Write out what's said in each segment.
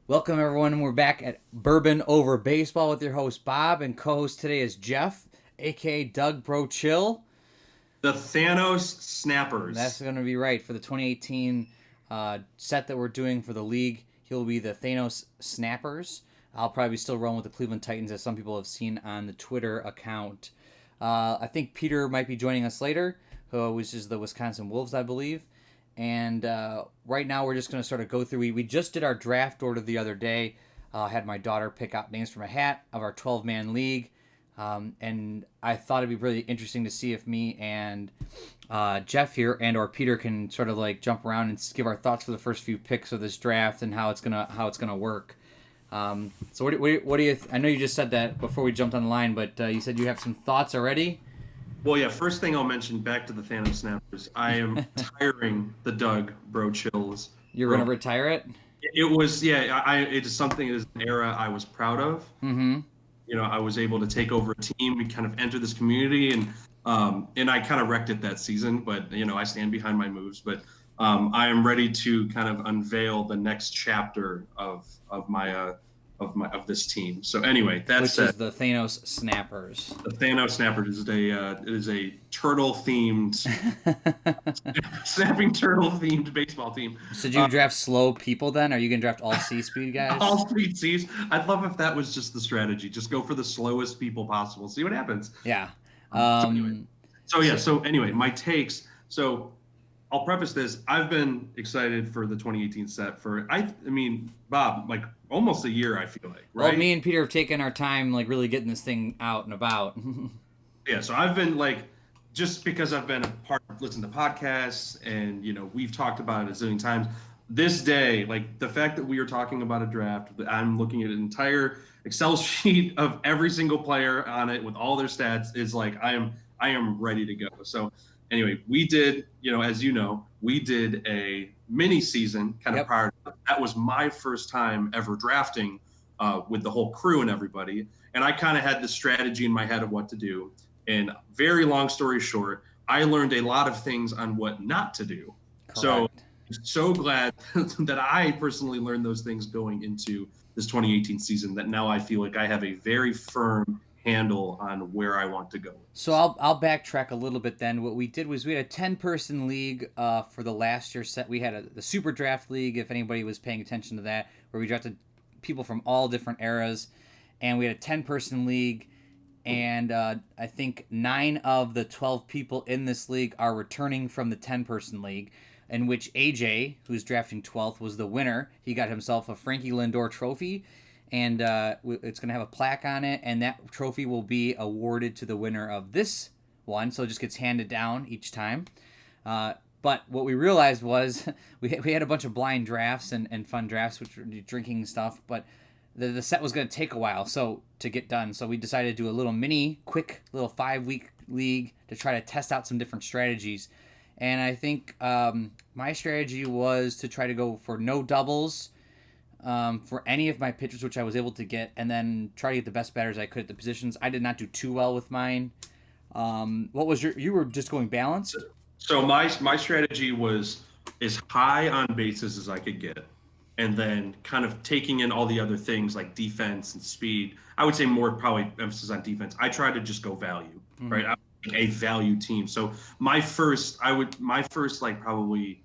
Welcome, everyone. We're back at Bourbon Over Baseball with your host, Bob, and co host today is Jeff, aka Doug Bro Chill. The Thanos That's Snappers. going to be right for the 2018 set that we're doing for the league. He'll be the Thanos Snappers. I'll probably still run with the Cleveland Titans, as some people have seen on the Twitter account. I think Peter might be joining us later, which is the Wisconsin Wolves, I believe. And right now, we're just going to sort of go through. We just did our draft order the other day. I had my daughter pick out names from a hat of our 12-man league. And I thought it'd be really interesting to see if me and Jeff here and or Peter can sort of like jump around and give our thoughts for the first few picks of this draft and how it's gonna work. So what do you? I know you just said that before we jumped on the line, but you said you have some thoughts already. Well, yeah, first thing I'll mention back to the Thanos Snappers. I am tiring the Doug Bro Chills. You're Bro. gonna retire it. It was, yeah, it is something, it is an era I was proud of. Mm-hmm. I was able to take over a team and kind of enter this community, and I kind of wrecked it that season, but, I stand behind my moves. But I am ready to kind of unveil the next chapter of this team. So anyway, that Which said, is the Thanos Snappers. the Thanos Snapper is a turtle themed snapping turtle themed baseball team. So do you Uh, draft slow people then? Are you gonna draft all C speed guys? all speed C's. I'd love if that was just the strategy. Just go for the slowest people possible. See what happens. Yeah. So anyway, Um. so yeah. So, So anyway, my takes. So I'll preface this. I've been excited for the 2018 set for I mean, Bob, like almost a year. I feel like, well, right? me and Peter have taken our time, like really getting this thing out and about. Yeah, so I've been like, just because I've been a part of listening to podcasts and we've talked about it a zillion times. This day, like the fact that we are talking about a draft, that I'm looking at an entire Excel sheet of every single player on it with all their stats is like I am ready to go. So anyway, we did, as we did a mini season kind of Yep. prior to that. That was my first time ever drafting with the whole crew and everybody. And I kind of had this strategy in my head of what to do. And very long story short, I learned a lot of things on what not to do. So, Correct. so glad that I personally learned those things going into this 2018 season, that now I feel like I have a very firm handle on where I want to go with So this. I'll backtrack a little bit then. What we did was we had a 10-person league for the last year set. We had the Super Draft League, if anybody was paying attention to that, where we drafted people from all different eras. And we had a 10-person league. And I think 9 of the 12 people in this league are returning from the 10-person league, in which AJ, who's drafting 12th, was the winner. He got himself a Frankie Lindor trophy, and it's going to have a plaque on it, and that trophy will be awarded to the winner of this one, so it just gets handed down each time. But what we realized was we had a bunch of blind drafts and fun drafts, which were drinking stuff, but the set was going to take a while to get done. So we decided to do a little mini, quick, little 5-week league to try to test out some different strategies. And I think my strategy was to try to go for no doubles for any of my pitchers, which I was able to get, and then try to get the best batters I could at the positions. I did not do too well with mine. What was your? You were just going balanced. So my strategy was as high on bases as I could get, and then kind of taking in all the other things like defense and speed. I would say more probably emphasis on defense. I try to just go value, right? Mm-hmm. I'm a value team. So my first like probably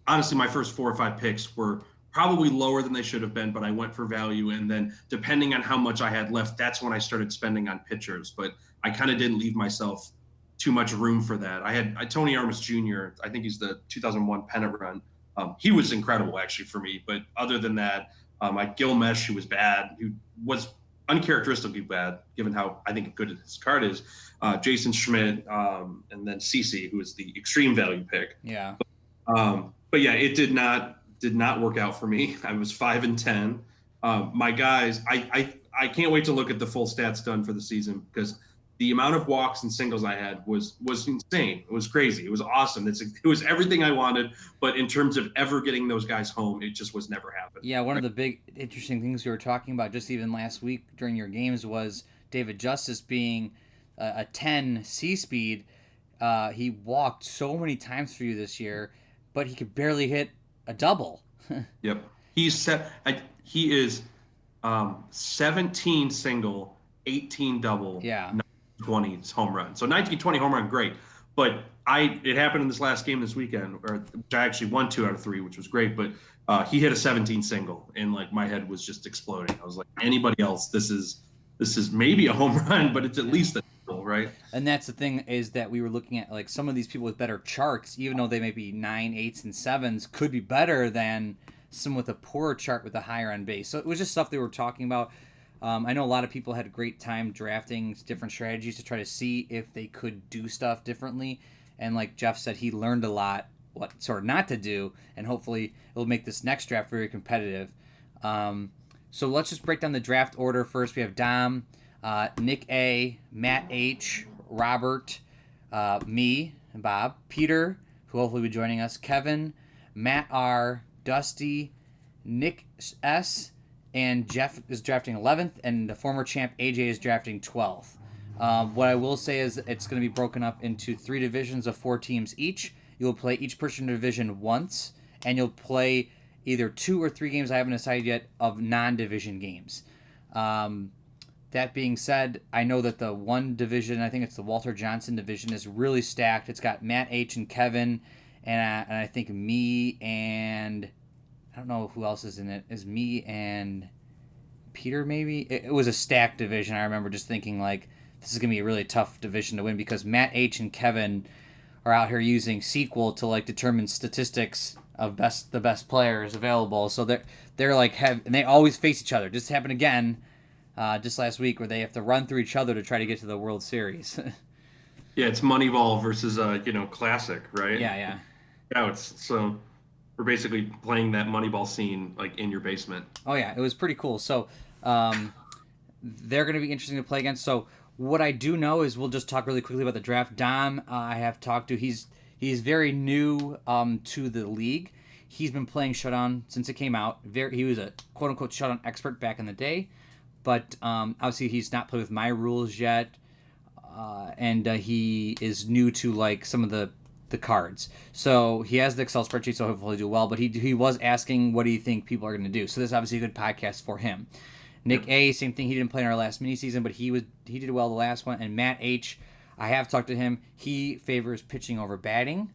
honestly, my first 4 or 5 picks were probably lower than they should have been, but I went for value. And then depending on how much I had left, that's when I started spending on pitchers. But I kind of didn't leave myself too much room for that. I had Tony Armas Jr. I think he's the 2001 pennant run. He was incredible actually for me. But other than that, I Gil Mesh, who was bad, who was uncharacteristically bad, given how I think good his card is. Jason Schmidt, and then CC, who is the extreme value pick. Yeah. But yeah, it did not work out for me. I was 5-10. My guys, I can't wait to look at the full stats done for the season, because the amount of walks and singles I had was insane. It was crazy. It was awesome. It was everything I wanted. But in terms of ever getting those guys home, it just was never happening. Yeah, one of Right? the big interesting things we were talking about just even last week during your games was David Justice being a 10 C speed. He walked so many times for you this year, but he could barely hit a double. Yep. He's set. He is 17 single, 18 double, Yeah. 20 home run. So 19, 20 home run, great. But it happened in this last game this weekend, or which I actually won 2 out of 3, which was great. But he hit a 17 single, and like my head was just exploding. I was like, anybody else, this is maybe a home run, but it's at least a double, right? And that's the thing, is that we were looking at like some of these people with better charts, even though they may be 9, 8s, and 7s, could be better than some with a poorer chart with a higher on base. So it was just stuff they were talking about. I know a lot of people had a great time drafting different strategies to try to see if they could do stuff differently. And like Jeff said, he learned a lot what sort of not to do, and hopefully it'll make this next draft very competitive. So let's just break down the draft order first. We have Dom, Nick A, Matt H, Robert, me, and Bob, Peter, who hopefully will be joining us, Kevin, Matt R, Dusty, Nick S, and Jeff is drafting 11th, and the former champ AJ is drafting 12th. What I will say is it's going to be broken up into 3 divisions of 4 teams each. You'll play each person in a division once, and you'll play either 2 or 3 games, I haven't decided yet, of non-division games. That being said, I know that the one division, I think it's the Walter Johnson division, is really stacked. It's got Matt H and Kevin, and I think me and I don't know who else is in it. Is me and Peter maybe? It was a stacked division. I remember just thinking like this is gonna be a really tough division to win because Matt H and Kevin are out here using SQL to like determine statistics of the best players available. So they're like and they always face each other. Just happened again. Just last week, where they have to run through each other to try to get to the World Series. Yeah, it's Moneyball versus Classic, right? Yeah. Yeah, so we're basically playing that Moneyball scene like in your basement. Oh yeah, it was pretty cool. So they're going to be interesting to play against. So what I do know is we'll just talk really quickly about the draft. Dom, I have talked to. He's very new to the league. He's been playing Showdown since it came out. He was a quote unquote Showdown expert back in the day. But obviously he's not played with my rules yet, and he is new to like some of the cards. So he has the Excel spreadsheet, so hopefully do well. But he was asking, what do you think people are going to do? So this is obviously a good podcast for him. Nick A, same thing. He didn't play in our last mini season, but he did well the last one. And Matt H, I have talked to him. He favors pitching over batting.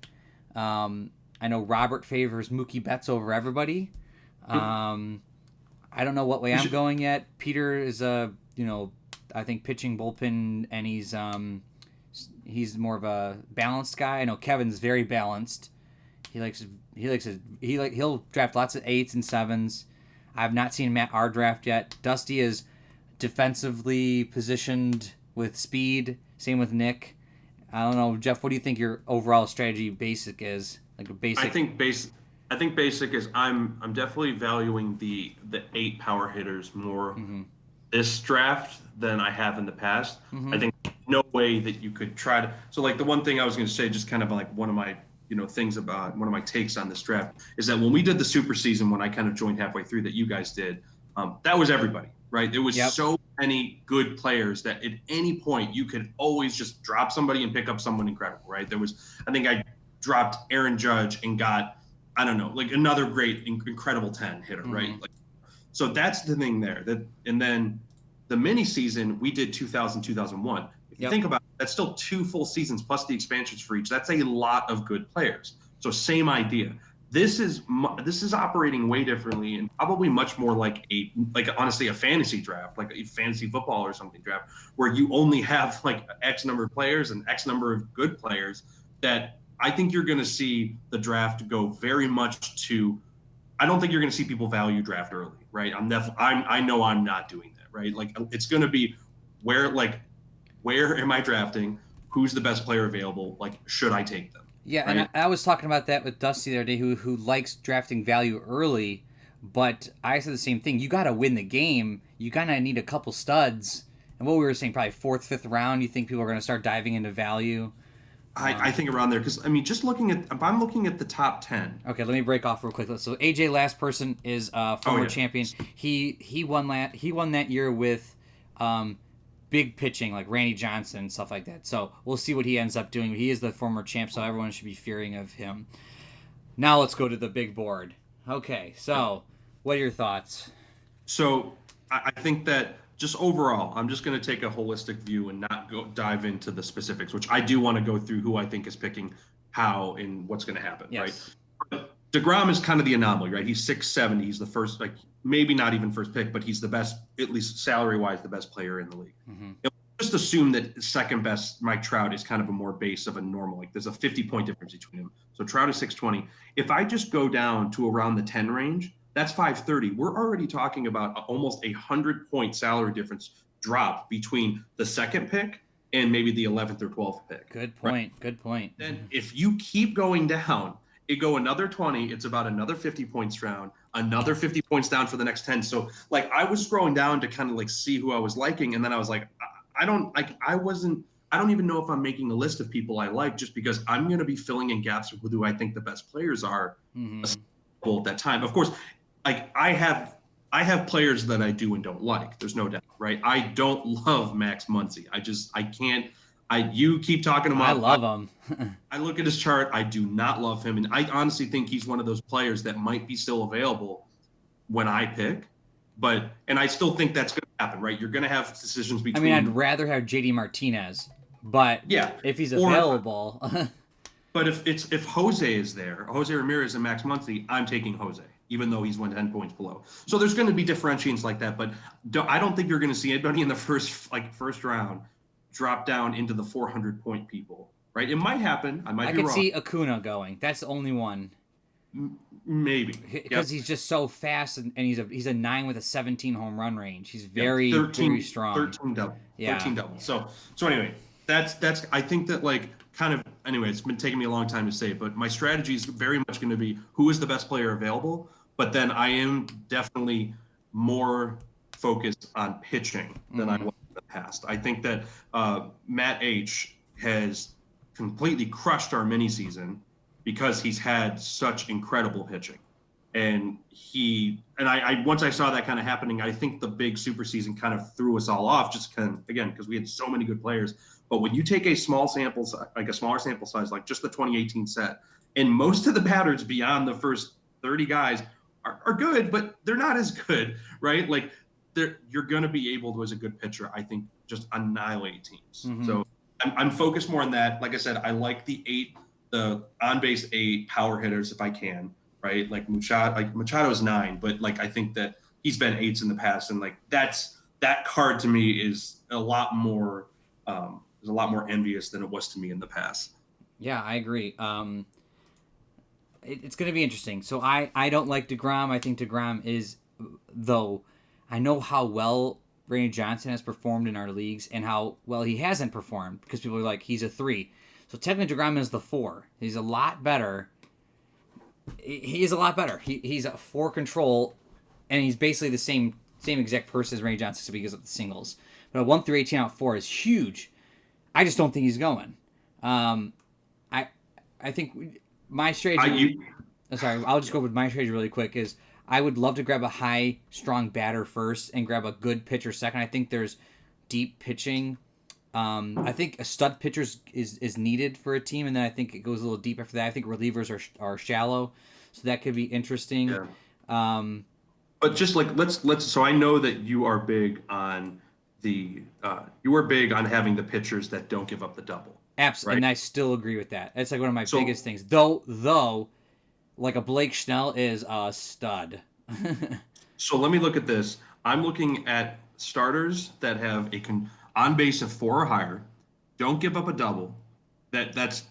I know Robert favors Mookie Betts over everybody. I don't know what way I'm going yet. Peter is I think pitching bullpen, and he's more of a balanced guy. I know Kevin's very balanced. He'll draft lots of 8s and 7s. I've not seen Matt R draft yet. Dusty is defensively positioned with speed. Same with Nick. I don't know, Jeff. What do you think your overall strategy basic is? Like a basic. I think basic is I'm definitely valuing the 8 power hitters more this draft than I have in the past. I think no way that you could try to. So like the one thing I was going to say, just kind of like one of my things about one of my takes on this draft is that when we did the super season, when I kind of joined halfway through that you guys did, that was everybody, right? There was so many good players that at any point you could always just drop somebody and pick up someone incredible, right? I think I dropped Aaron Judge and got, I don't know, like another great, incredible 10 hitter, right? Like, so that's the thing there. And then the mini season, we did 2000, 2001. If you think about it, that's still 2 full seasons plus the expansions for each. That's a lot of good players. So same idea. This is operating way differently and probably much more like honestly a fantasy draft, like a fantasy football or something draft, where you only have like X number of players and X number of good players. That I think you're going to see the draft go very much to. I don't think you're going to see people value draft early, right? I know I'm not doing that, right? Like it's going to be where am I drafting? Who's the best player available? Like, should I take them? Yeah, right? and I was talking about that with Dusty the other day, who likes drafting value early, but I said the same thing. You got to win the game. You kind of need a couple studs. And what we were saying, probably 4th, 5th round, you think people are going to start diving into value? I think around there, because I mean, if I'm looking at the top 10. Okay, let me break off real quick. So AJ, last person, is former champion. He won that year with big pitching like Randy Johnson and stuff like that. So we'll see what he ends up doing. He is the former champ, so everyone should be fearing of him. Now let's go to the big board. Okay, so what are your thoughts? So I think that just overall, I'm just going to take a holistic view and not go dive into the specifics, which I do want to go through who I think is picking how and what's going to happen, right? Yes. But DeGrom is kind of the anomaly, right? He's 670. He's the first, like maybe not even first pick, but he's the best, at least salary wise, the best player in the league. Mm-hmm. Just assume that second best Mike Trout is kind of a more base of a normal. Like there's a 50-point difference between them. So Trout is 620. If I just go down to around the 10 range, that's 530. We're already talking about almost 100-point salary difference drop between the second pick and maybe the 11th or 12th pick. Good Right? point. Good point. Then if you keep going down, it go another 20, it's about another 50 points down, another 50 points down for the next 10. So like I was scrolling down to kind of like see who I was liking, and then I was like, I don't even know if I'm making a list of people I like, just because I'm going to be filling in gaps with who I think the best players are at that time. Of course, like I have players that I do and don't like. There's no doubt, right? I don't love Max Muncy. I can't. You keep talking him up. I love him. I look at his chart. I do not love him, and I honestly think he's one of those players that might be still available when I pick. And I still think that's going to happen, right? You're going to have decisions between. I mean, I'd rather have JD Martinez, but yeah, if he's available. But if Jose is there, Jose Ramirez and Max Muncy, I'm taking Jose, even though he's 10 points below. So there's going to be differentiations like that, but I don't think you're going to see anybody in the first round drop down into the 400-point people, right? It might happen. I might be wrong. I could see Acuna going. That's the only one. Maybe because he's just so fast, and he's a 9 with a 17 home run range. He's very very strong. 13 double. Yeah. 13 double. So anyway, that's I think that like kind of anyway, it's been taking me a long time to say, but my strategy is very much going to be who is the best player available. But then I am definitely more focused on pitching than I was in the past. I think that Matt H has completely crushed our mini season because he's had such incredible pitching. And I once I saw that kind of happening, I think the big super season kind of threw us all off, just kind of, again, because we had so many good players. But when you take a smaller sample size, like just the 2018 set, and most of the batters beyond the first 30 guys are good, but they're not as good, right? Like you're going to be able to, as a good pitcher, I think, just annihilate teams. Mm-hmm. So I'm focused more on that. Like I said, I like the on-base 8 power hitters if I can, right? Like Machado's 9, but like I think that he's been 8s in the past, and like that card to me is a lot more envious than it was to me in the past. Yeah, I agree. It's going to be interesting. So I don't like DeGrom. I think DeGrom is, though, I know how well Randy Johnson has performed in our leagues and how well he hasn't performed, because people are like, he's a 3. So technically DeGrom is the 4. He's a lot better. He is a lot better. He's a 4 control, and he's basically the same exact person as Randy Johnson because of the singles. But a 1 through 18 out 4 is huge. I just don't think he's going. I think my strategy. I'll just go with my strategy really quick. Is I would love to grab a high, strong batter first and grab a good pitcher second. I think there's deep pitching. I think a stud pitcher is needed for a team, and then I think it goes a little deep after that. I think relievers are shallow, so that could be interesting. Yeah. But just like let's. So I know that you are big on having the pitchers that don't give up the double. Absolutely, right? And I still agree with that. That's like one of my biggest things. Though, like a Blake Snell is a stud. So let me look at this. I'm looking at starters that have on base of 4 or higher, don't give up a double. That's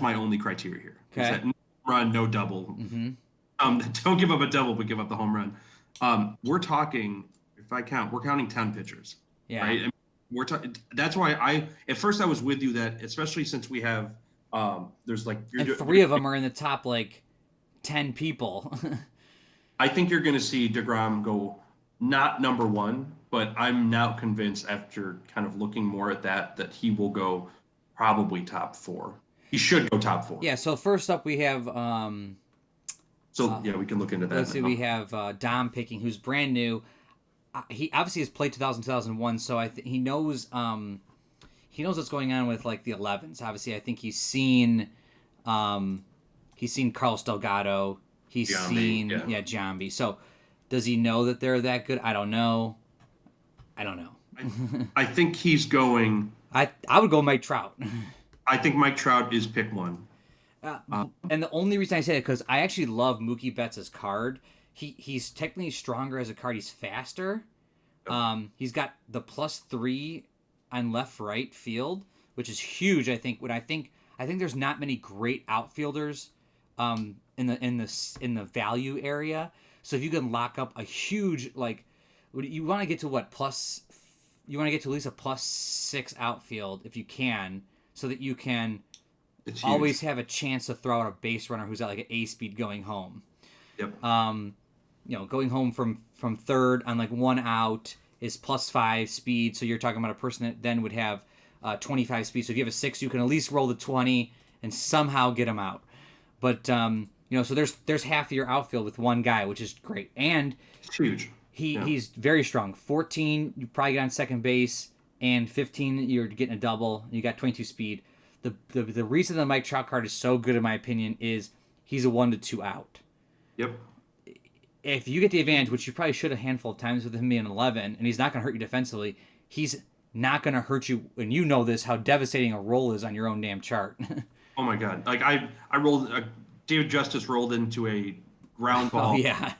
my only criteria here. Okay. That no run, no double. Mm-hmm. Don't give up a double, but give up the home run. We're talking, if I count, we're counting 10 pitchers. Yeah. Right. And that's why at first I was with you that, especially since we have there's like 3 of them are in the top like 10 people. I think you're going to see DeGrom go not number 1, but I'm now convinced after kind of looking more at that he will go probably top 4. He should go top 4. Yeah. So first up we have. We can look into that. Let's see. We have Dom picking, who's brand new. He obviously has played 2001, so he knows what's going on with like the 11s. Obviously, I think he's seen Carlos Delgado. He's seen Giambi. So Does he know that they're that good? I don't know. I don't know. I think he's going. I would go Mike Trout. I think Mike Trout is pick one. Uh, Uh, and the only reason I say it because I actually love Mookie Betts' card. He's technically stronger as a card. He's faster. He's got the +3 on left right field, which is huge. I think there's not many great outfielders in the value area. So if you can lock up a huge you want to get to what plus you want to get to at least a +6 outfield if you can, so that you can it's always huge. have a chance to throw out a base runner who's at like an A speed going home. Yep. Going home from third on like one out is +5 speed. So you're talking about a person that then would have 25 speed. So if you have a 6, you can at least roll the 20 and somehow get him out. But so there's half of your outfield with one guy, which is great. And It's huge. Yeah. he's very strong. 14, you probably get on second base, and 15, you're getting a double. You got 22 speed. The reason the Mike Trout card is so good, in my opinion, is he's a 1-2 out. Yep. If you get the advantage, which you probably should a handful of times with him being 11, and he's not going to hurt you defensively, he's not going to hurt you. And you know this, how devastating a roll is on your own damn chart. Oh my God. Like I rolled. David Justice rolled into a ground Oh, ball yeah.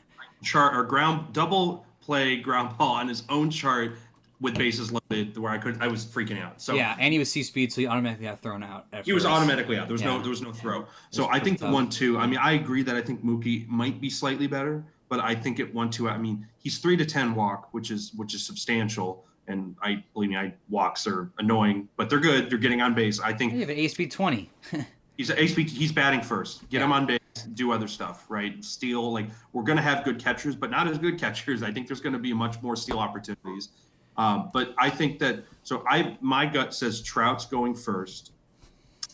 chart or ground double play ground ball on his own chart with bases loaded, where I was freaking out. So Yeah, and he was C speed, so he automatically got thrown out at he was first. automatically out. There was Yeah. no throw. So was I pretty think the tough. 1-2. I mean, I agree that I think Mookie might be slightly better, but I think at 1-2. I mean, he's 3-10 walk, which is substantial. And believe me, walks are annoying, but they're good. They're getting on base. I You think have an A speed 20. he's batting first. Get Yeah. him on base, do other stuff, right? Steal. Like, we're gonna have good catchers, but not as good catchers. I think there's gonna be much more steal opportunities. But I think that my gut says Trout's going first,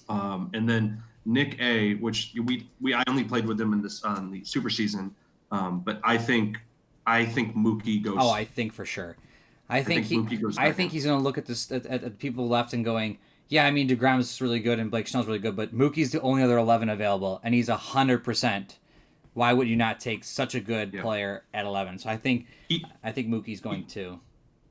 and then Nick A, which I only played with him in this on the super season, but I think Mookie goes. Oh, I think for sure. I think Mookie goes I think second. he's going to look at this at people left and going, yeah, I mean DeGrom's really good and Blake Snell's really good, but Mookie's the only other 11 available, and he's 100%. Why would you not take such a good Yeah. player at 11? So I think He, Mookie's going to.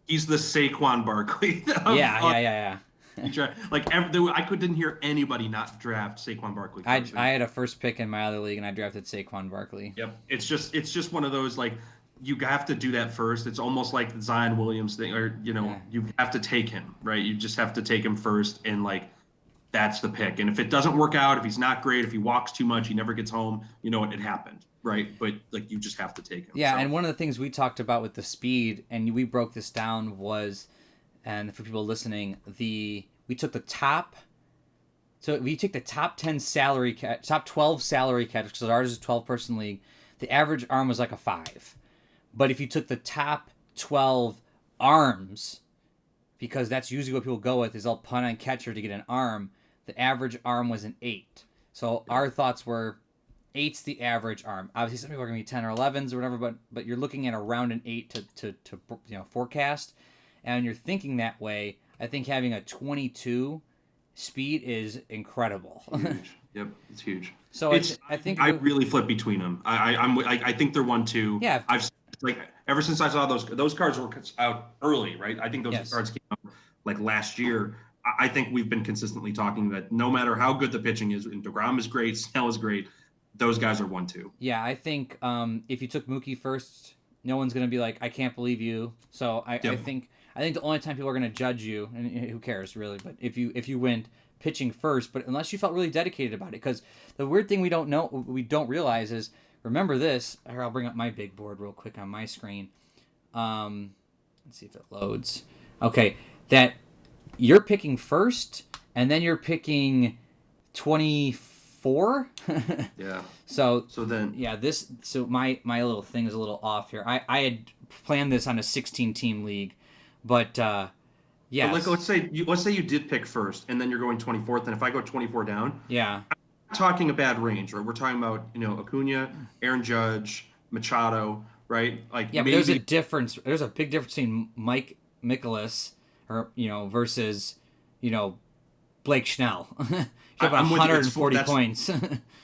he's the Saquon Barkley. Yeah. I didn't hear anybody not draft Saquon Barkley. I first. had a first pick in my other league, and I drafted Saquon Barkley. Yep. It's just one of those, like, you have to do that first. It's almost like the Zion Williams thing, or Yeah. you have to take him, right? You just have to take him first, and like that's the pick. And if it doesn't work out, if he's not great, if he walks too much, he never gets home, it happened, right? But like you just have to take him. Yeah, So, and one of the things we talked about with the speed, and we broke this down, was, and for people listening, we took the top. So if you take the top 12 salary catchers, because ours is a 12-person league, the average arm was like a 5. But if you took the top 12 arms, because that's usually what people go with, is they'll punt on catcher to get an arm, the average arm was an 8. So our thoughts were 8's the average arm. Obviously, some people are going to be 10 or 11s or whatever, but you're looking at around an 8 to forecast. And you're thinking that way, I think having a 22 speed is incredible. huge. Yep, it's huge. So I think I really flip between them. I think they're 1-2. Yeah. I've like ever since I saw those cards were out early, right? I think those Yes. cards came out like last year. I think we've been consistently talking that no matter how good the pitching is, and DeGrom is great, Snell is great, those guys are 1-2. Yeah, I think if you took Mookie first, no one's going to be like, I can't believe you. So I think the only time people are going to judge you, and who cares really, but if you went pitching first, but unless you felt really dedicated about it, because the weird thing we don't realize is, remember this. Here, I'll bring up my big board real quick on my screen. Let's see if it loads. Okay, that you're picking first, and then you're picking 24. Yeah. So then yeah, my little thing is a little off here. I had planned this on a 16-team league, but yeah. But let's say you did pick first, and then you're going 24th, and if I go 24 down, Yeah. talking a bad range, right? We're talking about Acuna, Aaron Judge, Machado, right? Like Yeah, but maybe there's a difference. There's a big difference between Mike Mikolas, versus Blake Schnell. He got I'm with you. 140 points.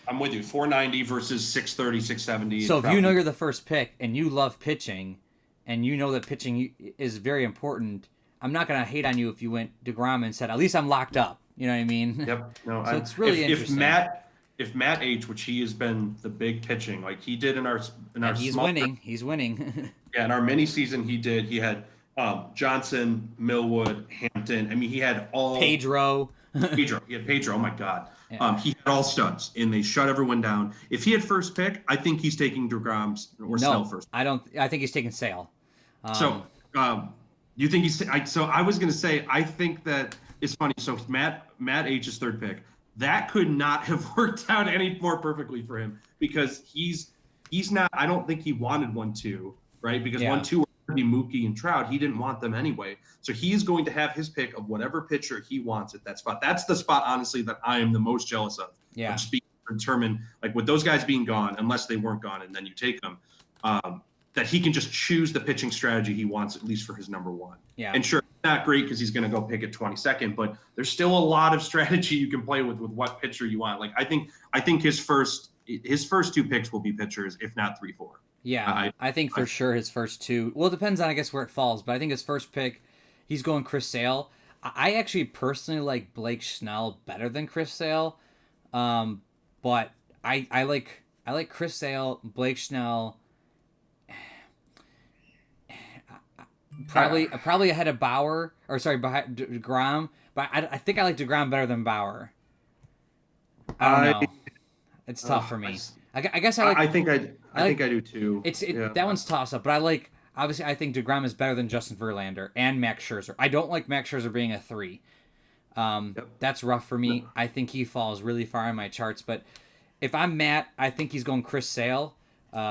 I'm with you. 490 versus 630, 670. So if you know you're the first pick and you love pitching, and you know that pitching is very important, I'm not gonna hate on you if you went DeGrom and said, at least I'm locked up. You know what I mean? Yep. No. So it's really interesting. If Matt H, which he has been the big pitching, like he did in our he's winning. He's winning. Yeah, in our mini season he did. He had Johnson, Millwood, Hampton. I mean, he had all Pedro. Pedro. He had Pedro. Oh my God. Yeah. He had all studs, and they shut everyone down. If he had first pick, I think he's taking DeGrom's or Snell first. I don't. I think he's taking Sale. You think he's? So I was going to say, I think that it's funny. So Matt H's third pick. That could not have worked out any more perfectly for him because he's not. I don't think he wanted 1-2, right? Because 1-2 would be Mookie and Trout. He didn't want them anyway. So he's going to have his pick of whatever pitcher he wants at that spot. That's the spot, honestly, that I am the most jealous of. Yeah. Just being determined, like with those guys being gone, unless they weren't gone, and then you take them, that he can just choose the pitching strategy he wants, at least for his number one. Yeah. And sure, not great because he's going to go pick at 22nd, but there's still a lot of strategy you can play with what pitcher you want. Like I think his first two picks will be pitchers, if not 3-4. Yeah, I think for sure his first two. Well, it depends on I guess where it falls, but I think his first pick, he's going Chris Sale. I actually personally like Blake Snell better than Chris Sale, but I like Chris Sale, Blake Snell. Probably ahead of Bauer, or sorry, behind DeGrom. But I think I like DeGrom better than Bauer. I don't know. It's tough for me. I guess I like. I think I do too. That one's toss up, but I think DeGrom is better than Justin Verlander and Max Scherzer. I don't like Max Scherzer being a 3. That's rough for me. I think he falls really far in my charts. But if I'm Matt, I think he's going Chris Sale.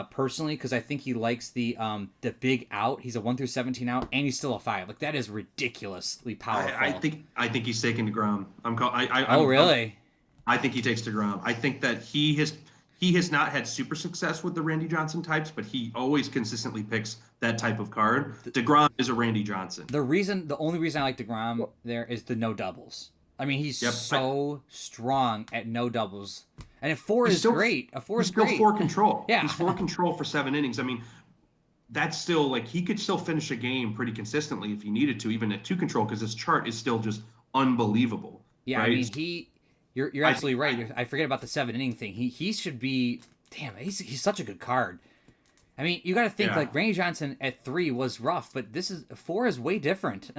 Personally, because I think he likes the big out. He's a 1-17 out, and he's still a 5. Like that is ridiculously powerful. I think he's taking DeGrom. Really? I think he takes DeGrom. I think that he has not had super success with the Randy Johnson types, but he always consistently picks that type of card. DeGrom is a Randy Johnson. The only reason I like DeGrom there is the no doubles. I mean, he's so strong at no doubles. And a 4 is great. A 4 is great. He's still 4 control. Yeah. He's 4 control for 7 innings. I mean, that's still like he could still finish a game pretty consistently if he needed to, even at 2 control, because his chart is still just unbelievable. Yeah, right? I mean, you're absolutely right. I forget about the 7 inning thing. He should be. Damn, he's such a good card. I mean, you got to think like Randy Johnson at 3 was rough, but 4 is way different.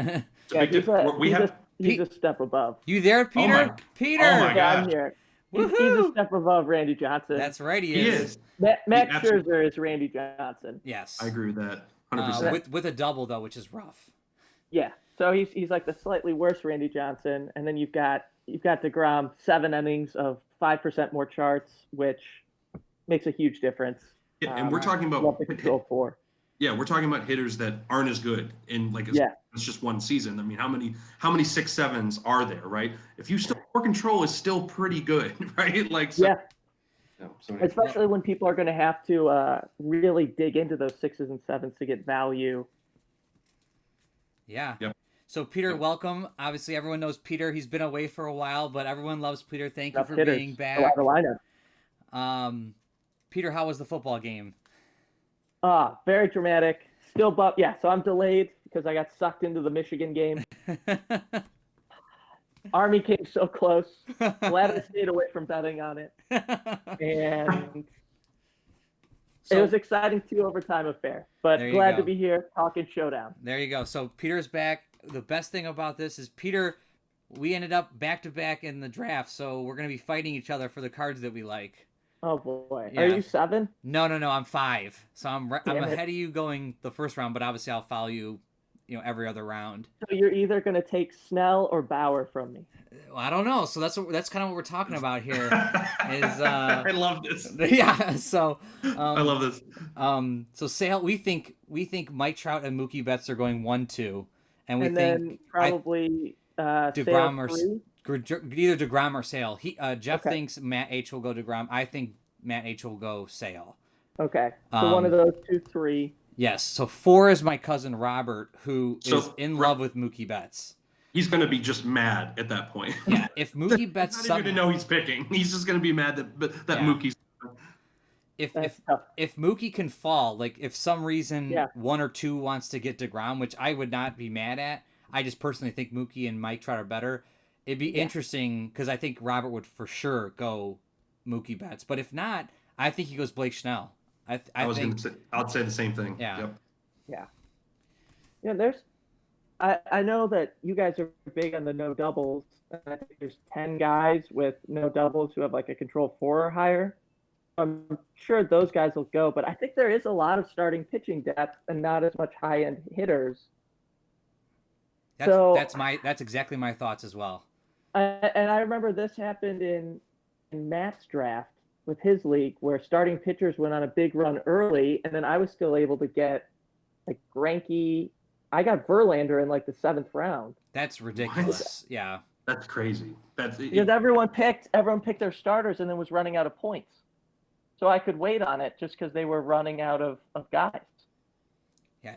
He's a step above. You there, Peter? Peter! Oh my God. I'm here. He's a step above Randy Johnson. That's right, he is. Max Scherzer is Randy Johnson. Yes. I agree with that. 100%. With a double, though, which is rough. Yeah. So he's like the slightly worse Randy Johnson. And then you've got DeGrom, 7 innings of 5% more charts, which makes a huge difference. Yeah, and we're talking about control 4. Yeah, we're talking about hitters that aren't as good in it's just one season. I mean, how many 6-7s are there, right? If you still 4 control is still pretty good, right? Like especially when people are going to have to really dig into those 6s and 7s to get value. Yeah. Yep. So Peter, welcome. Obviously, everyone knows Peter. He's been away for a while, but everyone loves Peter. Thank you for being back. A lot of lineup. Peter, how was the football game? Very dramatic. Still, so I'm delayed because I got sucked into the Michigan game. Army came so close. Glad I stayed away from betting on it. And it was exciting 2 overtime affair. But glad to be here talking Showdown. There you go. So Peter's back. The best thing about this is Peter, we ended up back-to-back in the draft, so we're going to be fighting each other for the cards that we like. Oh, boy. Yeah. Are you 7? No, I'm 5. So I'm ahead of you going the first round, but obviously I'll follow you, every other round. So you're either going to take Snell or Bauer from me. Well, I don't know. So that's kind of what we're talking about here. I love this. Yeah. So I love this. So Sale, we think Mike Trout and Mookie Betts are going 1-2, and we think then probably DeGrom or 3? Either DeGrom or Sale. Jeff thinks Matt H will go DeGrom. I think Matt H will go Sale. Okay. So one of those 2, 3. Yes. So 4 is my cousin Robert, who is in love with Mookie Betts. He's going to be just mad at that point. Yeah, if Mookie Betts, he's not even going to know he's picking. He's just going to be mad that Mookie's. If Mookie can fall, like if some reason one or two wants to get DeGrom, which I would not be mad at. I just personally think Mookie and Mike Trout are better. It'd be interesting because I think Robert would for sure go Mookie Betts, but if not, I think he goes Blake Snell. I'd say the same thing. Yeah. Yep. Yeah. I know that you guys are big on the no doubles. And I think there's 10 guys with no doubles who have like a control 4 or higher. I'm sure those guys will go, but I think there is a lot of starting pitching depth and not as much high end hitters. That's exactly my thoughts as well. And I remember this happened in Matt's draft with his league, where starting pitchers went on a big run early, and then I was still able to get like Greinke. I got Verlander in like the 7th round. That's ridiculous. What? Yeah, that's crazy. Because everyone picked their starters and then was running out of points, so I could wait on it just because they were running out of guys. Yeah,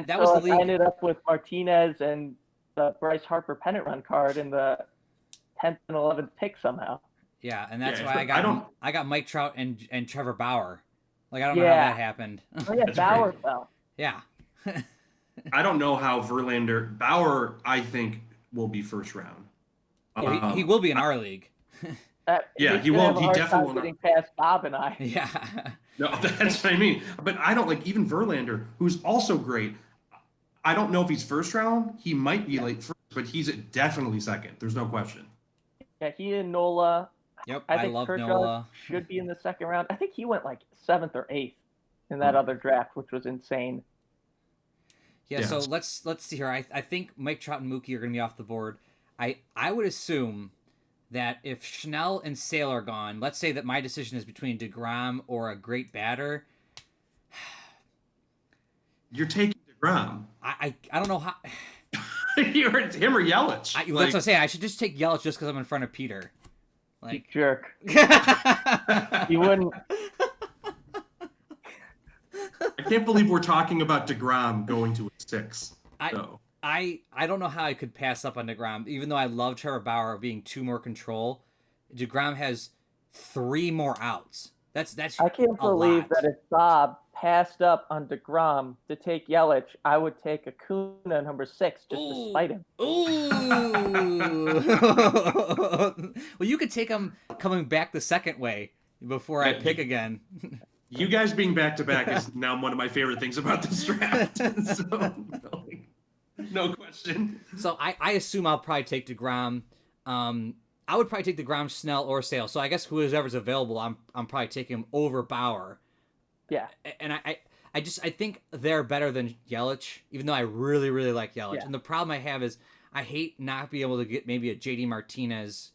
that was the league. I ended up with Martinez and the Bryce Harper pennant run card in the 10th and 11th pick somehow. Yeah, and that's why I got Mike Trout and Trevor Bauer. Like I don't know how that happened. Oh yeah, Bauer fell. Yeah. I don't know how Bauer I think will be first round. Yeah, he will be in our league. He won't. He definitely will not. Past Bob and I. Yeah. No, that's what I mean. But I don't like even Verlander, who's also great. I don't know if he's first round. He might be late first, but he's definitely second. There's no question. Yeah, he and Nola. Yep, I think love Kershaw Nola. Should be in the second round. I think he went like 7th or 8th in that other draft, which was insane. Yeah, so let's see here. I think Mike Trout and Mookie are going to be off the board. I would assume that if Schnell and Sale are gone, let's say that my decision is between DeGrom or a great batter. You're taking DeGrom. I don't know how. You're him or Yelich. That's what I'm saying. I should just take Yelich just because I'm in front of Peter. Like you jerk. You wouldn't. I can't believe we're talking about DeGrom going to a 6. I don't know how I could pass up on DeGrom, even though I love Trevor Bauer being 2 more control. DeGrom has 3 more outs. That's I can't believe that if Bob passed up on DeGrom to take Yelich, I would take Acuna number 6 just to spite him. Ooh. Well, you could take him coming back the second way before I pick again. You guys being back-to-back is now one of my favorite things about this draft. So, no question. So I assume I'll probably take DeGrom. I would probably take DeGrom, Snell, or Sale. So I guess whoever's available, I'm probably taking him over Bauer. Yeah. And I think they're better than Yelich, even though I really, really like Yelich. Yeah. And the problem I have is I hate not being able to get maybe a JD Martinez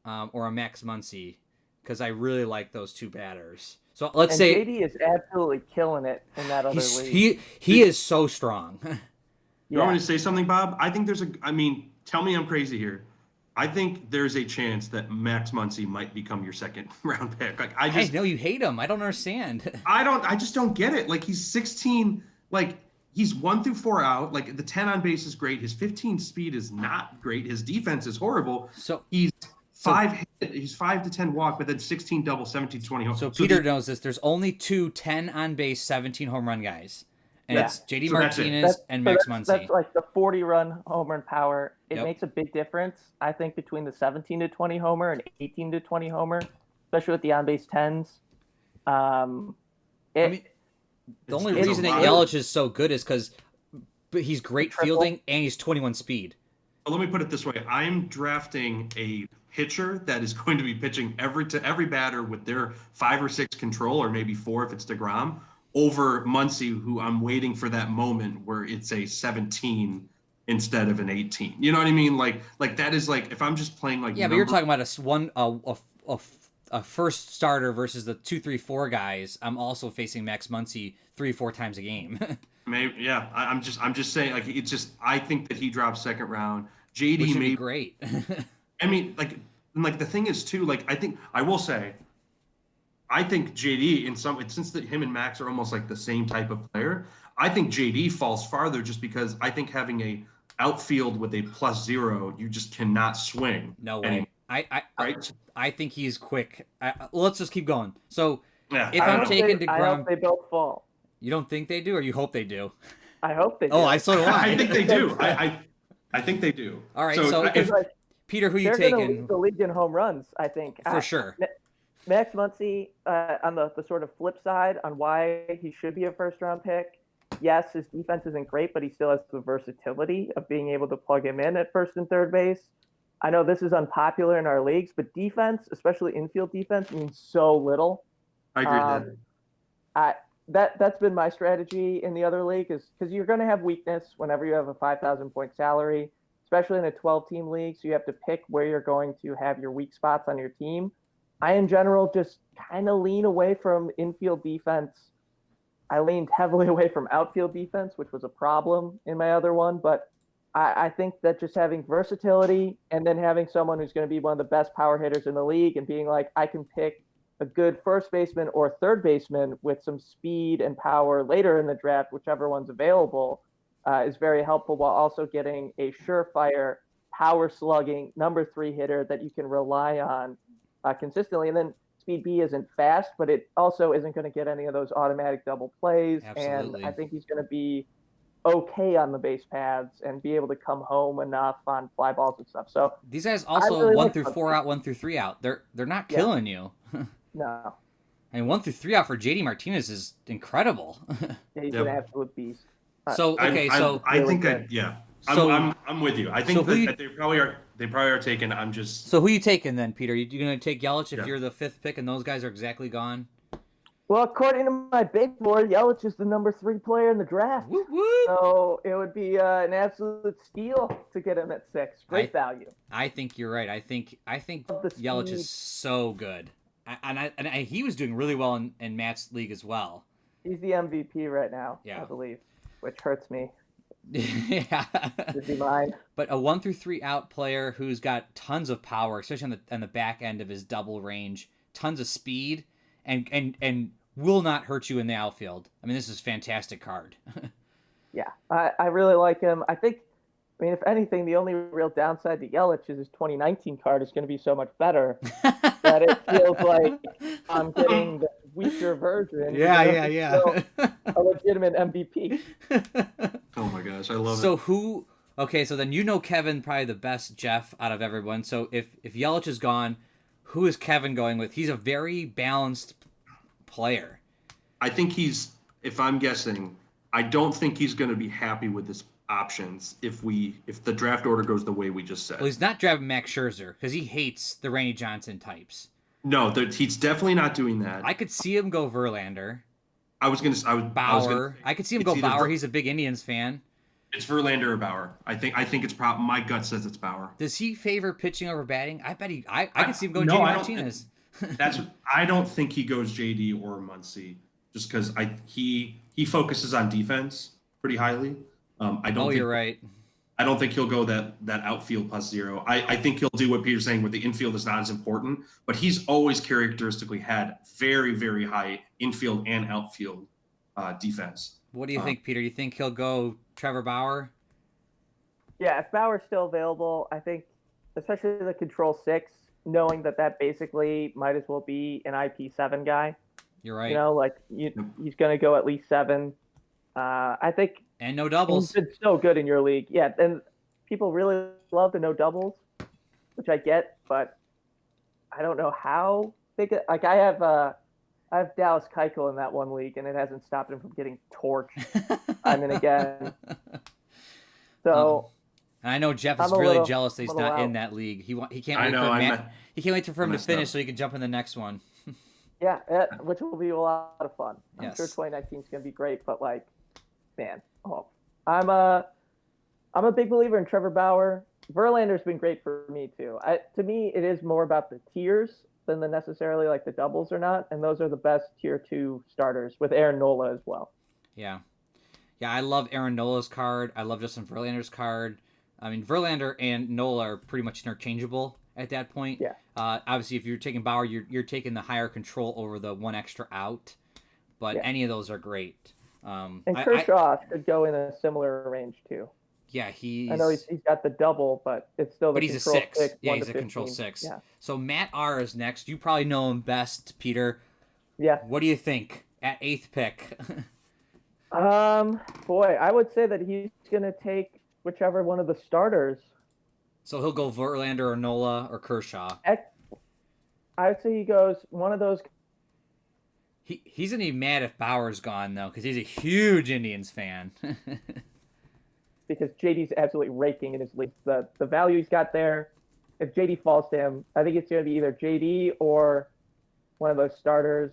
or a Max Muncy because I really like those 2 batters. So let's say JD is absolutely killing it in that other league. He is so strong. You want me to say something, Bob? I think tell me I'm crazy here. I think there's a chance that Max Muncy might become your 2nd round pick. Like I know you hate him. I don't understand. I just don't get it. Like he's 16. Like he's 1 through 4 out. Like the 10 on base is great. His 15 speed is not great. His defense is horrible. So he's 5 to 10 walk, but then 16 double, 17 20 home. So Peter knows this. There's only 2 10 on base, 17 home run guys. And it's JD Martinez and Max Muncy. That's like the 40-run home run power. It makes a big difference, I think, between the 17 to 20 homer and 18 to 20 homer, especially with the on-base 10s. The only reason that Yelich is so good is because he's great fielding and he's 21 speed. Well, let me put it this way. I'm drafting a pitcher that is going to be pitching to every batter with their 5 or 6 control, or maybe 4 if it's DeGrom, over Muncy, who I'm waiting for that moment where it's a 17 instead of an 18. You know what I mean? Like that is like if I'm just playing like but you're talking about a first starter versus the 2, 3, 4 guys. I'm also facing Max Muncy 3-4 times a game. Maybe I'm just saying like it's just I think that he drops 2nd round. JD may be great. I mean like the thing is too like I think JD since him and Max are almost like the same type of player. I think JD falls farther just because I think having outfield with a +0, you just cannot swing. No way. anymore, I right? I think he's quick. Let's just keep going. So Yeah, if I I'm don't know. taking I hope DeGrom, they both fall. you don't think they do, or you hope they do? I hope they do. Oh, so do I I. think they do. I think they do. All right. So So I, if like, Peter, who you they're going to taking lead the league in home runs, I think. for sure? Max Muncy, on the sort of flip side on why he should be a first-round pick, yes, his defense isn't great, but he still has the versatility of being able to plug him in at first and third base. I know this is unpopular in our leagues, but defense, especially infield defense, means so little. I agree with That's been my strategy in the other league, is because you're going to have weakness whenever you have a 5,000 point salary, especially in a 12-team league. So you have to pick where you're going to have your weak spots on your team. I, in general, just kind of lean away from infield defense. I leaned heavily away from outfield defense, which was a problem in my other one. But I think that just having versatility and then having someone who's going to be one of the best power hitters in the league and being like, I can pick a good first baseman or third baseman with some speed and power later in the draft, whichever one's available, is very helpful, while also getting a surefire power slugging number 3 hitter that you can rely on consistently. And then Speed B isn't fast, but it also isn't going to get any of those automatic double plays. Absolutely. And I think he's going to be okay on the base paths and be able to come home enough on fly balls and stuff. So these guys also really 1 like through 4 out, 1 through 3 out. They're not killing you. no, I mean, 1 through 3 out for JD Martinez is incredible. yeah, he's Yep. an absolute beast. So okay, so I really think good. So- I'm with you. I think so who that they probably are taken. I'm just who you taking then, Peter? You going to take Yelich if Yeah. you're the 5th pick and those guys are exactly gone? Well, according to my big board, Yelich is the number 3 player in the draft. Whoop whoop. So it would be an absolute steal to get him at 6. Great value. I think you're right. I think Of the Yelich speed. is so good, and he was doing really well in Matt's league as well. He's the MVP right now, Yeah. I believe, which hurts me. Yeah. Does he mind? But a 1 through 3 out player who's got tons of power, especially on the back end of his double range, tons of speed, and will not hurt you in the outfield. I mean, this is a fantastic card. Yeah, I really like him. I mean, if anything, the only real downside to Yelich is his 2019 card is going to be so much better that it feels like I'm getting the weaker version. Yeah, even though yeah, he's still a legitimate MVP. oh my gosh, I love So it. who? Okay, so then Kevin probably the best Jeff out of everyone. So if Yelich is gone, who is Kevin going with? He's a very balanced player. I think if I'm guessing, I don't think he's going to be happy with his options if the draft order goes the way we just said. Well, he's not drafting Max Scherzer because he hates the Randy Johnson types. No, he's definitely not doing that. I could see him go Verlander. I was going to Bauer. I could see him go Bauer. He's a big Indians fan. It's Verlander or Bauer. I think it's probably, my gut says it's Bauer. Does he favor pitching over batting? I bet I could see him go no, JD I don't Martinez. I don't think he goes JD or Muncy just because he focuses on defense pretty highly. You're right. I don't think he'll go that outfield +0. I think he'll do what Peter's saying, where the infield is not as important, but he's always characteristically had very, very high infield and outfield defense. What do you think, Peter? You think he'll go Trevor Bauer? Yeah, if Bauer's still available, I think, especially the Control 6, knowing that basically might as well be an IP7 guy. You're right. You know, like he's going to go at least 7. I think. And no doubles. He's been so good in your league. Yeah, and people really love the no doubles, which I get, but I don't know how big. Like I have Dallas Keuchel in that one league, and it hasn't stopped him from getting torched time and again. So. And I know Jeff is really jealous that he's not in that league. He can't wait he can't wait for him to finish so he can jump in the next one. Yeah, which will be a lot of fun. I'm Yes. sure 2019 is going to be great, but like, man, I'm a big believer in Trevor Bauer. Verlander's been great for me too. To me, it is more about the tiers than the necessarily like the doubles or not, and those are the best tier 2 starters with Aaron Nola as well. Yeah, I love Aaron Nola's card. I love Justin Verlander's card. I mean, Verlander and Nola are pretty much interchangeable at that point. Yeah. Obviously, if you're taking Bauer, you're taking the higher control over the one extra out. But any of those are great. And Kershaw could go in a similar range too. Yeah, I know he's got the double, but it's still the he's a control 6. 6. Yeah, 1 he's to a control 15. 6. Yeah. So Matt R is next. You probably know him best, Peter. Yeah. What do you think at 8th pick? Boy, I would say that he's gonna take whichever one of the starters. So he'll go Verlander or Nola or Kershaw. I would say he goes one of those. He's gonna be mad if Bauer's gone though, because he's a huge Indians fan. Because JD's absolutely raking in his league. The value he's got there. If JD falls to him, I think it's gonna be either JD or one of those starters.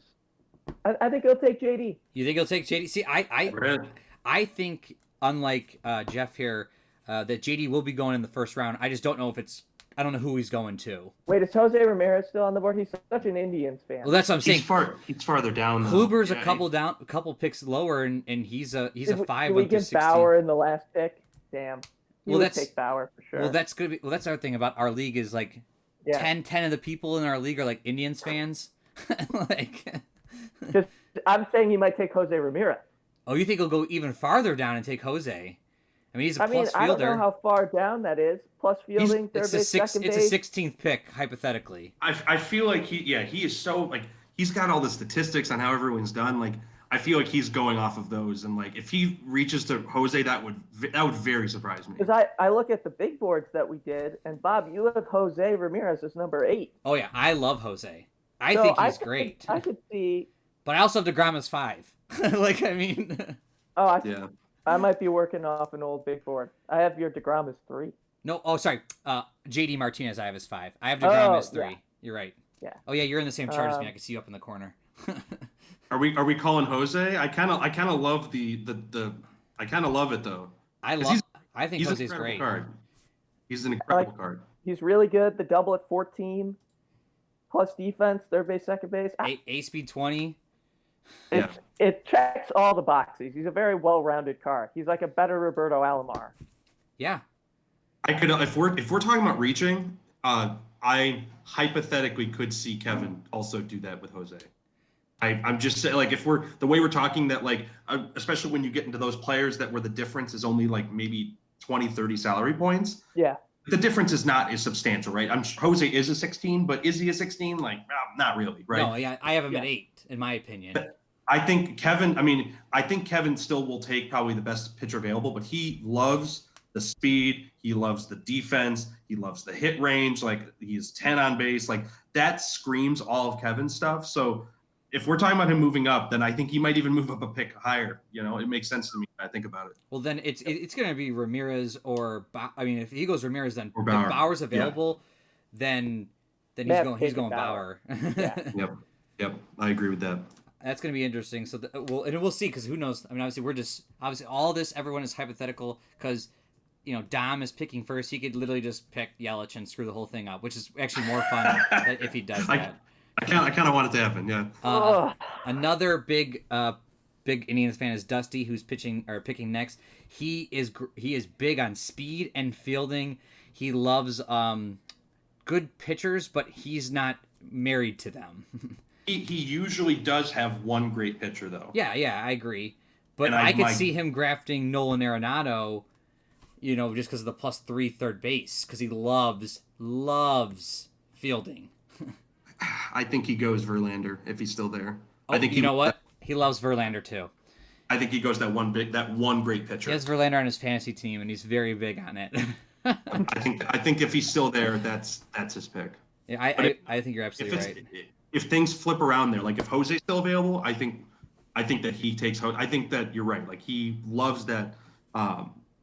I think he'll take JD. You think he'll take JD? See, I think unlike Jeff here, that JD will be going in the first round. I just don't know if it's. I don't know who he's going to. Wait, is Jose Ramirez still on the board? He's such an Indians fan. Well, that's what I'm saying. He's farther down. Kluber's a couple picks lower, and he's a 5. Did we get Bauer in the last pick? Damn. He would take Bauer for sure. Well, that's gonna be. Well, that's our thing about our league is like 10 of the people in our league are like Indians fans. Like, I'm saying he might take Jose Ramirez. Oh, you think he'll go even farther down and take Jose? I mean, he's a plus fielder. I don't know how far down that is. Plus fielding, third base, second base. It's a 16th pick, hypothetically. I feel like he is so, like, he's got all the statistics on how everyone's done. Like, I feel like he's going off of those, and like if he reaches to Jose, that would very surprise me. Because I look at the big boards that we did, and Bob, you have Jose Ramirez as number 8. Oh yeah, I love Jose. I think he's great. I could see. But I also have DeGrom as 5. Like, I mean. Yeah. I might be working off an old big board. I have your DeGrom as 3. No, sorry. JD Martinez I have as 5. I have DeGrom as 3. Yeah. You're right. Yeah. Oh yeah, you're in the same chart as me. I can see you up in the corner. Are we calling Jose? I kind of love I kind of love it though. I think Jose's great. Card. He's an incredible card. He's really good. The double at 14, plus defense, third base, second base. A speed 20. It checks all the boxes. He's a very well-rounded card. He's like a better Roberto Alomar. Yeah. I could if we're talking about reaching, I hypothetically could see Kevin also do that with Jose. I'm just saying, like, if we're the way we're talking that, like, especially when you get into those players that where the difference is only like maybe 20, 30 salary points. Yeah. The difference is not as substantial, right? Jose is a 16, but is he a 16? Like, not really, right? No, yeah, I have him at 8, in my opinion. But I think Kevin still will take probably the best pitcher available, but he loves the speed, he loves the defense, he loves the hit range, like he's 10 on base, like that screams all of Kevin's stuff. So if we're talking about him moving up, then I think he might even move up a pick higher. You know, it makes sense to me when I think about it. Well, then it's going to be Ramirez if he goes Ramirez, then or Bauer. If Bauer's available, then he's going Bauer. Yeah. Yep. I agree with that. That's going to be interesting. So we'll see, because who knows? I mean, obviously all this, everyone is hypothetical, because Dom is picking first. He could literally just pick Yelich and screw the whole thing up, which is actually more fun if he does that. I kind of want it to happen, yeah. Another big Indians fan is Dusty, who's picking next. He is big on speed and fielding. He loves good pitchers, but he's not married to them. He usually does have one great pitcher, though. Yeah, I agree. But I could see him grafting Nolan Arenado, just because of the +3 third base, because he loves fielding. I think he goes Verlander if he's still there. Oh, I think you know what? He loves Verlander too. I think he goes that one great pitcher. He has Verlander on his fantasy team, and he's very big on it. I think if he's still there, that's his pick. Yeah, I think you're absolutely right. If things flip around there, like if Jose's still available, I think that he takes. I think that you're right. Like he loves that.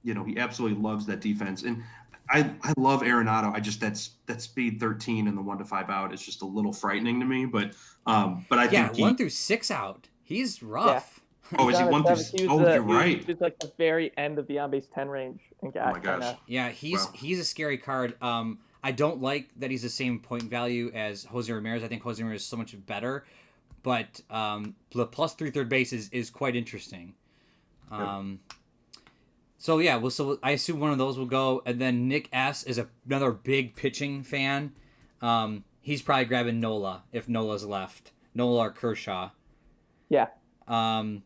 He absolutely loves that defense, and I love Arenado. I just that speed 13 and the 1 to 5 out is just a little frightening to me. But I think 1 through 6 out, he's rough. Yeah. Oh, is he 1 through 6? You're right. He's like the very end of the on base 10 range. And oh my gosh. Yeah, he's a scary card. I don't like that he's the same point value as Jose Ramirez. I think Jose Ramirez is so much better, but the +3 third base is quite interesting. So I assume one of those will go, and then Nick S is another big pitching fan. He's probably grabbing Nola if Nola's left. Nola or Kershaw. Yeah. And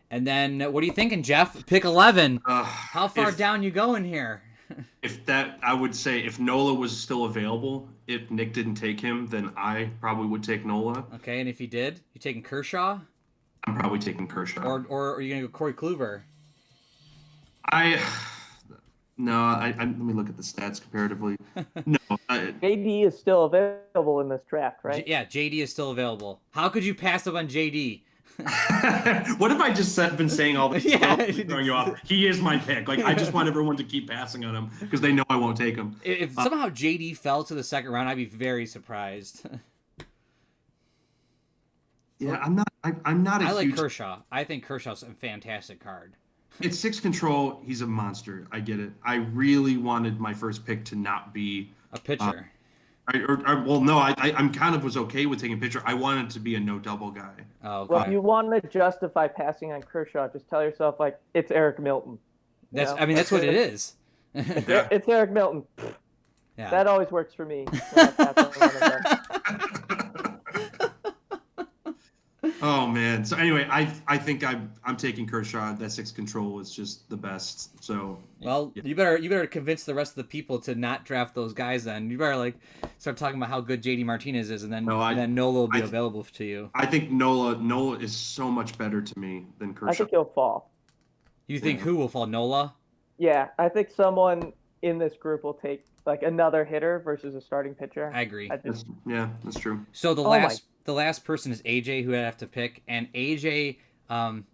then what are you thinking, Jeff? Pick 11. How far down you going here? I would say if Nola was still available, if Nick didn't take him, then I probably would take Nola. Okay, and if he did, you taking Kershaw? I'm probably taking Kershaw. Or are you gonna go Corey Kluber? I no, let me look at the stats comparatively. No, JD is still available in this draft, right? Yeah, JD is still available. How could you pass up on JD? What if I just been saying all this throwing you off? Yeah. He is my pick. Like I just want everyone to keep passing on him because they know I won't take him. If somehow JD fell to the second round, I'd be very surprised. Yeah, I'm not a I like huge... Kershaw. I think Kershaw's a fantastic card. It's 6 control. He's a monster. I get it. I really wanted my first pick to not be A pitcher. well, no, I'm kind of was okay with taking pitcher. I wanted to be a no double guy. Oh, okay. Well, if you want to justify passing on Kershaw, just tell yourself like it's Eric Milton. I mean, that's what it is. It's Eric Milton. Yeah. That always works for me. When I pass on one of them. Oh man. So anyway, I think I'm taking Kershaw. That 6 control is just the best. So Well, yeah. you better convince the rest of the people to not draft those guys. Then you better like start talking about how good JD Martinez is, and then Nola will be available to you. I think Nola is so much better to me than Kershaw. I think he'll fall. You think who will fall? Nola? Yeah, I think someone in this group will take like another hitter versus a starting pitcher. I agree. That's true. So the last person is AJ, who I have to pick, and AJ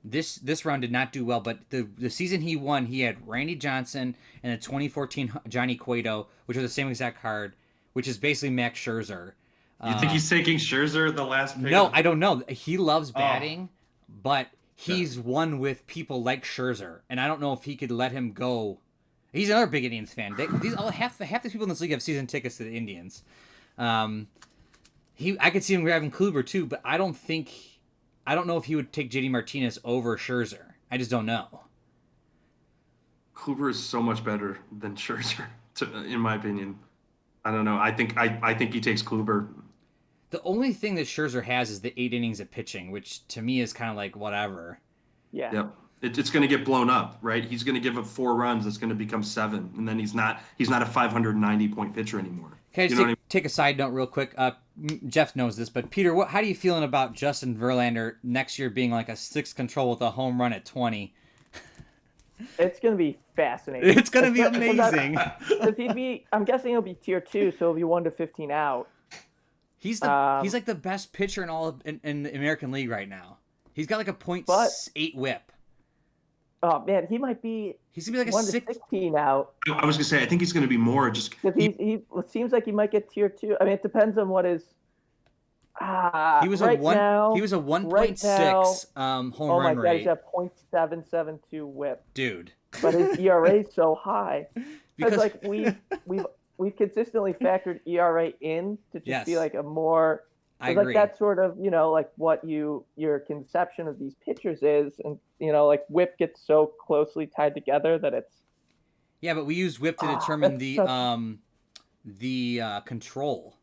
this round did not do well, but the season he won, he had Randy Johnson and a 2014 Johnny Cueto, which are the same exact card, which is basically Max Scherzer. You think he's taking Scherzer the last pick? No, I don't know. He loves batting, but he's won with people like Scherzer, and I don't know if he could let him go. He's another big Indians fan. Half the people in this league have season tickets to the Indians. I could see him grabbing Kluber too, but I don't know if he would take JD Martinez over Scherzer. I just don't know. Kluber is so much better than Scherzer, in my opinion. I don't know. I think he takes Kluber. The only thing that Scherzer has is the 8 innings of pitching, which to me is kind of like whatever. Yeah. Yep. It's going to get blown up, right? He's going to give up 4 runs. It's going to become 7, and then he's not a 590-point pitcher anymore. Can I just take a side note real quick? Jeff knows this, but Peter, how do you feeling about Justin Verlander next year being like a 6 control with a home run at 20? It's going to be fascinating. It's going to be amazing. I'm guessing he'll be tier 2, so he'll be 1 to 15 out. He's like the best pitcher in the American League right now. He's got like a .8 whip. Oh man, he might be. He's gonna be like 1 a to 6. 16 out. I was gonna say I think he's gonna be more just because it seems like he might get tier 2. I mean, it depends on what his. He was a 1.6 home run rate. Oh my god, he's at .772 whip. Dude. But his ERA is so high because like we've consistently factored ERA in to just be like a more. I agree. Like that's sort of, like what your conception of these pitchers is. And, like whip gets so closely tied together that it's. Yeah, but we use whip to determine the control.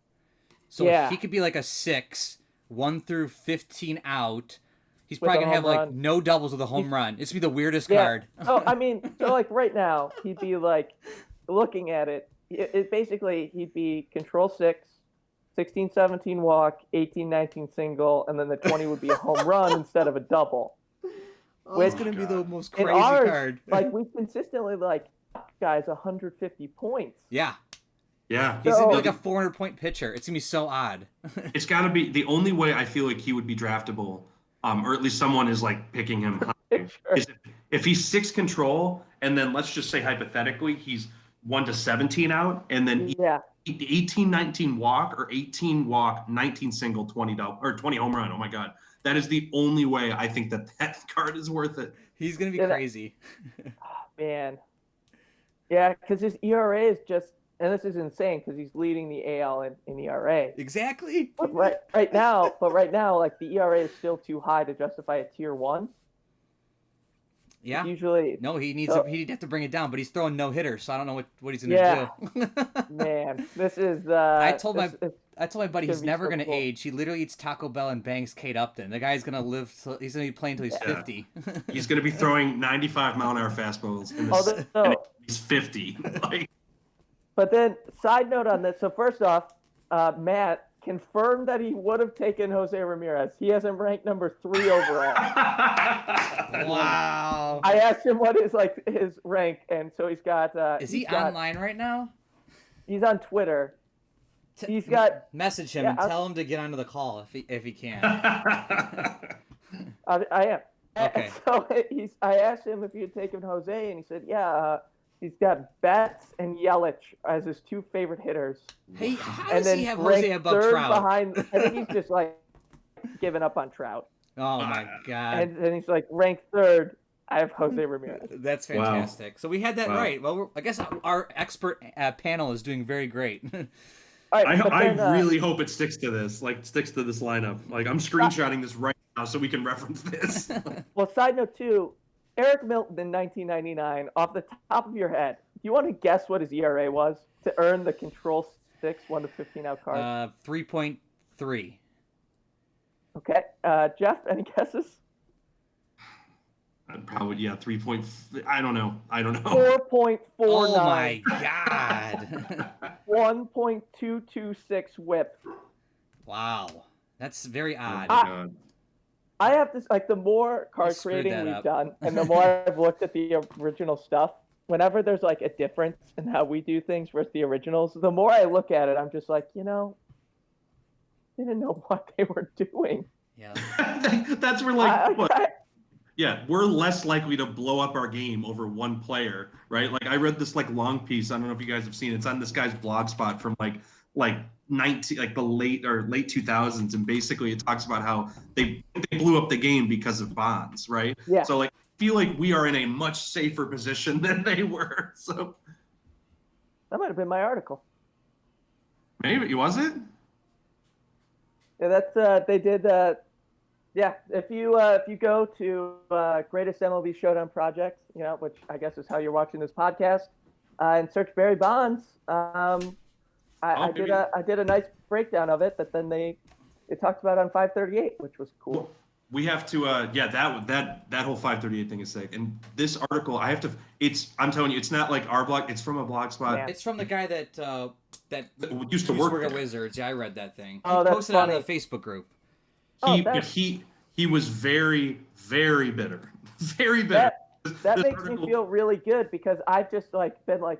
So he could be like a 6, 1 through 15 out. He's probably going to have like no doubles with a home run. It's going to be the weirdest card. Oh, I mean, so like right now, he'd be like looking at it. Basically, he'd be control 6. 16, 17 walk, 18, 19 single, and then the 20 would be a home run instead of a double. It's going to be the most crazy card. Like we've consistently guys 150 points. Yeah. Yeah. He's going to be like a 400-point pitcher. It's going to be so odd. It's got to be the only way I feel like he would be draftable, or at least someone is like picking him high, is if he's 6 control, and then let's just say hypothetically he's 1 to 17 out, and then 18, 19 walk, or 18 walk, 19 single, 20 double, or 20 home run. Oh my God. That is the only way I think that card is worth it. He's going to be crazy. Man. Yeah, because his ERA is just, and this is insane because he's leading the AL in ERA. Exactly. But right now, like the ERA is still too high to justify a tier 1. Yeah. Usually. No, he'd have to bring it down, but he's throwing no hitter, so I don't know what he's gonna Yeah. do. Man, this is I told my buddy gonna he's be never so gonna cool. age. He literally eats Taco Bell and bangs Kate Upton. The guy's gonna live. He's gonna be playing until he's Yeah. 50. He's going to be throwing 95-mile-an-hour fastballs in the Although, and he's 50. Like, but then, side note on this. So first off, Matt confirmed that he would have taken Jose Ramirez. He has him ranked number 3 overall. Wow. I asked him what is his rank, and so he's got. Is he online right now? He's on Twitter. He's got. Message him and tell him to get onto the call if he can. I am. Okay. So I asked him if he had taken Jose, and he said, yeah. He's got Betts and Yelich as his 2 favorite hitters. Hey, how and does he have Jose above Trout? Behind, I think he's just giving up on Trout. Oh my God! And then he's ranked 3rd. I have Jose Ramirez. That's fantastic. Wow. So we had that right. Well, I guess our expert panel is doing very great. All right, I really hope it sticks to this. Sticks to this lineup. I'm screenshotting this right now so we can reference this. Well, side note too, Eric Milton in 1999. Off the top of your head, do you want to guess what his ERA was to earn the Control 6 1 to 15 out card? 3.3. Okay, Jeff, any guesses? Probably 3 point. I don't know. 4.49. Oh my God. 1.226 WHIP. Wow, that's very odd. God. I have to the more card creating we've done, and the more I've looked at the original stuff. Whenever there's a difference in how we do things versus the originals, the more I look at it, I'm just they didn't know what they were doing. Yeah. That's where we're less likely to blow up our game over one player, right? I read this long piece. I don't know if you guys have seen it. It's on this guy's blog spot from the late 2000s, and basically it talks about how they blew up the game because of Bonds, right? Yeah. So I feel like we are in a much safer position than they were. So that might have been my article. Maybe was it? Yeah, that's they did. Yeah, if you go to Greatest MLB Showdown Project, which I guess is how you're watching this podcast, and search Barry Bonds, I did a nice breakdown of it that then they talked about on 538, which was cool. Well, we have to that whole 538 thing is sick. And this article I'm telling you, it's not our blog, it's from a blog spot. Yeah. It's from the guy that used to work at Wizards. Yeah, I read that thing. Oh, he posted funny. it on the Facebook group. He was very, very bitter. Very bitter. That makes me feel really good because I've just been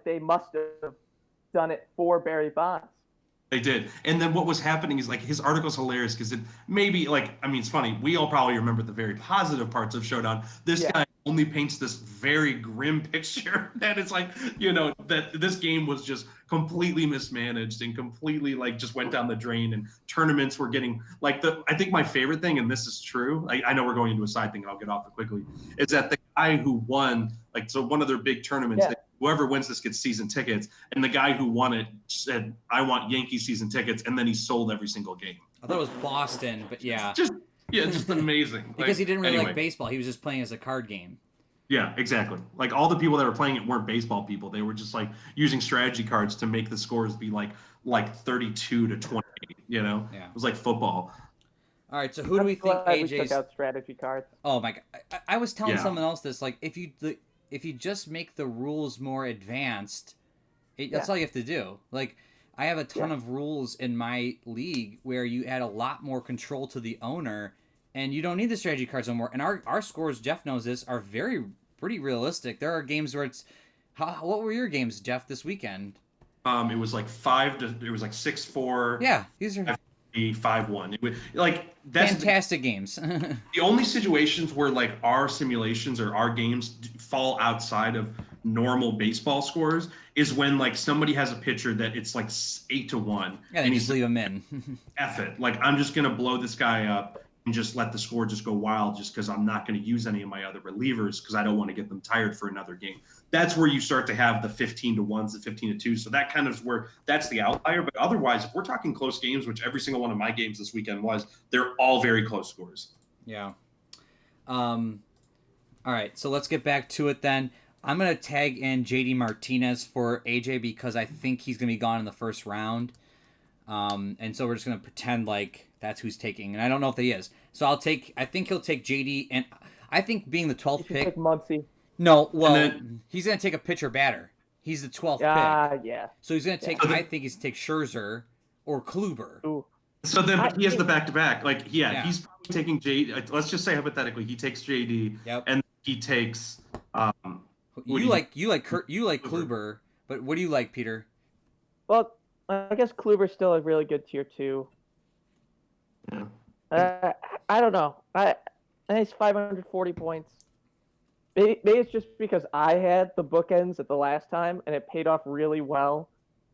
they must have done it for Barry Bonds. They did. And then what was happening is his article's hilarious because it maybe it's funny. We all probably remember the very positive parts of Showdown. This guy only paints this very grim picture that it's that this game was just completely mismanaged and completely just went down the drain, and tournaments were getting I think my favorite thing, and this is true, I know we're going into a side thing and I'll get off it quickly, is that the guy who won one of their big tournaments, whoever wins this gets season tickets, and the guy who won it said, I want Yankee season tickets, and then he sold every single game. I thought it was Boston, but yeah. Just amazing. Because he didn't really like baseball. He was just playing as a card game. Yeah, exactly. All the people that were playing it weren't baseball people. They were just using strategy cards to make the scores be 32 to 28, Yeah. It was like football. All right, so who do we think AJ's... we took out strategy cards. Oh my God. I was telling someone else this, if you just make the rules more advanced, that's all you have to do. I have a ton of rules in my league where you add a lot more control to the owner, and you don't need the strategy cards anymore. And our scores, Jeff knows this, are pretty realistic. There are games where it's... what were your games, Jeff, this weekend? It was 6-4. Yeah, these are... 5-1. It was that's fantastic games. The only situations where our simulations or our games fall outside of normal baseball scores is when somebody has a pitcher that it's 8-1, and you just leave him in. F it. I'm just gonna blow this guy up and just let the score just go wild, just because I'm not going to use any of my other relievers because I don't want to get them tired for another game. That's where you start to have the 15-1s, the 15-2. So that kind of is where that's the outlier. But otherwise, if we're talking close games, which every single one of my games this weekend was, they're all very close scores. Yeah. All All right, so let's get back to it then. I'm gonna tag in JD Martinez for AJ because I think he's gonna be gone in the first round. And so we're just gonna pretend like that's who's taking, and I don't know if he is. So I think he'll take JD, and I think being the 12th You should pick. take Muncy. No, well, then, he's gonna take a pitcher batter. He's the 12th pick, Yeah. so he's gonna take. Yeah. I think he's gonna take Scherzer or Kluber. Ooh. so then he has the back-to-back. Like, Yeah. he's probably taking JD. Let's just say hypothetically, he takes JD, Yep. and he takes. You like Kluber, but what do you like, Peter? Well, I guess Kluber's still a really good tier 2. Yeah. I don't know. I think it's 540 points. Maybe it's just because I had the bookends at the last time, and it paid off really well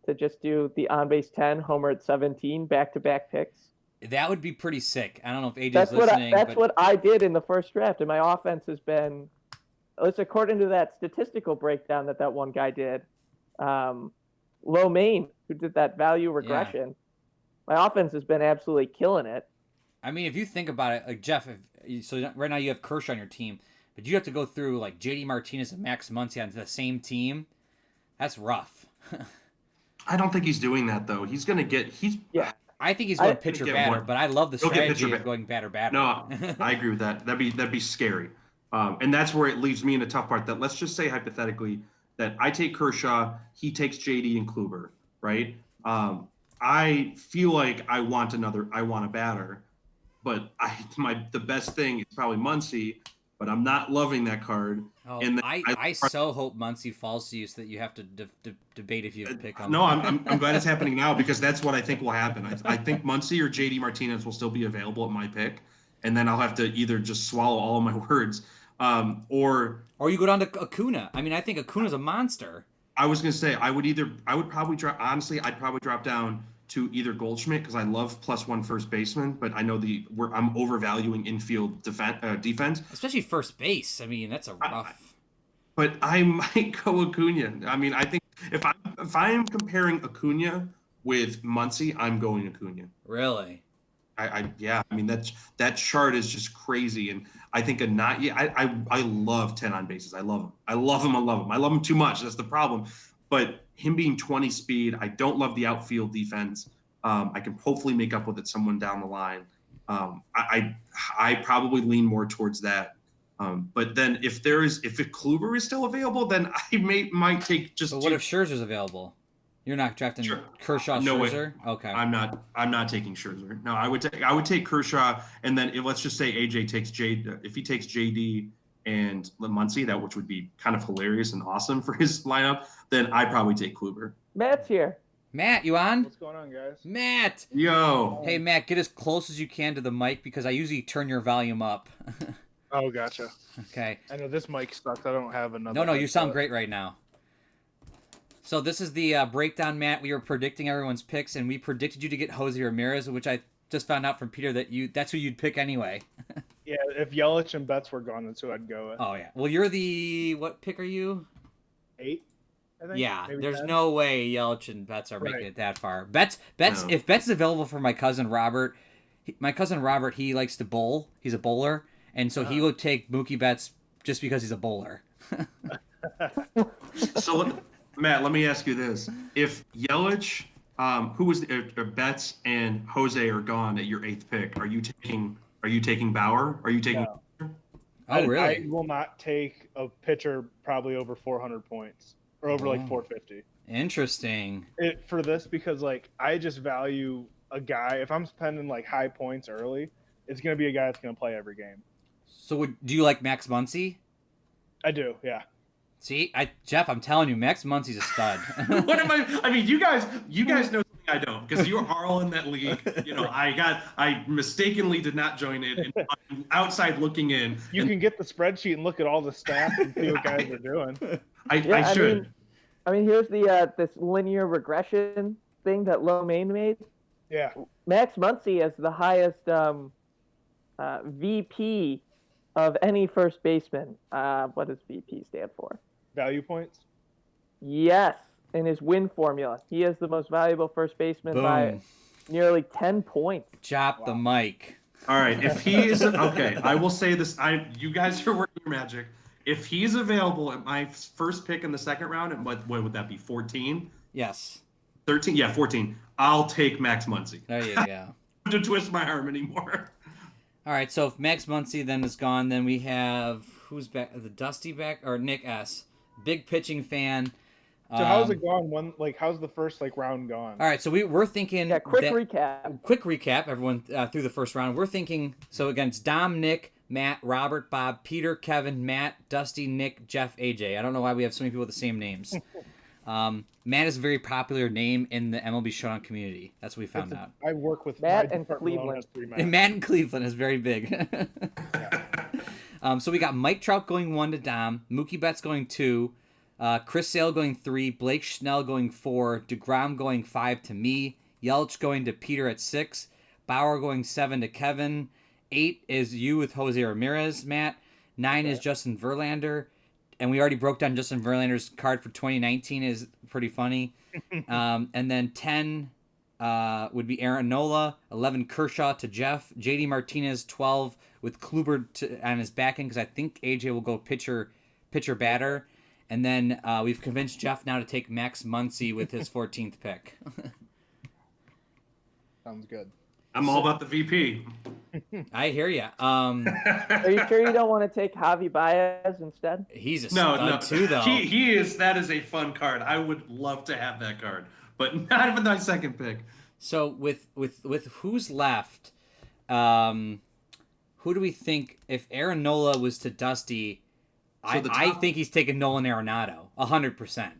to just do the on base 10, homer at 17, back-to-back picks. That would be pretty sick. I don't know if AJ's That's listening. what I did in the first draft, and my offense has been, at least according to that statistical breakdown that one guy did, Lo Mein, who did that value regression, my offense has been absolutely killing it. I mean, if you think about it, like Jeff, so right now you have Kershaw on your team, but you have to go through like JD Martinez and Max Muncy on the same team. That's rough. I don't think he's doing that though. He's gonna get. I think he's going pitcher get batter, one. but I love the He'll get strategy pitcher of going batter. No, I agree with that. That'd be scary. And that's where it leaves me in a tough part. That let's just say hypothetically that I take Kershaw, he takes JD and Kluber, right? I feel like I want a batter, but the best thing is probably Muncy, but I'm not loving that card. Oh, and I so hope Muncy falls to you so that you have to debate if you pick him. No, I'm glad it's happening now because that's what I think will happen. I think Muncy or JD Martinez will still be available at my pick, and then I'll have to either just swallow all of my words, or you go down to Acuna. I mean, I think Acuna's a monster. I was gonna say I'd probably drop down to either Goldschmidt because I love +1 first baseman, but I know I'm overvaluing infield defense. Especially first base. I mean, that's a rough. But I might go Acuna. I mean, I think if I'm comparing Acuna with Muncy, I'm going Acuna. Really? Yeah. I mean, that chart is just crazy, and I think I love 10 on bases. I love him. I love him too much. That's the problem. But him being 20 speed, I don't love the outfield defense. I can hopefully make up with it someone down the line. I probably lean more towards that. But then if Kluber is still available, then I might take just. But what if Scherzer's available? You're not drafting Kershaw, no Scherzer? Way. Okay. I'm not taking Scherzer. No, I would take Kershaw, and then let's just say AJ takes if he takes JD and Muncy, which would be kind of hilarious and awesome for his lineup, then I probably take Kluber. Matt's here. Matt, you on? What's going on, guys? Matt! Yo! Hey, Matt, get as close as you can to the mic because I usually turn your volume up. Oh, gotcha. Okay. I know this mic sucks. I don't have another. No, you sound great right now. So this is the breakdown, Matt. We were predicting everyone's picks, and we predicted you to get Jose Ramirez, which I just found out from Peter that's who you'd pick anyway. Yeah, if Yelich and Betts were gone, that's who I'd go with. Oh, yeah. Well, you're what pick are you? 8, I think. Yeah, Maybe there's 10. no way Yelich and Betts are making it that far. Betts. No. If Betts is available for my cousin Robert, he likes to bowl. He's a bowler, and so he would take Mookie Betts just because he's a bowler. So, Matt, let me ask you this: if Yelich, Betts and Jose are gone at your 8th pick, are you taking Bauer? Are you taking? No. Oh, really? I will not take a pitcher probably over 400 points or over like 450. Interesting. For this because like I just value a guy. If I'm spending like high points early, it's gonna be a guy that's gonna play every game. So do you like Max Muncy? I do, yeah. See, Jeff, I'm telling you, Max Muncy's a stud. What am I? I mean, you guys know something I don't because you are all in that league. You know, I mistakenly did not join it, and I'm outside looking in. You can get the spreadsheet and look at all the stats and see what guys are doing. I should. I mean, here's the this linear regression thing that Lo Mein made. Yeah. Max Muncy has the highest VP of any first baseman. What does VP stand for? Value points? Yes, in his win formula. He is the most valuable first baseman by nearly 10 points. Chop the mic. All right, if he is okay, I will say this. You guys are working your magic. If he's available at my first pick in the second round, what would that be? 14? Yes. 13? Yeah, 14. I'll take Max Muncy. There you go. To twist my arm anymore. All right, so if Max Muncy then is gone, then we have who's back? The Dusty back or Nick S. Big pitching fan. So how's it gone? How's the first round gone? All right, so we're thinking. Yeah, quick recap, everyone, through the first round. We're thinking. So again, it's Dom, Nick, Matt, Robert, Bob, Peter, Kevin, Matt, Dusty, Nick, Jeff, AJ. I don't know why we have so many people with the same names. Matt is a very popular name in the MLB Showdown community. That's what we found out. I work with Matt and Cleveland. And Matt in Cleveland is very big. So we got Mike Trout going 1 to Dom, Mookie Betts going 2, Chris Sale going 3, Blake Schnell going 4, DeGrom going 5 to me, Yelich going to Peter at 6, Bauer going 7 to Kevin, 8 is you with Jose Ramirez, Matt, 9 is Justin Verlander, and we already broke down Justin Verlander's card for 2019 is pretty funny. And then 10 would be Aaron Nola, 11 Kershaw to Jeff, JD Martinez 12 with Kluber on his back end because I think AJ will go pitcher batter. And then we've convinced Jeff now to take Max Muncy with his 14th pick. Sounds good. I'm all about the VP. I hear you. Are you sure you don't want to take Javi Baez instead? He's a stud too, though. He is. That is a fun card. I would love to have that card, but not even my second pick. So with who's left, who do we think if Aaron Nola was to Dusty? I think he's taking Nolan Arenado 100%.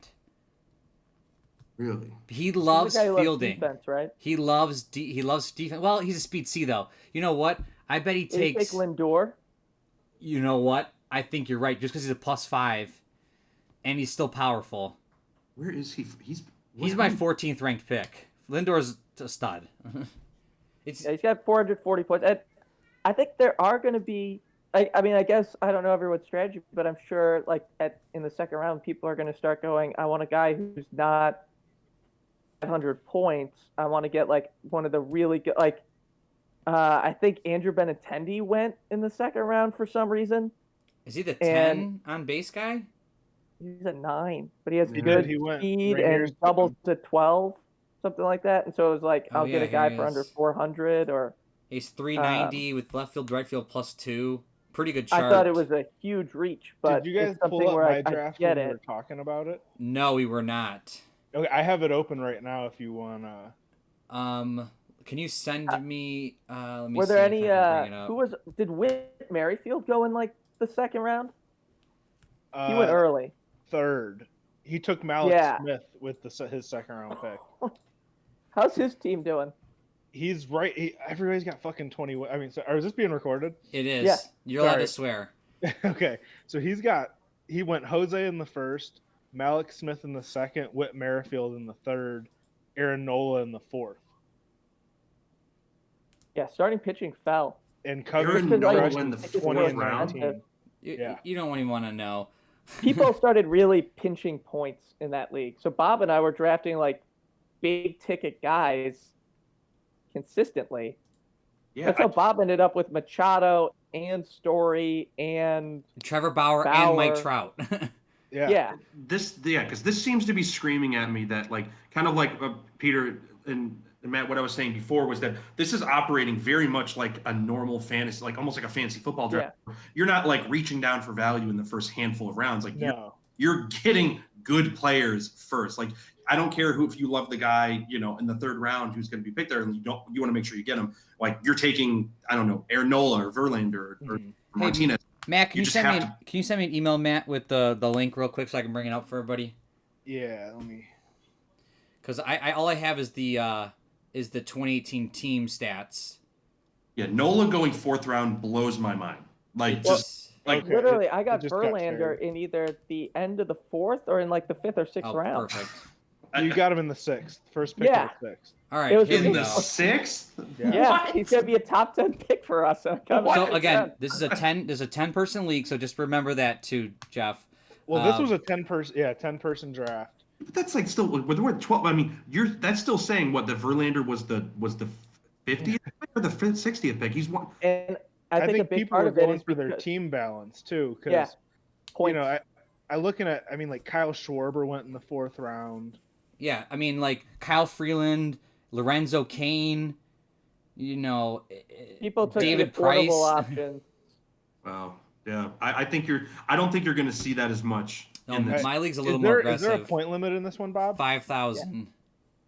Really? He loves fielding. Defense, right? He loves defense. Well, he's a speed C though. You know what? I bet he takes. Take Lindor. You know what? I think you're right. Just because he's a +5, and he's still powerful. Where is he? He's my 14th ranked pick. Lindor's a stud. He's got 440 points. And I think there are going to be. I guess I don't know everyone's strategy, but I'm sure in the second round, people are going to start going. I want a guy who's not 500 points. I want to get one of the really good. I think Andrew Benintendi went in the second round for some reason. Is he the 10 on base guy? He's a 9, but he has He good went speed and doubles to 12, something like that. And so it was I'll get a guy for under 400 or. He's 390 with left field, right field +2. Pretty good chart. I thought it was a huge reach, but did you guys pull up my draft when we were talking about it? No, we were not. Okay, I have it open right now if you want to. Can you send me? Let me were see there if any? I can bring it up. Did Whit Merrifield go in the second round? He went early. Third. He took Malik Smith with his second round pick. How's his team doing? He's right. Everybody's got fucking 20. I mean, is this being recorded? It is. Yeah. You're allowed to swear. Okay. So he went Jose in the first, Malik Smith in the second, Whit Merrifield in the third, Aaron Nola in the fourth. Yeah, starting pitching fell. And Aaron Nola in the fourth round. You don't even want to know. People started really pinching points in that league. So Bob and I were drafting big ticket guys consistently. Yeah, that's how Bob ended up with Machado and Story and Trevor Bauer. And Mike Trout. Yeah. Because this seems to be screaming at me that Peter and Matt, what I was saying before was that this is operating very much like a normal fantasy, almost like a fantasy football draft. Yeah. You're not reaching down for value in the first handful of rounds. You're getting good players first. I don't care if you love the guy, in the third round who's going to be picked there, and you want to make sure you get him. You're taking, I don't know, Aaron Nola or Verlander or Martinez. Matt, can you send me an email, Matt, with the link real quick so I can bring it up for everybody? Yeah, let me. Because all I have is the 2018 team stats. Yeah, Nola going fourth round blows my mind. Literally, I got Verlander in either the end of the fourth or in the fifth or sixth round. Perfect. You got him in the sixth. First pick of the sixth. All right. In the sixth? Yeah, he's gonna be a top 10 pick for us. So again, this is a 10-person league, so just remember that too, Jeff. Well, this was a 10-person draft. But that's still with the word 12. I mean, that's still saying what the Verlander was the 50th pick or the 60th pick. He's one. And I think a big people part are of it going is for their team balance too, because Points. I looking at, I mean, like Kyle Schwarber went in the 4th round. Yeah, I mean, like Kyle Freeland, Lorenzo Cain, People took David the affordable Price. options. Wow. Yeah. I think I don't think you're going to see that as much in this. My league's a little more aggressive. Is there a point limit in this one, Bob? 5,000.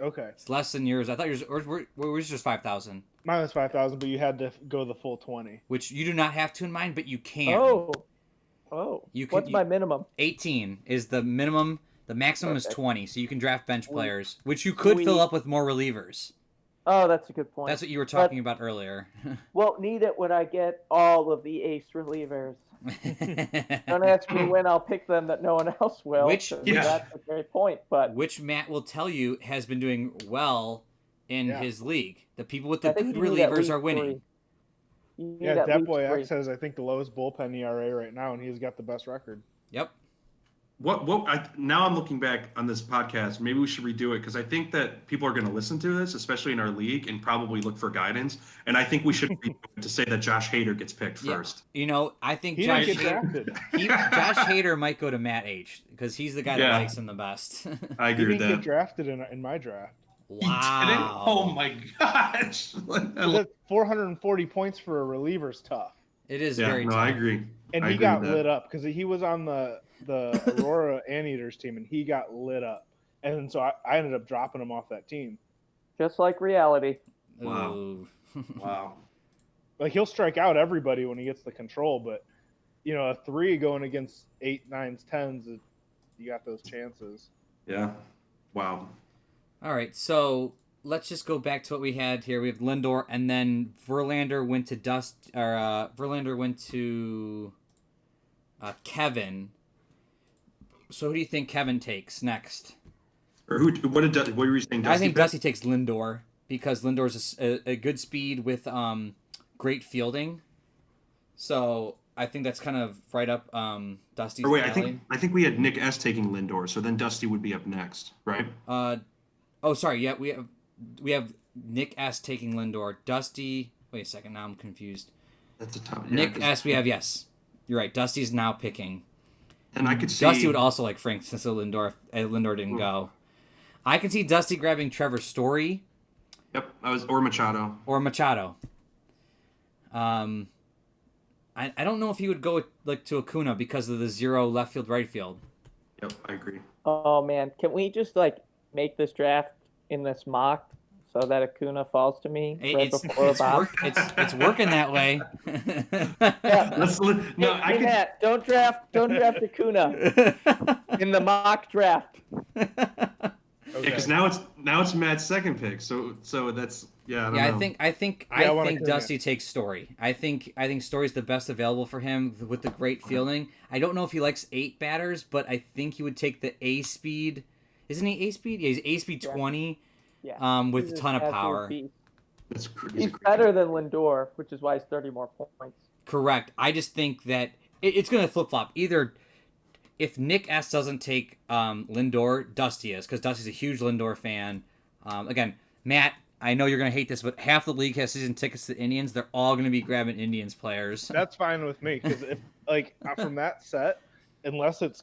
Yeah. Okay. It's less than yours. I thought yours was just 5,000. Mine was 5,000, but you had to go the full 20. Which you do not have to in mind, but you can. Oh. You can, What's my minimum? 18 is the minimum. The maximum is Okay. 20, so you can draft bench players, which you could fill up with more relievers. Oh, that's a good point. That's what you were talking about earlier. Won't need it when I get all of the ace relievers. Don't ask me when I'll pick them that no one else will. Which That's a great point. But which Matt will tell you has been doing well in his league. The people with the I think good you need at relievers least are winning. 3. Yeah, that boy X has, I think, the lowest bullpen ERA right now, and he's got the best record. Yep. Now I'm looking back on this podcast. Maybe we should redo it because I think that people are going to listen to this, especially in our league, and probably look for guidance. And I think we should redo it to say that Josh Hader gets picked first. I think He Josh didn't get drafted. Josh Hader might go to Matt H because he's the guy that likes him the best. I He agree with didn't that. get drafted in my draft. He didn't? Oh my gosh! That 440 points for a reliever is tough. It is Yeah, very no, tough. I agree. And I he agree got with that. lit up because he was on the Aurora Anteaters team, and he got lit up. And so I ended up dropping him off that team. Just like reality. Wow. Ooh. Wow. Like, he'll strike out everybody when he gets the control, but, a 3 going against 8, 9s, 10s, you got those chances. Yeah. Wow. All right, so let's just go back to what we had here. We have Lindor, and then Verlander went to Verlander went to Kevin. So who do you think Kevin takes next? Or what were you saying? Dusty I think picked? Dusty takes Lindor because Lindor's a good speed with great fielding. So I think that's kind of right up Dusty's Or wait, alley. I think we had Nick S taking Lindor, so then Dusty would be up next, right? Sorry. Yeah, we have Nick S taking Lindor. Dusty. Wait a second. Now I'm confused. That's a tough. Nick S. We have yes. You're right. Dusty's now picking. And I could see Dusty would also like Frank since Lindor didn't go. I can see Dusty grabbing Trevor Story. Yep, or Machado. Or Machado. I don't know if he would go to Acuna because of the 0 left field, right field. Yep, I agree. Oh man, can we just make this draft in this mock so that Acuna falls to me before Bob? It's working that way. Matt, don't draft Acuna in the mock draft. Okay. Because now it's Matt's second pick, so that's I don't know. I think Dusty takes Story. I think Story's the best available for him with the great fielding. I don't know if he likes 8 batters, but I think he would take the A speed. Isn't he A speed? Yeah, he's A speed 20. Yeah. With a ton of power. He's better than Lindor, which is why he's 30 more points. Correct. I just think that it's going to flip flop. Either if Nick S doesn't take Lindor, Dusty is, because Dusty's a huge Lindor fan. Again, Matt, I know you're going to hate this, but half the league has season tickets to the Indians. They're all going to be grabbing Indians players. That's fine with me, because if from that set, unless it's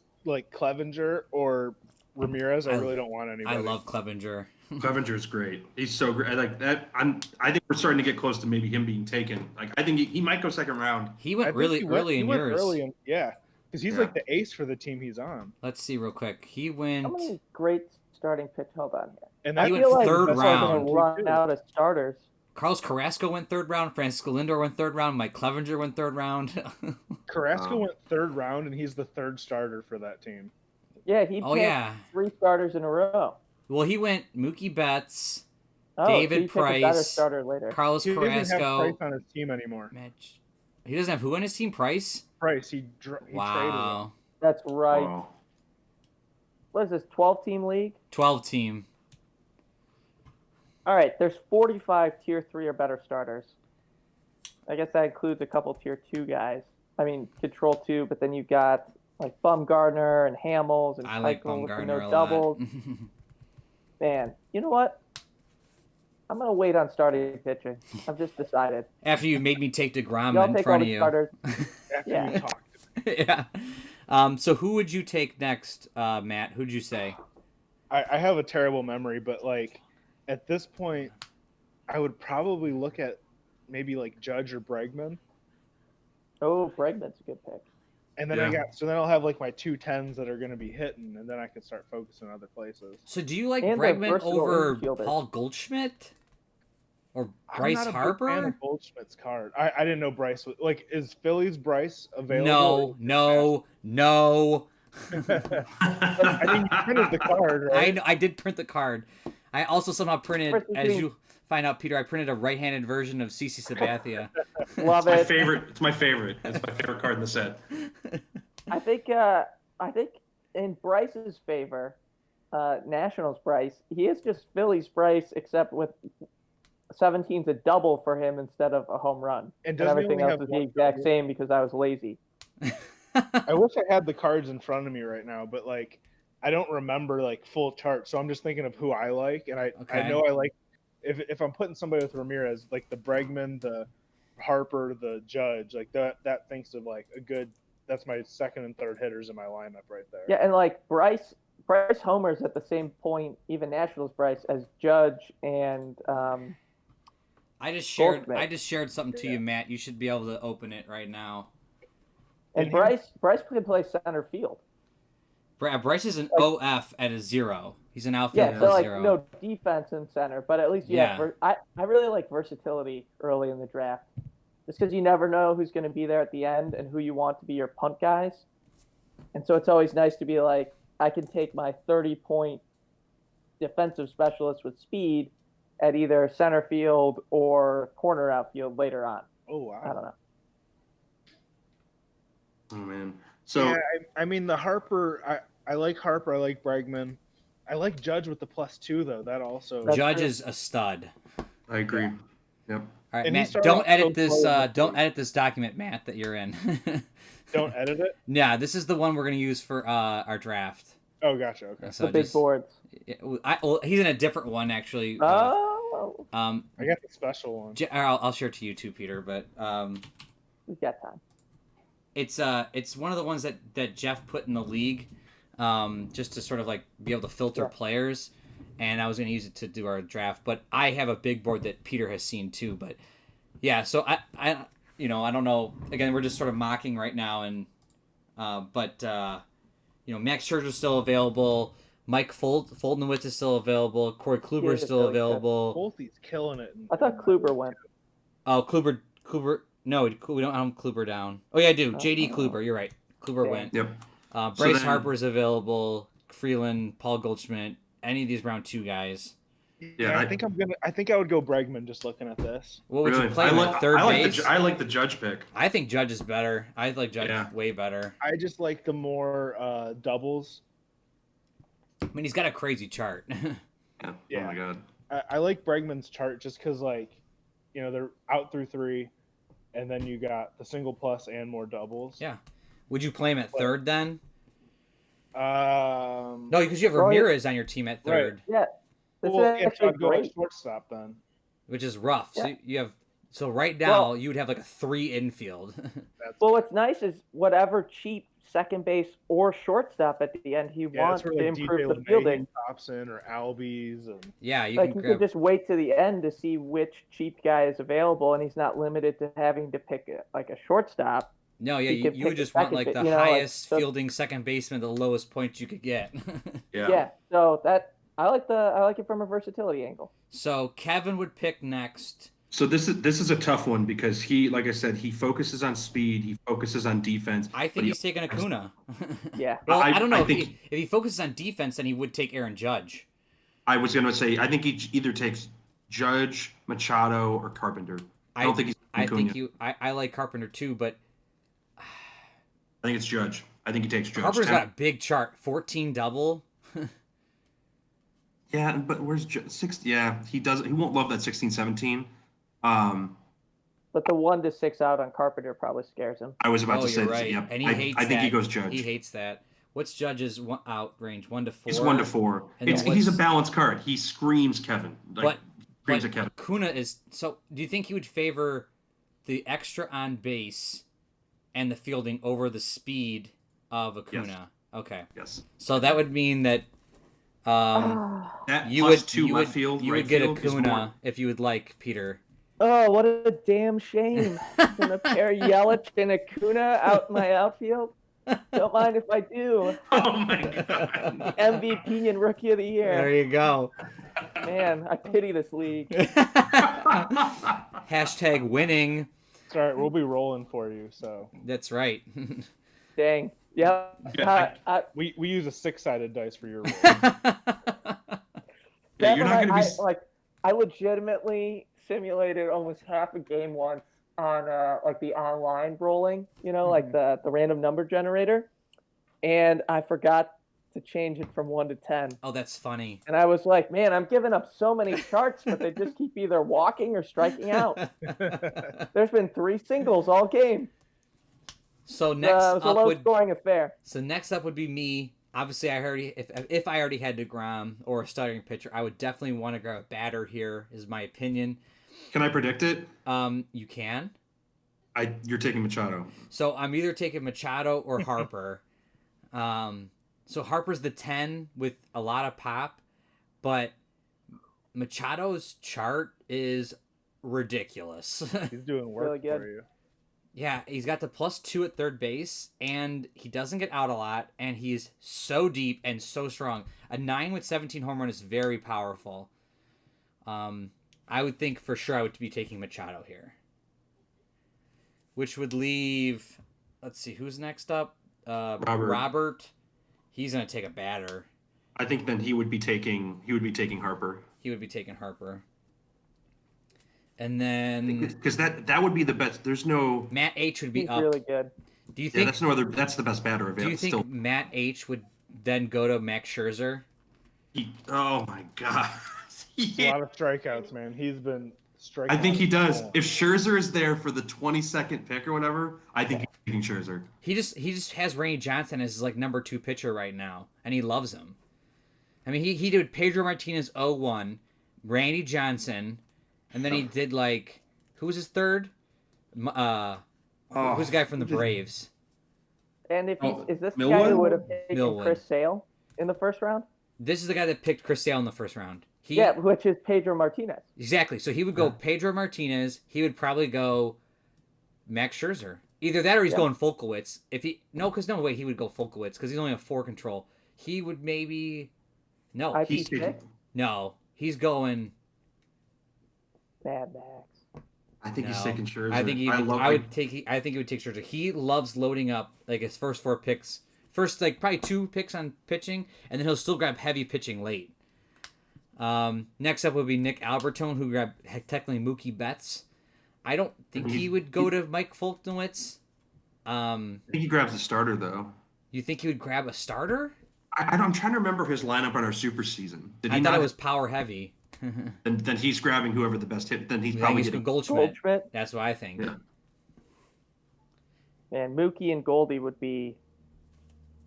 Clevenger or Ramirez, I really don't want anybody. I love Clevenger. Clevenger's great. He's so great. Like that. I think we're starting to get close to maybe him being taken. I think he might go second round. He went really early in yours. Because he's like the ace for the team he's on. Let's see real quick. He went. How many great starting pitch? Hold on here. And he went third round. Run out of starters. Carlos Carrasco went third round. Francisco Lindor went third round. Mike Clevenger went third round. Carrasco went third round, and he's the third starter for that team. Yeah, he picked 3 starters in a row. Well, he went Mookie Betts, so David Price, better starter later. Carlos He Carrasco. doesn't have Price on his team anymore. He doesn't have who on his team? Price? Price. He traded him. That's right. Wow. What is this, 12-team league? 12-team. All right, there's 45 Tier 3 or better starters. I guess that includes a couple Tier 2 guys. I mean, Control 2, but then you've got Bumgarner and Hamels and I like Keuchel with the Bumgarner a doubles. lot. Man, you know what? I'm going to wait on starting pitching. I've just decided. After you made me take DeGrom Y'all in take front all of the you. starters. After we talked. Yeah. So who would you take next, Matt? Who'd you say? I have a terrible memory, but like at this point, I would probably look at maybe like Judge or Bregman, Oh, Bregman's a good pick. and then Yeah. then I'll have like my 2 10s that are going to be hitting, and then I can start focusing on other places. So do you like And they're Bregman versatile over infielders. Paul Goldschmidt or I'm Bryce not a big fan Harper? of Goldschmidt's card. I didn't know Bryce was like. Is Philly's Bryce available? No. I mean, you printed the card, right? I did print the card. I also somehow printed, Difference as between- you find out, Peter, I printed a right-handed version of CC Sabathia. Love my it. favorite. It's my favorite. It's my favorite card in the set. I think in Bryce's favor, Nationals Bryce, he is just Phillies Bryce, except with 17's a double for him instead of a home run. And And doesn't he everything only else have is the one exact double? same because I was lazy. I wish I had the cards in front of me right now, but like I don't remember like full charts, so I'm just thinking of who I like, and I Okay. know I like if I'm putting somebody with Ramirez, like the Bregman, the Harper, the Judge, like that thinks of like a good. That's my second and third hitters in my lineup right there. Yeah, and like Bryce homers at the same point, even Nationals Bryce, as Judge and I just Goldschmidt. shared something to you, Matt. You should be able to open it right now. and And Bryce can play center field. Bryce is an OF at a 0. He's an outfield Yeah, so plus like 0. no defense in center, but at least Yeah. I really like versatility early in the draft, just because you never know who's going to be there at the end and who you want to be your punt guys, and so it's always nice to be like, I can take my 30-point defensive specialist with speed at either center field or corner outfield later on. Oh wow. I don't know. Oh man. So yeah, I mean the Harper. I like Harper. I like Bregman. I like Judge with the +2 though. That also. That's Judge true. is a stud. I agree. Yep. All right, And he Matt, started don't off edit so this. slow in the Don't league. edit this document, Matt, that you're in. Don't edit it. Yeah, this is the one we're gonna use for our draft. Oh, gotcha. Okay. So The big just- boards. well, he's in a different one actually. Oh, Um, I got the special one. I'll share it to you too, Peter. But we've got time. it's one of the ones that Jeff put in the league, just to sort of like be able to filter Yeah. players, and I was gonna use it to do our draft. But I have a big board that Peter has seen too. But yeah, so I don't know. Again, we're just sort of mocking right now, and but Max Scherzer's still available. Mike Foldenowitz is still available. Corey Kluber Yeah, is still really good. available. Holtby's killing it. I thought Kluber went. Oh, Kluber. No, we don't have Kluber down. Oh yeah, I do. JD Kluber. You're right. Kluber Yeah. went. Yep. Bryce So then- Harper is available. Freeland, Paul Goldschmidt. Any of these round 2 guys. Yeah, I think I would go Bregman just looking at this. What would Really? you play I with? like, Third I like base. I like the Judge pick. I think Judge is better. I like Judge Yeah. way better. I just like the more doubles. I mean, he's got a crazy chart. Yeah. Oh Yeah. my god. I like Bregman's chart just because, like, they're out through 3, and then you got the single plus and more doubles. Yeah. Would you play him at third then? No, No, because you have Right. Ramirez on your team at third, Yeah, this well, is if actually I'd go at great. shortstop then. which is rough. Yeah. So you have. So right now Well- you would have like a 3 infield. Well, what's nice is whatever cheap second base or shortstop at the end he Yeah, wants that's to where like improve DJ the LeMahieu fielding. pops in, or Albies, and Yeah, you Like can you grab. could just wait to the end to see which cheap guy is available, and he's not limited to having to pick a shortstop. No, yeah, you could you would pick just a want second like bit, the you know, like, highest so- fielding second baseman, the lowest point you could get. Yeah. So that I like it from a versatility angle. So Kevin would pick next. So this is a tough one because he, like I said, he focuses on speed, he focuses on defense. I but think he- he's taking Acuna. Yeah. Well, I don't know I if think- if he focuses on defense, then he would take Aaron Judge. I was gonna say I think he either takes Judge, Machado, or Carpenter. I don't think he's. I Acuna. think I like Carpenter too, but I think it's Judge. I think he takes Judge. Carpenter's got a big chart, 14 double. Yeah, but where's Judge? 6? Yeah, he doesn't. He won't love that 16-17. But the 1 to 6 out on Carpenter probably scares him. I was about Oh, to say you're this. right. Yeah, And he hates I think that. he goes Judge. He hates that. What's Judge's out range? 1 to 4. He's 1 to 4. And then He's a what's- balanced card. He screams Kevin. But Screams at Kevin. Acuna is so. Do you think he would favor the extra on base and the fielding over the speed of Acuna. Okay. Yes. So that would mean that That you plus would 2 you left would field, you right would get field is more. Acuna if you would like, Peter. Oh, what a damn shame. I'm gonna pair Yelich and Acuna out in my outfield. Don't mind if I do. Oh my god. MVP and Rookie of the There Year. you go. Man, I pity this league. Hashtag winning. It's all right. We'll be rolling for you. So That's right. Dang. Yeah. Yeah, we use a 6-sided dice for your roll. Yeah, you're not going to be. I legitimately simulated almost half a game once on like the online rolling, like the random number generator, and I forgot to change it from 1 to 10. Oh, that's funny. And I was like, man, I'm giving up so many charts, but they just keep either walking or striking out. There's been 3 singles all game. So It next was a up low would scoring affair. be me. Obviously, if I already had DeGrom or a starting pitcher, I would definitely want to grab a batter here. Is my opinion. Can I predict it? You can. You're taking Machado. So I'm either taking Machado or Harper. So Harper's the 10 with a lot of pop, but Machado's chart is ridiculous. He's doing work Really good. for you. Yeah, he's got the +2 at third base, and he doesn't get out a lot, and he's so deep and so strong. A 9 with 17 home run is very powerful. I would think for sure I would be taking Machado here. Which would leave, let's see, who's next up? Robert. He's going to take a batter. I think then he would be taking Harper. He would be taking Harper. And then Because that would be the best. There's no. Matt H would be He's up. really good. Do you think That's the best batter available. Do you think Still. Matt H would then go to Max Scherzer? Oh my god. A lot of strikeouts, man. He's been striking. I think he does. If Scherzer is there for the 22nd pick or whatever, I think he's taking Scherzer. He just has Randy Johnson as his like number 2 pitcher right now, and he loves him. I mean, he did Pedro Martinez 0-1, Randy Johnson, and then he did like who was his third? Who's the guy from the Braves? And if is this the Millwood? guy who would have taken Millwood. Chris Sale in the first round? This is the guy that picked Chris Sale in the first round. Yeah, which is Pedro Martinez. Exactly. So he would go Pedro Martinez. He would probably go Max Scherzer. Either that or he's going Folkowitz. He would go Folkowitz because he's only a 4 control. He would maybe he's going Mad Max. I think he's taking Scherzer. I think he would take Scherzer. He loves loading up like his first 4 picks. First like probably 2 picks on pitching, and then he'll still grab heavy pitching late. Next up would be Nick Albertone, who grabbed technically Mookie Betts. I don't think he would go to Mike Foltynewicz. I think he grabs the starter though. You think he would grab a starter? I'm trying to remember his lineup on our super season. I thought it was power heavy. Then he's grabbing whoever the best hit. Then he's Yeah, probably he's getting Goldschmidt. That's what I think. Yeah. Man, Mookie and Goldie would be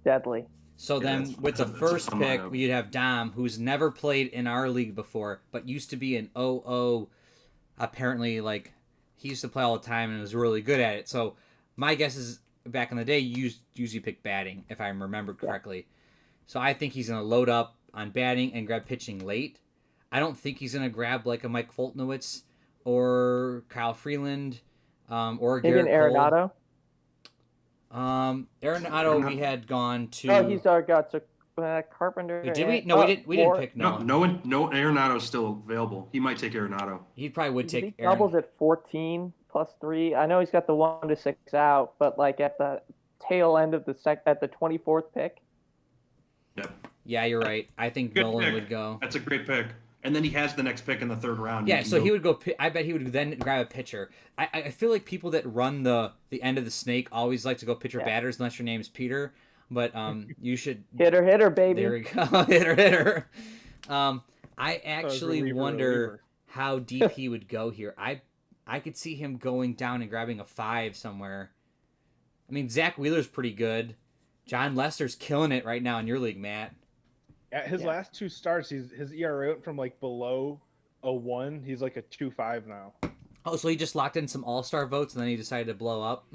deadly. So then, with the first pick, you'd have Dom, who's never played in our league before, but used to be an 0-0. Apparently, like, he used to play all the time and was really good at it. So my guess is, back in the day, you usually pick batting, if I remember correctly. So I think he's going to load up on batting and grab pitching late. I don't think he's going to grab, like, a Mike Foltynewicz or Kyle Freeland or Garrett Arenado? Arenado, we had gone to. Oh, he's got to Carpenter. Did we? No, we didn't pick No Arenado's still available. He might take Arenado. He probably would take. He doubles at 14 plus 3. I know he's got the 1 to 6 out, but like at the tail end of at the 24th pick. Yep. Yeah, you're right. I think Good Nolan pick. would go. That's a great pick. And then he has the next pick in the 3rd round. Yeah, so he would go. I bet he would then grab a pitcher. I feel like people that run the end of the snake always like to go pitcher batters, unless your name's Peter. But you should hitter, baby. There we go, hitter. I actually wonder how deep he would go here. I could see him going down and grabbing a 5 somewhere. I mean, Zach Wheeler's pretty good. John Lester's killing it right now in your league, Matt. At his last 2 starts, his ERA went from like below a 1. He's like a 2.5 now. Oh, so he just locked in some all-star votes and then he decided to blow up.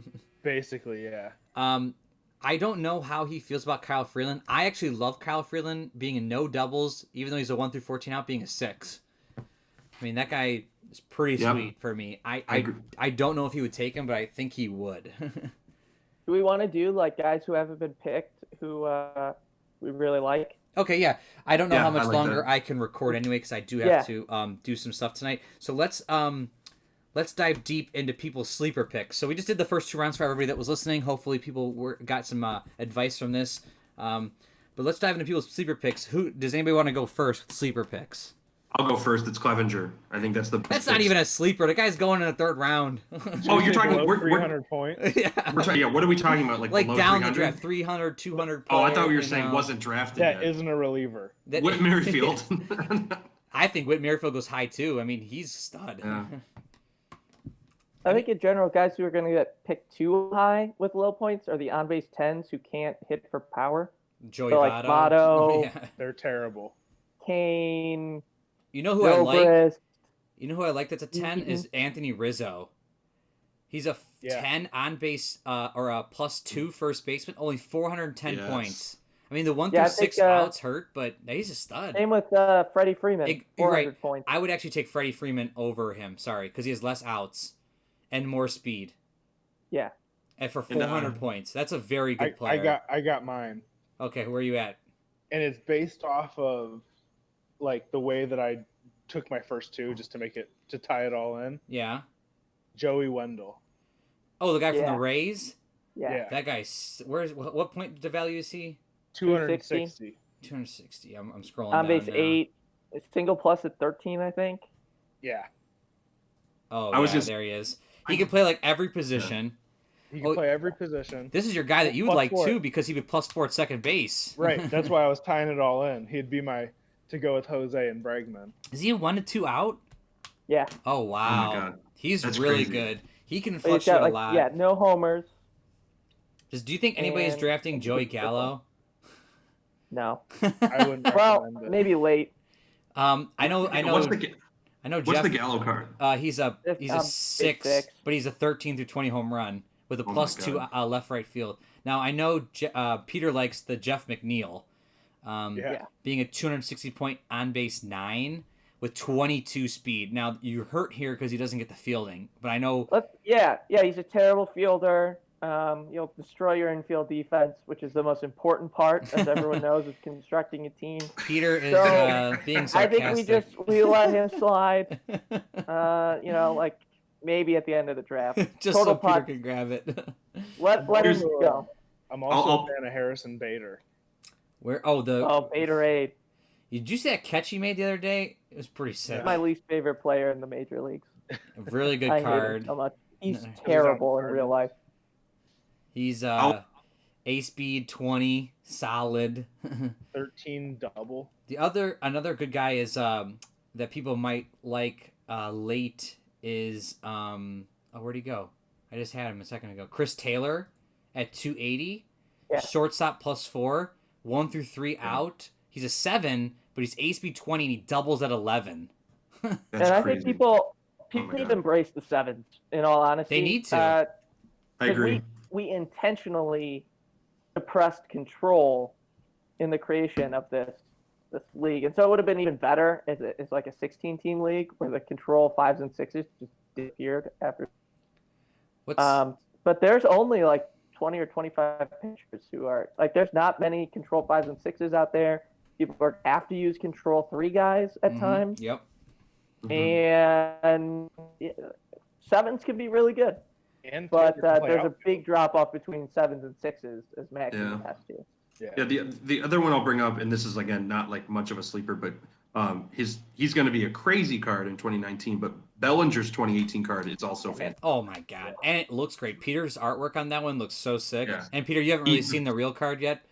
Basically, yeah. I don't know how he feels about Kyle Freeland. I actually love Kyle Freeland being a no doubles, even though he's a 1 through 14 out, being a 6. I mean, that guy is pretty sweet for me. I don't know if he would take him, but I think he would. Do we want to do like guys who haven't been picked who we really like? Okay, yeah. I don't know Yeah, how much I like longer that. I can record anyway because I do have to do some stuff tonight. So let's dive deep into people's sleeper picks. So we just did the first 2 rounds for everybody that was listening. Hopefully people got some advice from this. But let's dive into people's sleeper picks. Who does anybody want to go first with sleeper picks? I'll go first. It's Clevenger. I think that's the best. That's not even a sleeper. The guy's going in the 3rd round. Oh, you're talking below we're 300 points. Yeah. yeah, what are we talking about? Like below down the 300? draft, 300, 200 Oh, I thought player, you were saying wasn't drafted That yet. isn't a reliever. Whit Merrifield. I think Whit Merrifield goes high too. I mean, he's a stud. Yeah. I think in general, guys who are going to get picked too high with low points are the on-base 10s who can't hit for power. Joey So, like, Votto. Votto, Yeah. They're terrible. Kane, You know who I like? Gilchrist. You know who I like that's a 10 is Anthony Rizzo. He's a 10 on base or a +2 first baseman, only 410 Yes. points. I mean, the 1 Yeah, through I think, 6 outs hurt, but he's a stud. Same with Freddie Freeman, You're 400 right. points. I would actually take Freddie Freeman over him, sorry, because he has less outs and more speed. Yeah. And for 400 points. That's a very good player. I got mine. Okay, where are you at? And it's based off of like the way that I took my first 2 just to tie it all in. Yeah. Joey Wendell. Oh, the guy from Yeah. the Rays? Yeah. That guy's what point the value is he? 260. 260. I'm scrolling On down base now. 8, single plus at 13, I think. Yeah. Oh, I was yeah, just- there he is. He can play like every position. He can play every position. This is your guy that you would Plus like 4. too because he would +4 at second base. Right. That's why I was tying it all in. He'd be my to go with Jose and Bregman. Is he a 1 to 2 out? Yeah. Oh wow, God. he's That's really crazy. good. He can But he's fluctuate got, like, a lot. yeah, no homers. Do you think anybody's And- drafting Joey Gallo? No. I wouldn't Well, recommend it. maybe late. I know. What's Jeff. the Gallo card? He's a Big 6, six. but he's a 13 through 20 home run with a Oh my +2 God. left right field. Now I know Peter likes the Jeff McNeil, Yeah. being a 260 point on base 9 with 22 speed. Now you're hurt here because he doesn't get the fielding, but I know Yeah, he's a terrible fielder. You'll destroy your infield defense, which is the most important part, as everyone knows, is constructing a team. Peter is So, being I sarcastic. think we let him slide. Like maybe at the end of the draft. Just Total so Peter pot. can grab it. Let him Here's- go. I'm also I'll- a fan of Harrison Bader. Where? Oh, Gatorade. Did you see that catch he made the other day? It was pretty sick. My least favorite player in the major leagues. A really good I hate him card. so much. He's No. terrible in He's on real life. He's I'll- A speed 20, solid. 13 double. Another good guy is that people might like late is where'd he go? I just had him a second ago. Chris Taylor at 280. Yeah. Shortstop +4, 1 through 3 out. He's a 7, but he's A speed 20 and he doubles at 11. That's And I crazy. think people Oh my need God. to embrace the 7s, in all honesty. They need to. I 'cause agree. We intentionally suppressed control in the creation of this league, and so it would have been even better if it's like a 16-team league where the control 5s and 6s just disappeared after. What's But there's only like 20 or 25 pitchers who are like. There's not many control 5s and 6s out there. People have to use control 3 guys at Mhm. times, Yep. and 7s can be really good. And But Taylor can play there's a outfield. big drop off between 7s and 6s, as Max Yeah. has to. Yeah, the other one I'll bring up, and this is again not like much of a sleeper, but he's going to be a crazy card in 2019. But Bellinger's 2018 card is also fantastic. Oh my god. And it looks great. Peter's artwork on that one looks so sick. Yeah. And Peter, you haven't really seen the real card yet,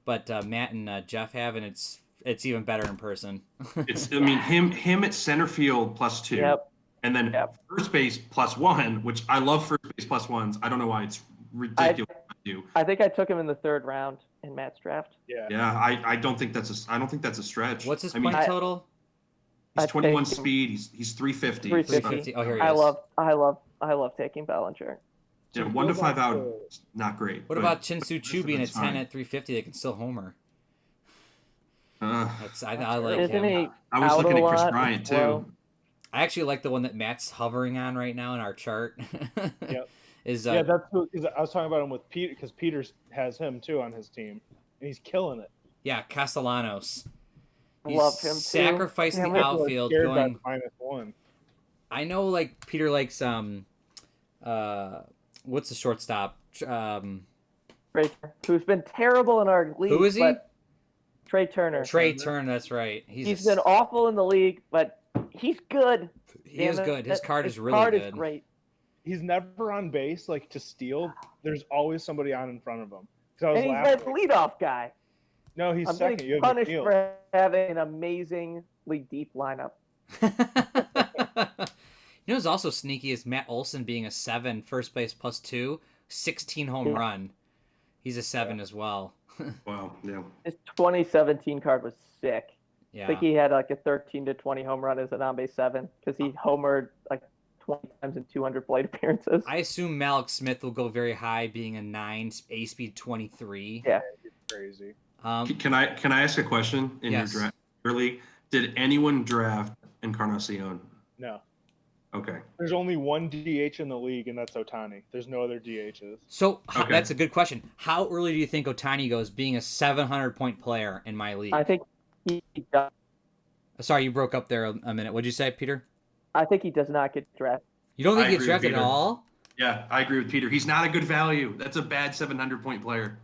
but Matt and Jeff have, and it's even better in person. It's him at center field +2, Yep. and then Yep. first base +1, which I love first base +1s. I don't know why it's ridiculous to do. I think I took him in the 3rd round in Matt's draft. Yeah. Yeah, I don't think that's a stretch. What's his I mean, point total? he's I'd 21 take him. speed. He's 350. 350. 350. Oh, here he I is. love taking Bellinger. Yeah, To 1 to go 5 back out, to- not great. What but about Chin-Soo rest Choo of being a it's 10 fine. at 350? They can still homer. Uh, I like Isn't him. he I was out looking a at Chris lot, Bryant slow? too. I actually like the one that Matt's hovering on right now in our chart. Yep. Is Yeah, that's who, 'cause I was talking about him with Peter because Peter has him too on his team, and he's killing it. yeah, Castellanos. He's Love him too. sacrificed Damn the it. People are outfield scared by going. -1. I know, like Peter likes what's the shortstop? Who's been terrible in our league. Who is he? But Trey Turner. Trey Turner. That's right. He's been awful in the league, but he's good. He is Damn it. good. His card is really card good. is great. He's never on base, like to steal. There's always somebody on in front of him. 'Cause I was And he's laughing. that leaddoff guy. No, he's I'm second. getting You have punished McNeil. for having an amazingly deep lineup. You know who's also sneaky is Matt Olson being a 7, first place +2, 16 home Yeah. run. He's a 7 as well. Wow, yeah. His 2017 card was sick. I Yeah. think he had like a 13 to 20 home run as an on-base 7 because he homered like 20 times in 200 plate appearances. I assume Malik Smith will go very high, being a 9, A speed 23. Yeah. Crazy. Can I ask a question in Yes. your draft early? Did anyone draft Encarnacion? No. Okay. There's only one DH in the league, and that's Otani. There's no other DHs. So Okay. that's a good question. How early do you think Otani goes, being a 700-point player in my league? I think he does. Sorry, you broke up there a minute. What'd you say, Peter? I think he does not get drafted. You don't think I he gets agree with drafted at Peter. all? Yeah, I agree with Peter. He's not a good value. That's a bad 700-point player.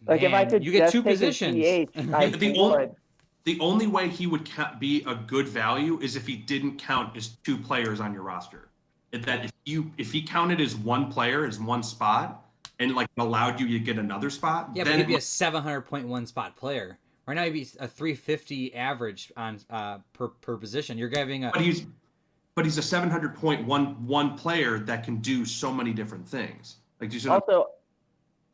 Like if I Man, could you get just two take his positions. DH, I The would. The only way he would be a good value is if he didn't count as 2 players on your roster. That if he counted as 1 player as 1 spot and like allowed you to get another spot, Yeah, but then he'd be a 700.1 spot player. Right now, he'd be a 350 average on per position. You're giving a. but he's a 700.11 player that can do so many different things. Like you said, Also,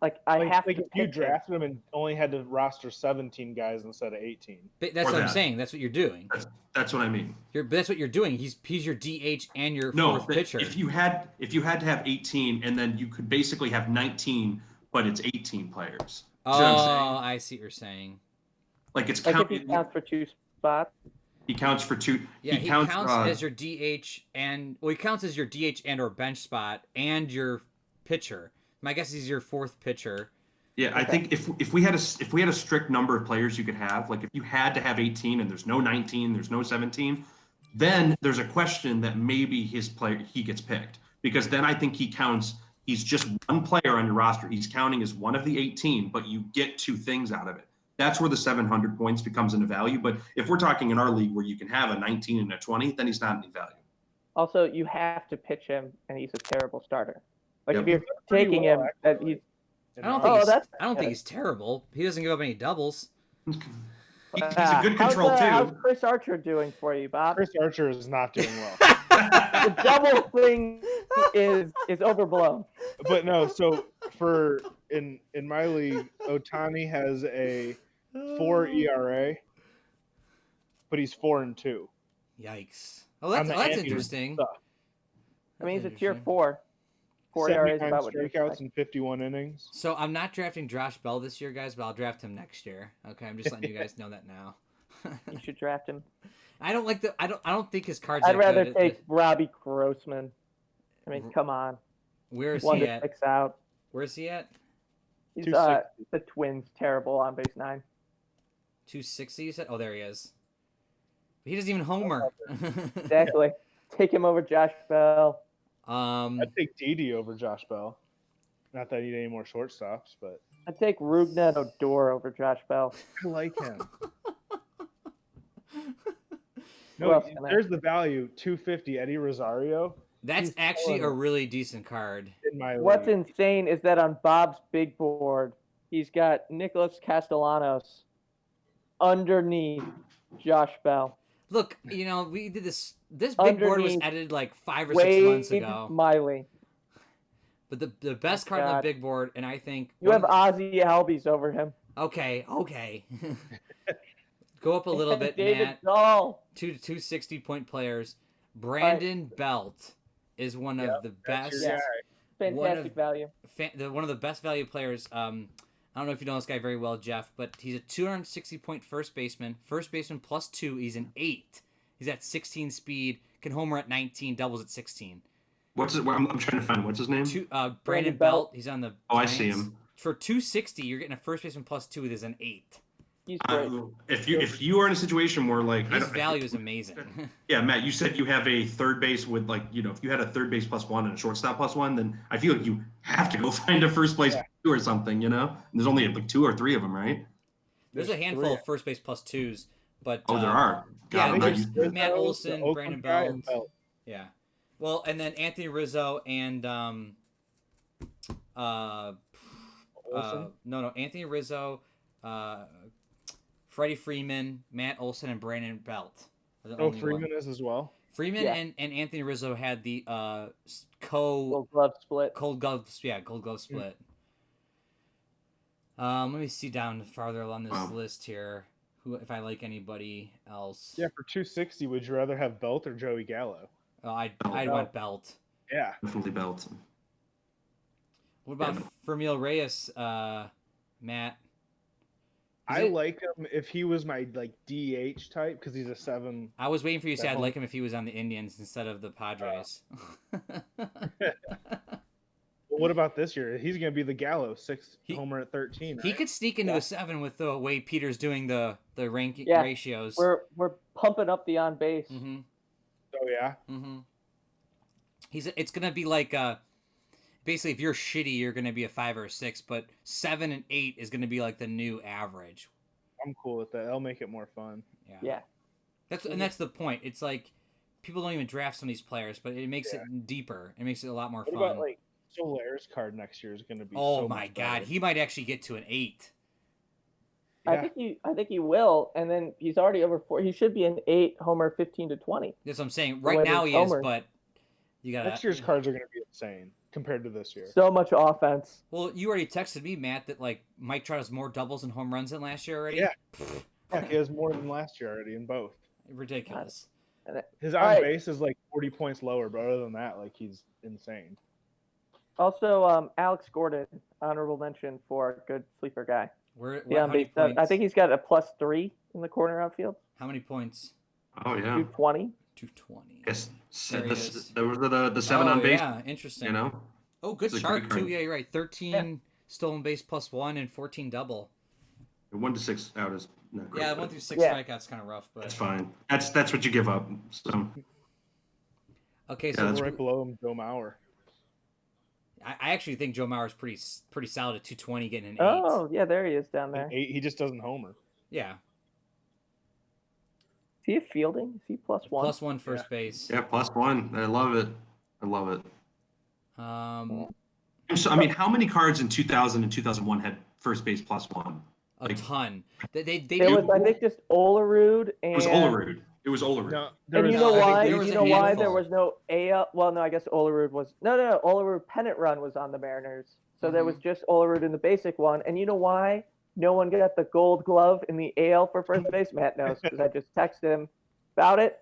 like I have Like to if you pick him. drafted him and only had to roster 17 guys instead of 18. That's Or what I'm that. saying. That's what you're doing. that's what I mean. But that's what you're doing. He's your DH and your No, fourth pitcher. if you had to have 18 and then you could basically have 19, but it's 18 players. See what I'm saying? I see what you're saying. Like it's Like if he counts for 2 spots. he counts for 2. Yeah, he counts as your DH he counts as your DH and or bench spot and your pitcher. My guess is your fourth pitcher. Yeah, I think if we had a strict number of players you could have, like if you had to have 18 and there's no 19, there's no 17, then there's a question that maybe he gets picked, because then I think he's just 1 player on your roster. He's counting as 1 of the 18, but you get 2 things out of it. That's where the 700 points becomes into value. But if we're talking in our league where you can have a 19 and a 20, then he's not any value. Also, you have to pitch him, and he's a terrible starter. Like Yep. if you're Pretty taking well, him, that actually. he's I don't think Oh, he's, that's I don't think good. he's terrible. He doesn't give up any doubles. He's a good control how's too. Chris Archer doing for you, Bob? Chris Archer is not doing well. The double thing is overblown. But no, so in my league, Otani has a 4 ERA, but he's 4-2. Yikes. Oh, that's Anteaters interesting. suck. I mean, he's a That's tier interesting. 4. 4 ERA is 79 about what you strikeouts expect. in 51 innings. So I'm not drafting Josh Bell this year, guys, but I'll draft him next year. Okay, I'm just letting you guys know that now. You should draft him. I don't think his cards. I'd are rather good. take Robbie Grossman. I mean, come on. Where is 1 he to at? 6 out. Where's he at? He's 260. the Twins terrible on base 9. 260. You said? Oh, there he is. He doesn't even homer. Exactly. Take him over Josh Bell. I'd take Didi over Josh Bell. Not that I need any more shortstops, but I'd take Rugna and Odor over Josh Bell. I like him. Who No, else can I- there's the value. 250 Eddie Rosario That's He's actually a killing it. really decent card. in my What's league. insane is that on Bob's big board, he's got Nicholas Castellanos underneath Josh Bell. Look, we did this. This big board was Underneath edited like 5 or 6 months Wade ago. Miley. But the best card on God. the big board, and I think You have Ozzy Albies over him. Okay. Go up a little bit, David Matt. Dahl. 260-point players. Brandon Belt is one of the That's best. your Yeah. guy. Fantastic value. One of the best value players. I don't know if you know this guy very well, Jeff, but he's a 260-point first baseman. First baseman +2. He's an 8. He's at 16 speed. Can homer at 19. Doubles at 16. I'm trying to find what's his name. Brandon Belt. He's on the. Oh, Giants. I see him. For 260, you're getting a first baseman +2 with an 8. He's great. If you are in a situation where like his value is amazing. Yeah, Matt, you said you have a third base with like if you had a third base +1 and a shortstop +1, then I feel like you have to go find a first place +2 or something. And there's only like 2 or 3 of them, right? There's a handful of first base +2s, but there are. Matt Olson, Brandon Belt. Yeah. Well, and then Anthony Rizzo and Anthony Rizzo, Freddie Freeman, Matt Olson, and Brandon Belt. Freeman is as well. Freeman and Anthony Rizzo had the Gold glove split. Gold glove split. Let me see down farther along this list here. If I like anybody else. Yeah, for 260, would you rather have Belt or Joey Gallo? I'd want Belt. Yeah, definitely Belt. What about Fermil Reyes, Matt? I like him if he was my DH type because he's a 7. I was waiting for you to say I'd like him if he was on the Indians instead of the Padres. What about this year? He's going to be the Gallo, 6 homer at 13. Right? He could sneak into a 7 with the way Peter's doing the ranking ratios. We're pumping up the on base. Mm-hmm. Oh yeah. Mm-hmm. It's going to be like basically, if you're shitty, you're going to be a 5 or a 6, but 7 and 8 is going to be like the new average. I'm cool with that. That'll make it more fun. Yeah. That's the point. It's like people don't even draft some of these players, but it makes it deeper. It makes it a lot more fun. What about Solaire's card next year is going to be? Oh my God, he might actually get to an 8. Yeah. I think he will, and then he's already over 4. He should be an 8 homer 15 to 20. That's what I'm saying. Right now he is, but you got next year's cards are going to be insane compared to this year. So much offense. Well, you already texted me, Matt, that Mike Trout has more doubles and home runs than last year already. Yeah, he has more than last year already in both. Ridiculous. His on base is 40 points lower, but other than that, he's insane. Also, Alex Gordon, honorable mention for a good sleeper guy. How many points? I think he's got a +3 in the corner outfield. How many points? Oh yeah, 220. 220. Yes, there was the 7 on base. Yeah, interesting. Oh, good It's chart too. Yeah, you're right. 13 stolen base +1 and 14 double. 1 to 6 out is not great. Yeah, 1 through 6 strikeouts kind of rough, but that's fine. That's what you give up. So okay, so right below him, Joe Mauer. I actually think Joe Mauer's pretty solid at 220, getting an 8. Oh yeah, there he is down there. 8, he just doesn't homer. Yeah. Is he a fielding? Is he +1? +1 first base. Yeah, +1. I love it. So, I mean, how many cards in 2000 and 2001 had first base +1? A ton. They it was, I think, just Olerud and. It was Olerud. No, and you know why? Why there was no AL? Well, no, I guess Olerud was. No. Olerud pennant run was on the Mariners, so there was just Olerud in the basic one. And you know why no one got the Gold Glove in the AL for first base? Matt knows because I just texted him about it.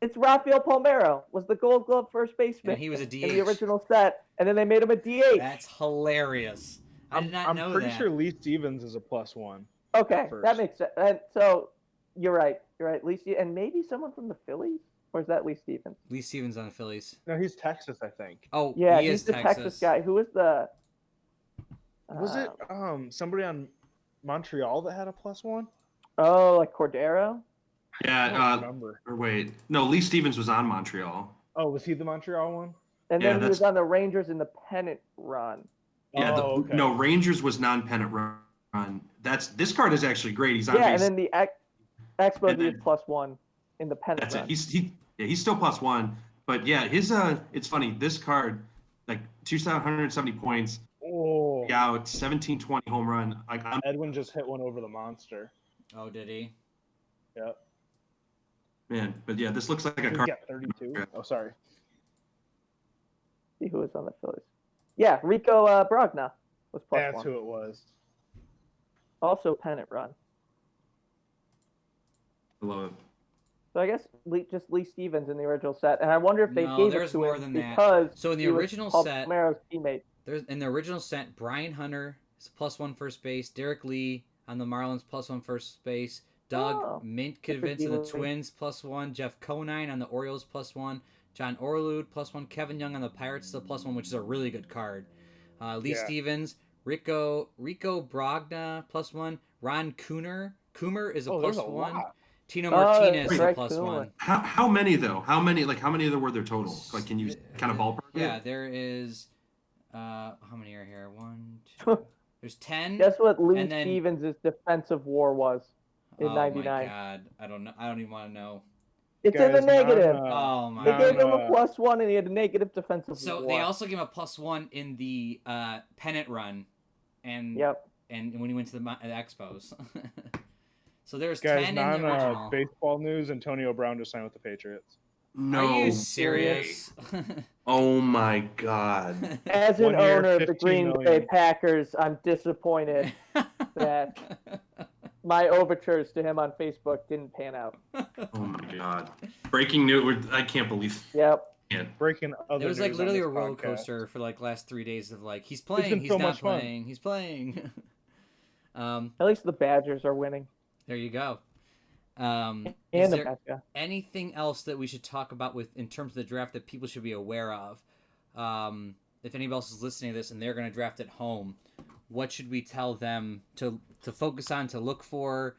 It's Rafael Palmeiro was the Gold Glove first baseman. And he was a DH in the original set, and then they made him a DH. That's hilarious. I did not know that. I'm pretty sure Lee Stevens is a +1. Okay, that makes sense. And so you're right. Lee and maybe someone from the Phillies, or is that Lee Stevens? Lee Stevens on the Phillies. No, he's Texas, I think. Oh, yeah, he's the Texas guy. Who was the? Was it somebody on Montreal that had a +1? Oh, like Cordero. Yeah. I don't remember. Or wait, no. Lee Stevens was on Montreal. Oh, was he the Montreal one? And then he was on the Rangers in the pennant run. Yeah. Okay. No, Rangers was non-pennant run. This card is actually great. He's on base. Yeah, and then the Expos is +1 in the pennant That's run. it. He's still +1. But yeah, his it's funny. This card, 270 points. Oh. Yeah, it's 17-20 home run. Edwin just hit one over the monster. Oh, did he? Yep. Man, but yeah, this looks like a card. He got 32. Oh, sorry. See who was on the Phillies. Yeah, Rico Brogna was +1. That's who it was. Also pennant run. I love it. So I guess just Lee Stevens in the original set, and I wonder if they No, gave it there's to more him than that. because So in the he was original Paul set, Palmero's teammate. there's in the original set, Brian Hunter is +1 first base, Derek Lee on the Marlins +1 first base, Doug Oh, good for Mintkiewicz on the D. Lee. Twins +1, Jeff Conine on the Orioles +1, John Orlud +1, Kevin Young on the Pirates still +1, which is a really good card. Lee Yeah. Stevens, Rico Brogna +1, Ron Coomer is a Oh, there's a +1. lot. Tino Oh, Martinez that's is a right, +1. Coomer. How many though? How many were there total? Like, can you kind of ballpark Yeah, it? there is. How many are here? 1, 2. There's 10. Guess what Lee And then- Stevens' defensive WAR was in Oh my +99? god, I don't know. I don't even want to know. It's in the Guys, negative. Oh my They gave god. him a +1, and he had a negative defensive So WAR. they also gave him a +1 in the pennant run, and Yep. and when he went to the Expos. So there's Guys, 10 in the original. baseball news, Antonio Brown just signed with the Patriots. No. Are you way. serious? Oh my god. As an 1 year, owner of the 15 Green million. Bay Packers, I'm disappointed that my overtures to him on Facebook didn't pan out. Oh my god. Breaking news. I can't believe. Yep. Breaking other It was like news on literally this a roller podcast. coaster for like last 3 days of like he's playing, been he's so not much fun. playing, he's playing. At least the Badgers are winning. There you go. Is And there Nebraska. anything else that we should talk about with in terms of the draft that people should be aware of? If anybody else is listening to this and they're going to draft at home, what should we tell them to focus on, to look for?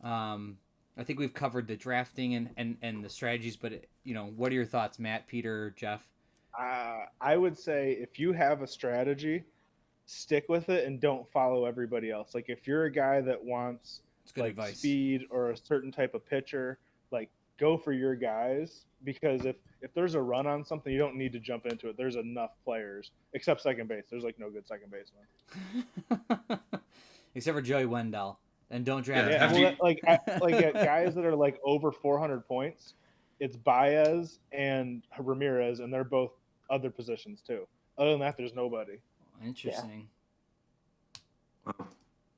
I think we've covered the drafting and the strategies, but what are your thoughts, Matt, Peter, Jeff? I would say if you have a strategy, stick with it and don't follow everybody else. Like if you're a guy that wants It's good like advice. speed or a certain type of pitcher, like go for your guys, because if there's a run on something, you don't need to jump into it. There's enough players, except second base. There's like no good second baseman. Except for Joey Wendell. And don't draft Yeah, him. have you- At guys that are like over 400 points, it's Baez and Ramirez, and they're both other positions too. Other than that, there's nobody. Interesting.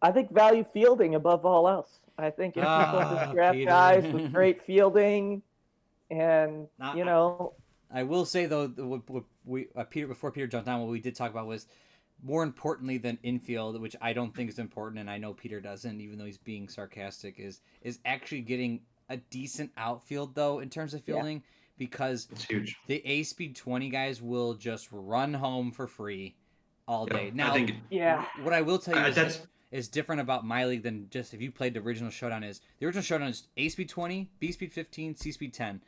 I think value fielding above all else. I think if people just draft Peter. guys with great fielding, and Not- I will say though, what we Peter before Peter jumped on, what we did talk about was more importantly than infield, which I don't think is important, and I know Peter doesn't, even though he's being sarcastic, is actually getting a decent outfield though in terms of fielding, because It's huge. the A Speed 20 guys will just run home for free all Yeah, day. Now, I think what I will tell you that's is different about my league than just if you played the original Showdown. Is the original Showdown is A Speed 20, B Speed 15, C Speed 10.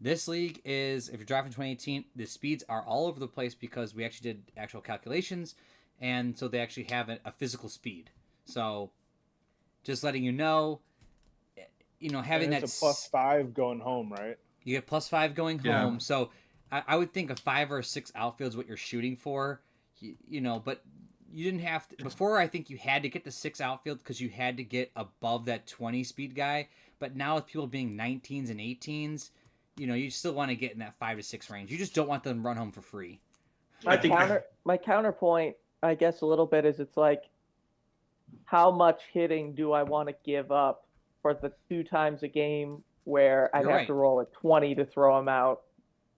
This league is, if you're drafting 2018, the speeds are all over the place because we actually did actual calculations, and so they actually have a physical speed. So, just letting you know, having And that it's a +5 going home, right? you get +5 going Yeah. home. So, I would think a 5 or a 6 outfield is what you're shooting for. But you didn't have to. Before, I think you had to get the 6 outfield because you had to get above that 20 speed guy. But now with people being 19s and 18s, you still want to get in that 5 to 6 range. You just don't want them to run home for free. my counterpoint, I guess, a little bit is it's like, how much hitting do I want to give up for the 2 times a game where I'd You're have right. to roll a 20 to throw him out?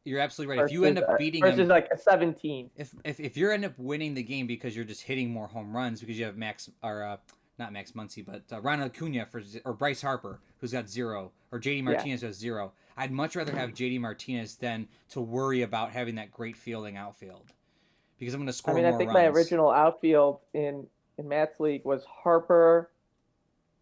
You're absolutely right. If you end up beating versus them, like a 17. if you end up winning the game because you're just hitting more home runs because you have not Max Muncy, but Ronald Acuna or Bryce Harper who's got 0, or JD Martinez who has 0. I'd much rather have JD Martinez than to worry about having that great fielding outfield because I'm going to score more I think runs. my original outfield in Matt's league was Harper,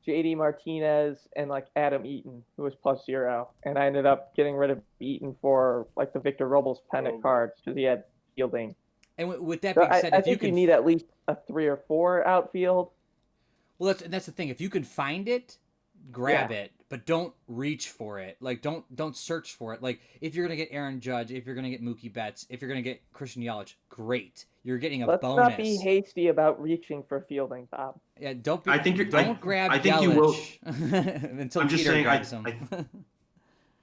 JD Martinez, and like Adam Eaton, who was +0, and I ended up getting rid of Eaton for like the Victor Robles pennant cards because he had fielding. And with that So being said, I if you think you can need at least a 3 or 4 outfield. Well, that's the thing. If you can find it, grab it, but don't reach for it. Like don't search for it. Like if you're gonna get Aaron Judge, if you're gonna get Mookie Betts, if you're gonna get Christian Yelich, great. You're getting a Let's bonus. not be hasty about reaching for fielding, Bob. Yeah, don't be. I think don't grab. I think Yelich you will. until I'm just Peter saying. grabs him.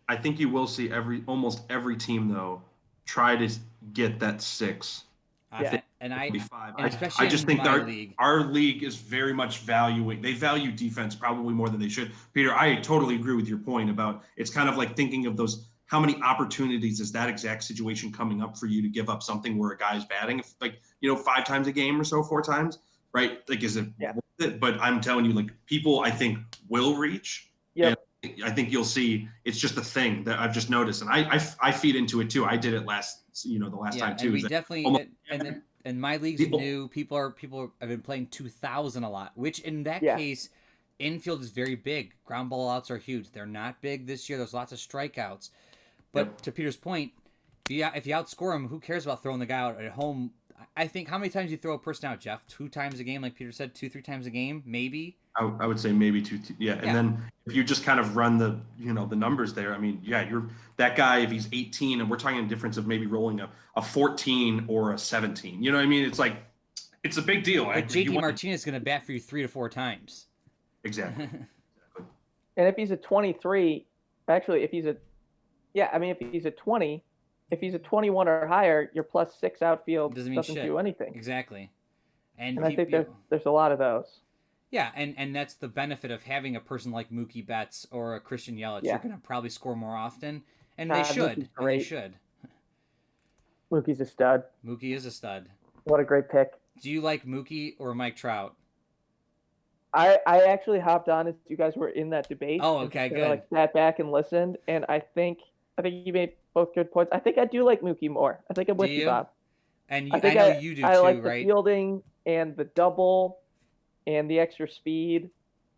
I think you will see almost every team though try to get that 6 Yeah. And I, 25. and especially I just in think my league. our league is very much valuing. They value defense probably more than they should. Peter, I totally agree with your point about it's kind of like thinking of those. How many opportunities is that exact situation coming up for you to give up something where a guy's batting, if, like 5 times a game or so, 4 times, right? Like, is it Yeah. worth it? But I'm telling you, like, people I think will reach. Yep. And I think you'll see it's just a thing that I've just noticed, and I feed into it too. I did it the last time too. And we is that definitely almost and my league's people new. People have been playing 2,000 a lot, which in that Yeah. case, infield is very big. Ground ball outs are huge. They're not big this year. There's lots of strikeouts. But Yep. to Peter's point, if you outscore him, who cares about throwing the guy out at home? I think how many times you throw a person out, Jeff? 2 times a game, like Peter said, 2-3 times a game, maybe. I would say maybe two, yeah. And then if you just kind of run the the numbers there, I mean, yeah, you're that guy if he's 18, and we're talking a difference of maybe rolling a 14 or a 17. You know what I mean? It's like it's a big deal. But JD Martinez is going to bat for you 3 to 4 times. Exactly. And if he's a 23, actually, if he's a 20, if he's a 21 or higher, your +6 outfield Doesn't doesn't mean shit. do anything. Exactly. And I think there's a lot of those. Yeah, and that's the benefit of having a person like Mookie Betts or a Christian Yelich. Yeah. You're going to probably score more often, and God, they should. Mookie's And they great. should. Mookie's a stud. Mookie is a stud. What a great pick. Do you like Mookie or Mike Trout? I actually hopped on as you guys were in that debate. Oh, and okay, just kinda, good. sat back and listened, and I think you made both good points. I think I do like Mookie more. I think I'm with Do you, you? Bob. And I I think know you do I too, like the right? fielding and the double and the extra speed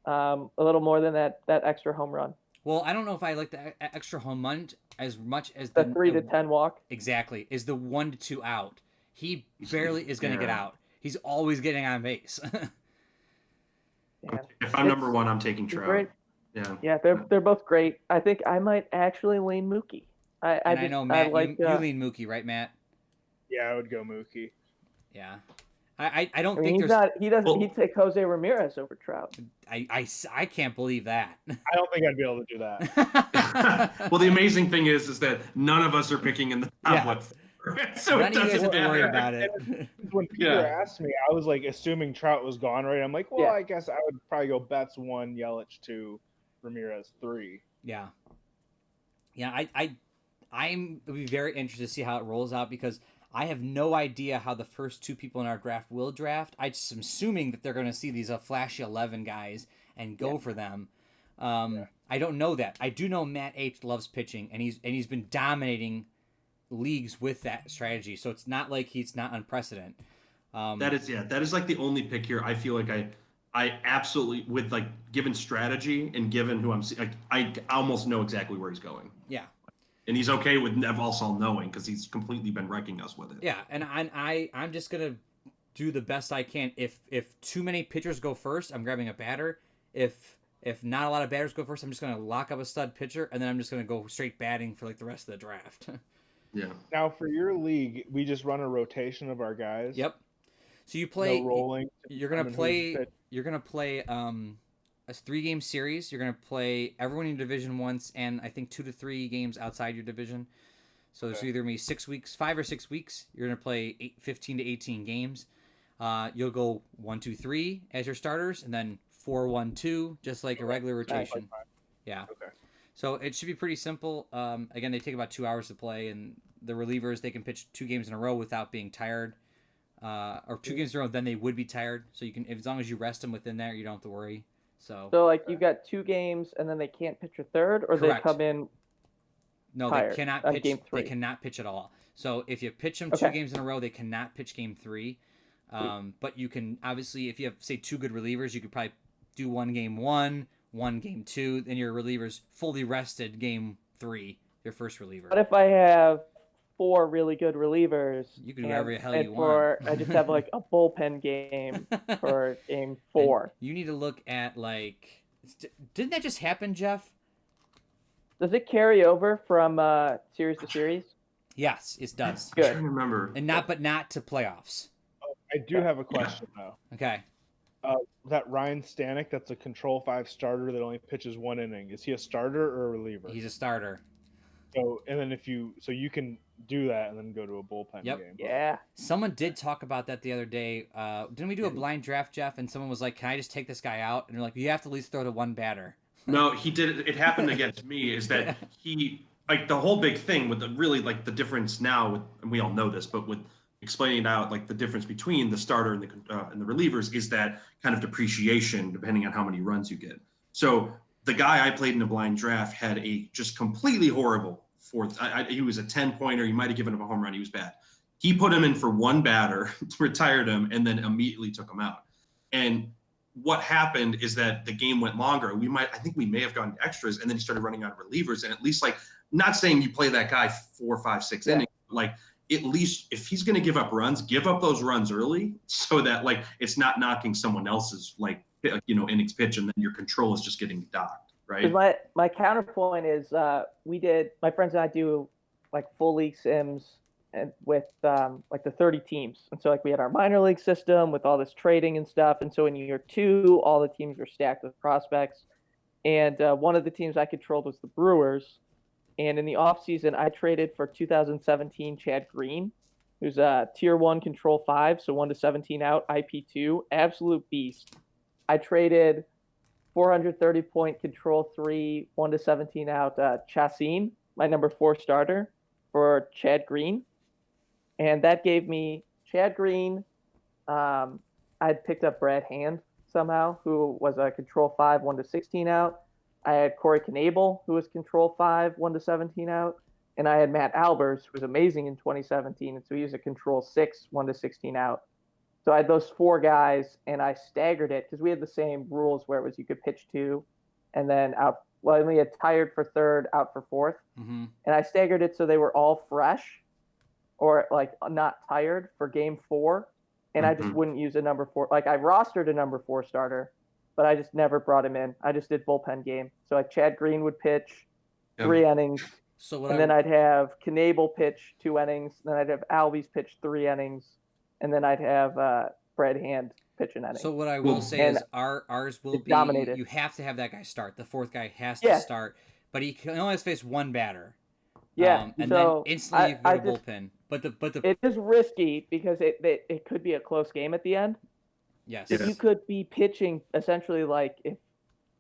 a little more than that extra home run. Well, I don't know if I like the extra home run as much as The 3 to 10 walk. Exactly. Is the 1 to 2 out. He barely is going to get out. He's always getting on base. Man. If I'm number one, I'm taking Trout. Great. Yeah. Yeah, they're both great. I think I might actually lean Mookie. I know, Matt, I like, you lean Mookie, right, Matt? Yeah, I would go Mookie. Yeah. I don't I mean, think he's there's... not. He doesn't. He'd take Jose Ramirez over Trout. I can't believe that. I don't think I'd be able to do that. Well, the amazing thing is that none of us are picking in the top Yeah. so None it of you guys doesn't have to worry matter. about it. When Peter asked me, I was like assuming Trout was gone, right? I'm like, well, Yeah. I guess I would probably go Betts 1, Yelich 2, Ramirez 3. Yeah. Yeah, I'm be very interested to see how it rolls out because I have no idea how the first 2 people in our draft will draft. I just am assuming that they're going to see these flashy 11 guys and go for them. I don't know that. I do know Matt H loves pitching, and he's been dominating leagues with that strategy. So it's not like he's not unprecedented. That is like the only pick here. I feel like I absolutely, with like given strategy and given who I'm like, I almost know exactly where he's going. Yeah. And he's okay with Nev also knowing because he's completely been wrecking us with it. Yeah, and I'm just gonna do the best I can. If too many pitchers go first, I'm grabbing a batter. If not a lot of batters go first, I'm just gonna lock up a stud pitcher, and then I'm just gonna go straight batting for like the rest of the draft. Yeah. Now for your league, we just run a rotation of our guys. Yep. So you play. No rolling. You're gonna play a 3-game series. You're gonna play everyone in your division once, and I think 2 to 3 games outside your division. So there's either gonna be 5 or 6 weeks. You're gonna play 15 to 18 games. You'll go 1, 2, 3 as your starters, and then 4, 1, 2, just like a regular rotation. Yeah. Okay. So it should be pretty simple. Again, they take about 2 hours to play, and the relievers they can pitch 2 games in a row without being tired. Or 2 games in a row, then they would be tired. So you can, as long as you rest them within there, you don't have to worry. So like you've got 2 games, and then they can't pitch a third, or Correct. they come in. no, tired they cannot on pitch. game 3. They cannot pitch at all. So if you pitch them Okay. 2 games in a row, they cannot pitch game 3. But you can obviously, if you have say 2 good relievers, you could probably do 1 game 1, 1 game 2, then your relievers fully rested game 3, your first reliever. What if I have 4 really good relievers? You can do whatever the hell you I just have like a bullpen game for game 4. And you need to look at like, didn't that just happen, Jeff? Does it carry over from series to series? Yes, it does. I'm Good. trying to remember. And not to playoffs. I do have a question though. Okay. That Ryan Stanek, that's a Control 5 starter that only pitches 1 inning. Is he a starter or a reliever? He's a starter. So and then you can do that and then go to a bullpen Yep. game. Yeah. Someone did talk about that the other day. Didn't we do a blind draft, Jeff? And someone was like, "Can I just take this guy out?" And they're like, "You have to at least throw to one batter." No, he did it. It happened against me. Is that he like the whole big thing with the really like the difference now with, and we all know this, but with explaining out like the difference between the starter and the relievers is that kind of depreciation depending on how many runs you get. So the guy I played in a blind draft had a just completely horrible fourth. He was a 10-pointer. You might have given him a home run. He was bad. He put him in for one batter, retired him, and then immediately took him out. And what happened is that the game went longer. I think we may have gone to extras, and then he started running out of relievers. And at least, like, not saying you play that guy 4, 5, 6 innings, but like at least if he's going to give up runs, give up those runs early, so that like it's not knocking someone else's like innings pitch, and then your control is just getting docked, right? My counterpoint is my friends and I do like full league sims and with like the 30 teams, and so like we had our minor league system with all this trading and stuff, and so in year 2 all the teams were stacked with prospects, and one of the teams I controlled was the Brewers, and in the off season I traded for 2017 Chad Green, who's a tier 1 control 5, so 1 to 17 out, IP2, absolute beast. I traded 430 point control 3, 1 to 17 out, Chassin, my number 4 starter, for Chad Green. And that gave me Chad Green. I'd picked up Brad Hand somehow, who was a control 5, 1 to 16 out. I had Corey Knable, who was control 5, 1 to 17 out. And I had Matt Albers, who was amazing in 2017. And so he was a control 6, 1 to 16 out. So I had those 4 guys, and I staggered it because we had the same rules where it was you could pitch 2 and then out. Well, we had tired for 3rd, out for 4th. Mm-hmm. And I staggered it so they were all fresh or like not tired for game 4. And I just wouldn't use a number 4. Like I rostered a number 4 starter, but I just never brought him in. I just did bullpen game. So like Chad Green would pitch 3 innings. Then I'd have Knable pitch 2 innings. Then I'd have Albies pitch 3 innings. And then I'd have Brad Hand pitch an inning. So what I will say is ours will be dominated. You have to have that guy start. The 4th guy has to start, but he can only face one batter. Yeah, and so then instantly you can go to bullpen. But the it is risky because it could be a close game at the end. Yes. You could be pitching essentially like if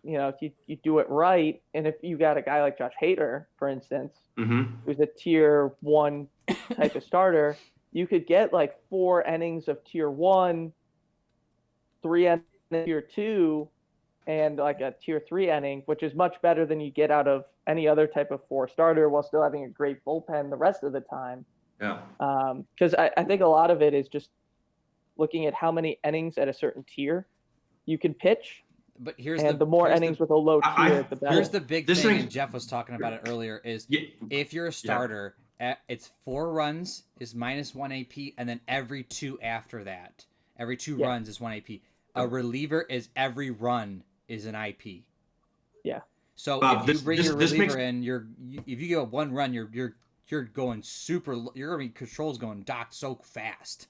you do it right, and if you got a guy like Josh Hader, for instance, who's a tier 1 type of starter, you could get like 4 innings of tier 1, 3 innings of tier 2, and like a tier 3 inning, which is much better than you get out of any other type of 4 starter while still having a great bullpen the rest of the time. Yeah. Because I think a lot of it is just looking at how many innings at a certain tier you can pitch. But here's the more innings with a low tier, the better. Here's the big thing, and Jeff was talking about it earlier, is if you're a starter, it's 4 runs is -1 AP, and then every 2 after that. Every 2 runs is 1 AP. A reliever is every run is an IP. Yeah. So if you bring your reliever in, if you give up 1 run, you're going super. You're gonna be controls going docked so fast.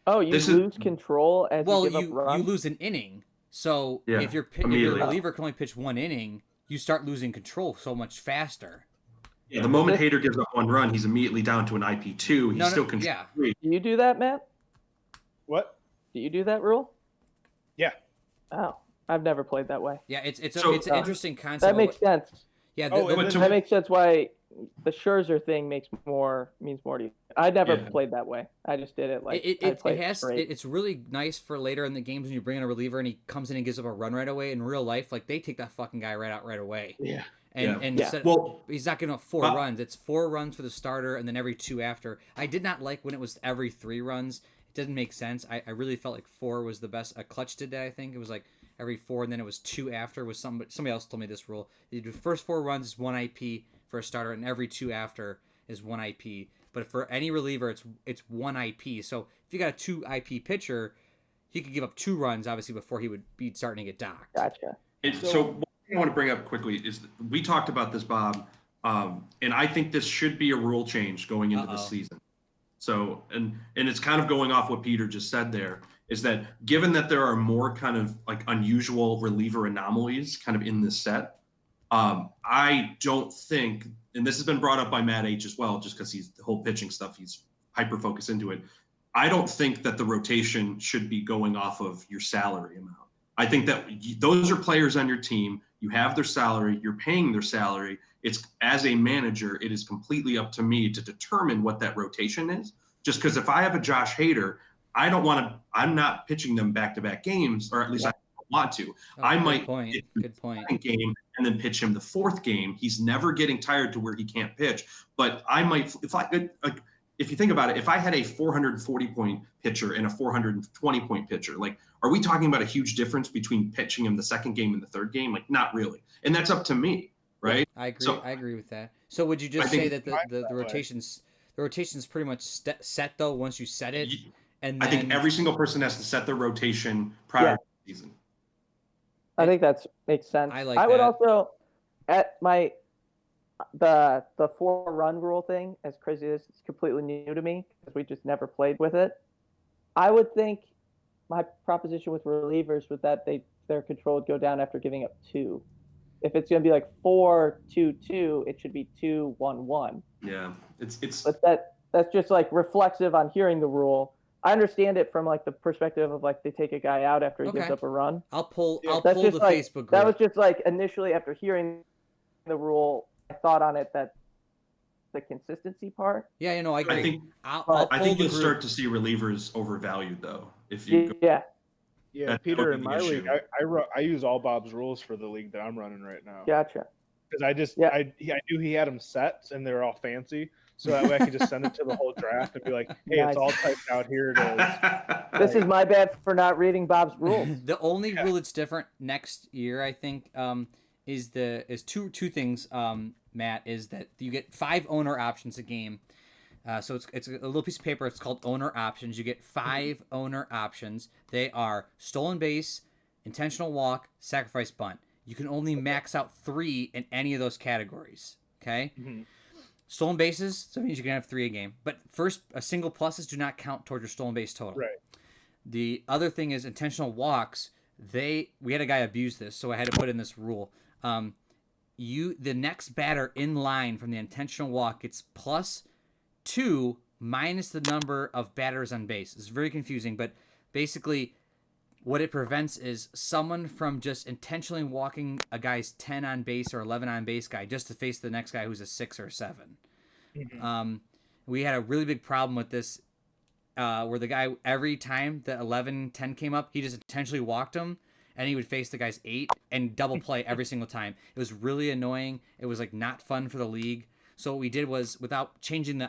Oh, you lose control as you give up runs? You lose an inning. So if your reliever can only pitch 1 inning, you start losing control so much faster. Yeah, the moment Hader gives up 1 run, he's immediately down to an IP2. He's still control 3. Do you do that, Matt? What? Do you do that rule? Yeah. Oh, I've never played that way. Yeah, it's an interesting concept. That makes sense. Yeah, that makes sense why the Scherzer thing means more to you. I never played that way. I just did it like it's really nice for later in the games when you bring in a reliever and he comes in and gives up a run right away. In real life, like they take that fucking guy right away. Yeah. And he's not giving up 4 runs. It's 4 runs for the starter and then every 2 after. I did not like when it was every 3 runs. It didn't make sense. I really felt like 4 was the best. A Clutch did that, I think. It was like every 4 and then it was 2 after. Was somebody else told me this rule. You do first 4 runs is 1 IP for a starter and every 2 after is 1 IP. But for any reliever, it's 1 IP. So if you got a 2 IP pitcher, he could give up 2 runs, obviously, before he would be starting to get docked. Gotcha. So one thing I want to bring up quickly is we talked about this, Bob, and I think this should be a rule change going into the season. So, and it's kind of going off what Peter just said there, is that given that there are more kind of like unusual reliever anomalies kind of in this set, I don't think and this has been brought up by Matt H as well, just because he's the whole pitching stuff, he's hyper focused into it. I don't think that the rotation should be going off of your salary amount. I think that those are players on your team. You have their salary, you're paying their salary. It's, as a manager, it is completely up to me to determine what that rotation is. Just because if I have a Josh Hader, I'm not pitching them back-to-back games, or at least I don't want to. I might pitch him the second game and then pitch him the fourth game. He's never getting tired to where he can't pitch. But I might, if you think about it, if I had a 440-point pitcher and a 420-point pitcher, like, are we talking about a huge difference between pitching him the second game and the third game? Like, not really. And that's up to me, right? I agree. I agree with that. So would you just say that the rotation's pretty much set though once you set it? And then... I think every single person has to set their rotation prior to the season. I think that makes sense. I would also, at the 4-run rule thing, as crazy as it's completely new to me because we just never played with it. I would think my proposition with relievers was that their control would go down after giving up 2. If it's going to be like 4-2-2, it should be 2-1-1. Yeah, But that's just like reflexive on hearing the rule. I understand it from like the perspective of like they take a guy out after he gives up a run. I'll pull the Facebook group. That was just like initially after hearing the rule, I thought on it that the consistency part. Yeah, I agree. I think you'll start to see relievers overvalued though. If you Yeah, Peter, in my league, I use all Bob's rules for the league that I'm running right now. Gotcha. Because I knew he had them set and they were all fancy, so that way I could just send it to the whole draft and be like, "Hey, It's all typed out. Here it is." This is my bad for not reading Bob's rules. The only rule that's different next year, I think, is two things. Matt, is that you get 5 owner options a game. So it's a little piece of paper. It's called owner options. You get 5 owner options. They are stolen base, intentional walk, sacrifice bunt. You can only max out 3 in any of those categories. Okay. Mm-hmm. Stolen bases, so that means you can have 3 a game. But first, single pluses do not count towards your stolen base total. Right. The other thing is intentional walks. We had a guy abuse this, so I had to put in this rule. The next batter in line from the intentional walk gets +2 minus the number of batters on base. It's very confusing, but basically what it prevents is someone from just intentionally walking a guy's 10 on base or 11 on base guy just to face the next guy who's a 6 or 7. Mm-hmm. We had a really big problem with this where the guy, every time the 11-10 came up, he just intentionally walked him and he would face the guy's 8 and double play every single time. It was really annoying. It was like not fun for the league. So what we did was, without changing